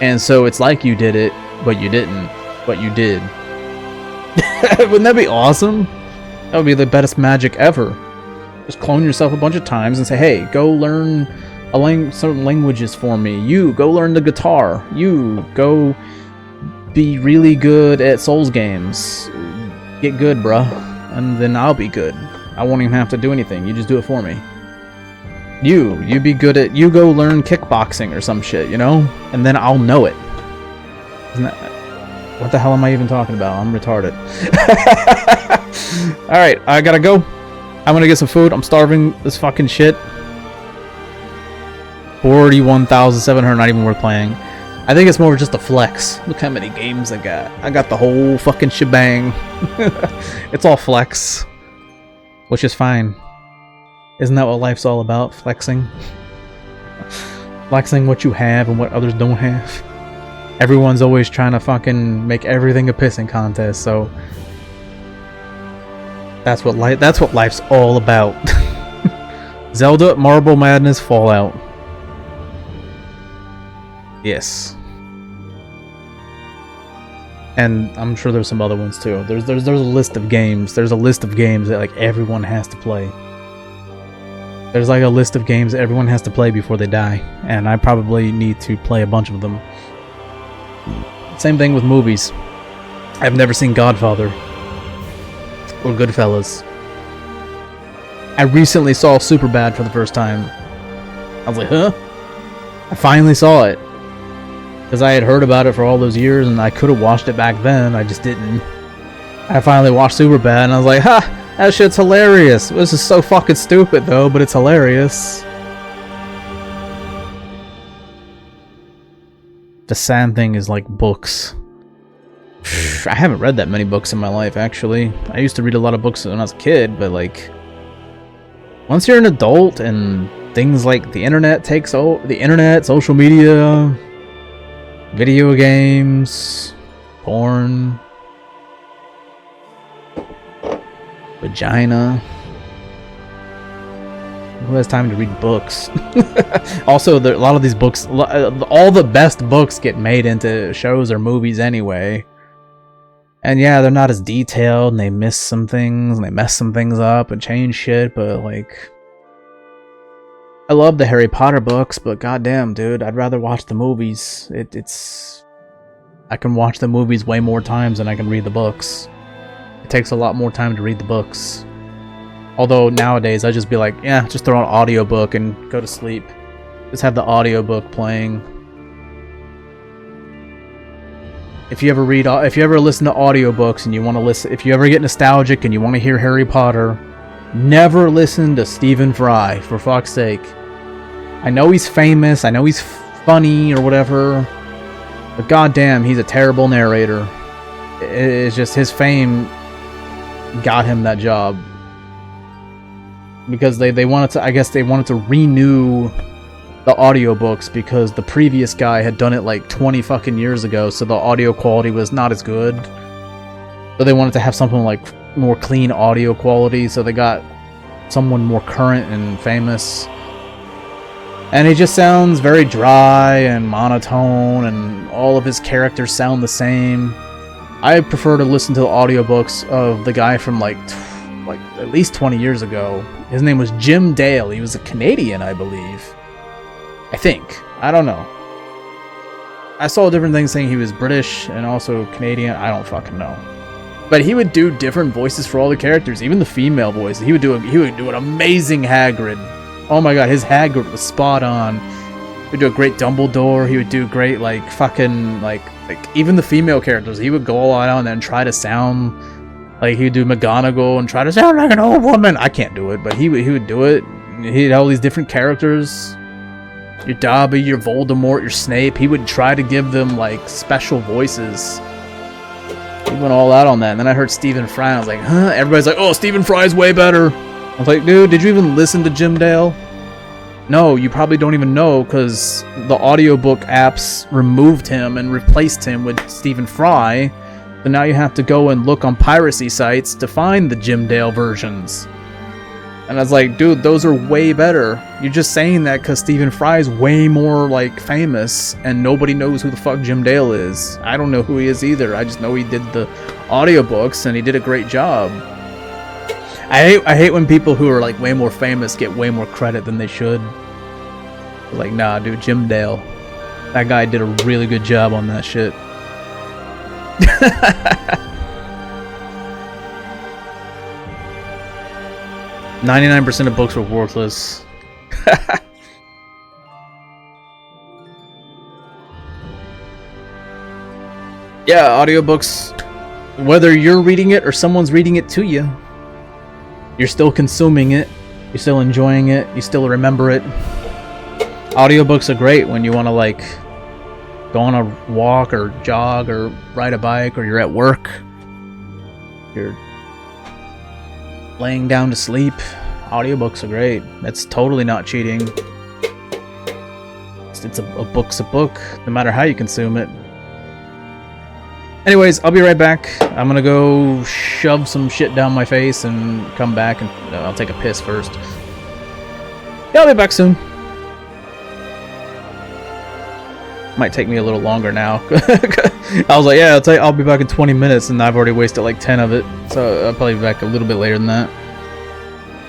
and so it's like you did it. But you didn't. But you did. Wouldn't that be awesome? That would be the best magic ever. Just clone yourself a bunch of times and say, hey, go learn certain languages for me. You, go learn the guitar. You, go be really good at Souls games. Get good, bruh. And then I'll be good. I won't even have to do anything. You just do it for me. You be good at... You go learn kickboxing or some shit, you know? And then I'll know it. What the hell am I even talking about? I'm retarded. Alright, I gotta go. I'm gonna get some food. I'm starving this fucking shit. 41,700, not even worth playing. I think it's more just a flex. Look how many games I got. I got the whole fucking shebang. It's all flex. Which is fine. Isn't that what life's all about? Flexing? Flexing what you have and what others don't have. Everyone's always trying to fucking make everything a pissing contest, so that's what life's all about. Zelda, Marble Madness, Fallout. Yes. And I'm sure there's some other ones too. There's a list of games. There's a list of games that like everyone has to play. There's like a list of games that everyone has to play before they die, and I probably need to play a bunch of them. Same thing with movies. I've never seen Godfather or Goodfellas. I recently saw Superbad for the first time. I was like, huh? I finally saw it. Because I had heard about it for all those years and I could have watched it back then. I just didn't. I finally watched Superbad and I was like, ha! That shit's hilarious. This is so fucking stupid though, but it's hilarious. The sad thing is like books. I haven't read that many books in my life actually. I used to read a lot of books when I was a kid, but like once you're an adult and things like the internet takes over, the internet, social media, video games, porn, vagina. Who has time to read books? Also, a lot of these books, all the best books get made into shows or movies anyway. And yeah, they're not as detailed, and they miss some things, and they mess some things up, and change shit, but like... I love the Harry Potter books, but goddamn, dude, I'd rather watch the movies. I can watch the movies way more times than I can read the books. It takes a lot more time to read the books. Although nowadays I just be like, yeah, just throw on an audiobook and go to sleep. Just have the audiobook playing. If you ever listen to audiobooks and you want to listen, if you ever get nostalgic and you want to hear Harry Potter, never listen to Stephen Fry, for fuck's sake. I know he's famous, I know he's funny or whatever, but goddamn, he's a terrible narrator. It's just his fame got him that job. Because they wanted to, I guess they wanted to renew the audiobooks because the previous guy had done it like 20 fucking years ago, so the audio quality was not as good. So they wanted to have something like more clean audio quality, so they got someone more current and famous. And he just sounds very dry and monotone, and all of his characters sound the same. I prefer to listen to the audiobooks of the guy from like at least 20 years ago. His name was Jim Dale. He was a Canadian, I believe. I think. I don't know. I saw different things saying he was British and also Canadian. I don't fucking know. But he would do different voices for all the characters, even the female voices. He would do an amazing Hagrid. Oh my god, his Hagrid was spot on. He would do a great Dumbledore. He would do great like fucking like even the female characters. He would go all out on there and try to sound like he would do McGonagall and try to sound like an old woman. I can't do it, but he would do it. He had all these different characters. Your Dobby, your Voldemort, your Snape. He would try to give them like special voices. He went all out on that. And then I heard Stephen Fry. And I was like, huh? Everybody's like, oh, Stephen Fry's way better. I was like, dude, did you even listen to Jim Dale? No, you probably don't even know because the audiobook apps removed him and replaced him with Stephen Fry. So now you have to go and look on piracy sites to find the Jim Dale versions. And I was like, dude, those are way better. You're just saying that because Stephen Fry is way more, like, famous, and nobody knows who the fuck Jim Dale is. I don't know who he is either. I just know he did the audiobooks, and he did a great job. I hate when people who are, like, way more famous get way more credit than they should. Like, nah, dude, Jim Dale. That guy did a really good job on that shit. 99% of books are worthless. Yeah, audiobooks, whether you're reading it or someone's reading it to you, you're still consuming it, you're still enjoying it, you still remember it. Audiobooks are great when you want to like go on a walk or jog or ride a bike, or you're at work, you're laying down to sleep. Audiobooks are great. It's totally not cheating. It's a book's a book, no matter how you consume it. Anyways, I'll be right back. I'm gonna go shove some shit down my face and come back, and I'll take a piss first. Yeah, I'll be back soon. Might take me a little longer now. I was like, yeah, I'll be back in 20 minutes, and I've already wasted like 10 of it, so I'll probably be back a little bit later than that.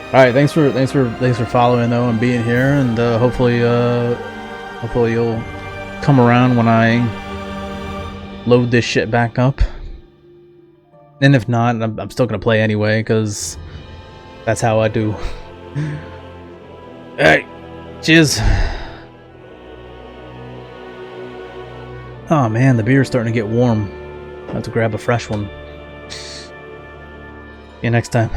All right, thanks for following though and being here, and hopefully you'll come around when I load this shit back up. And if not, I'm still gonna play anyway, because that's how I do. All right, cheers. Oh man, the beer's starting to get warm. I have to grab a fresh one. See you next time.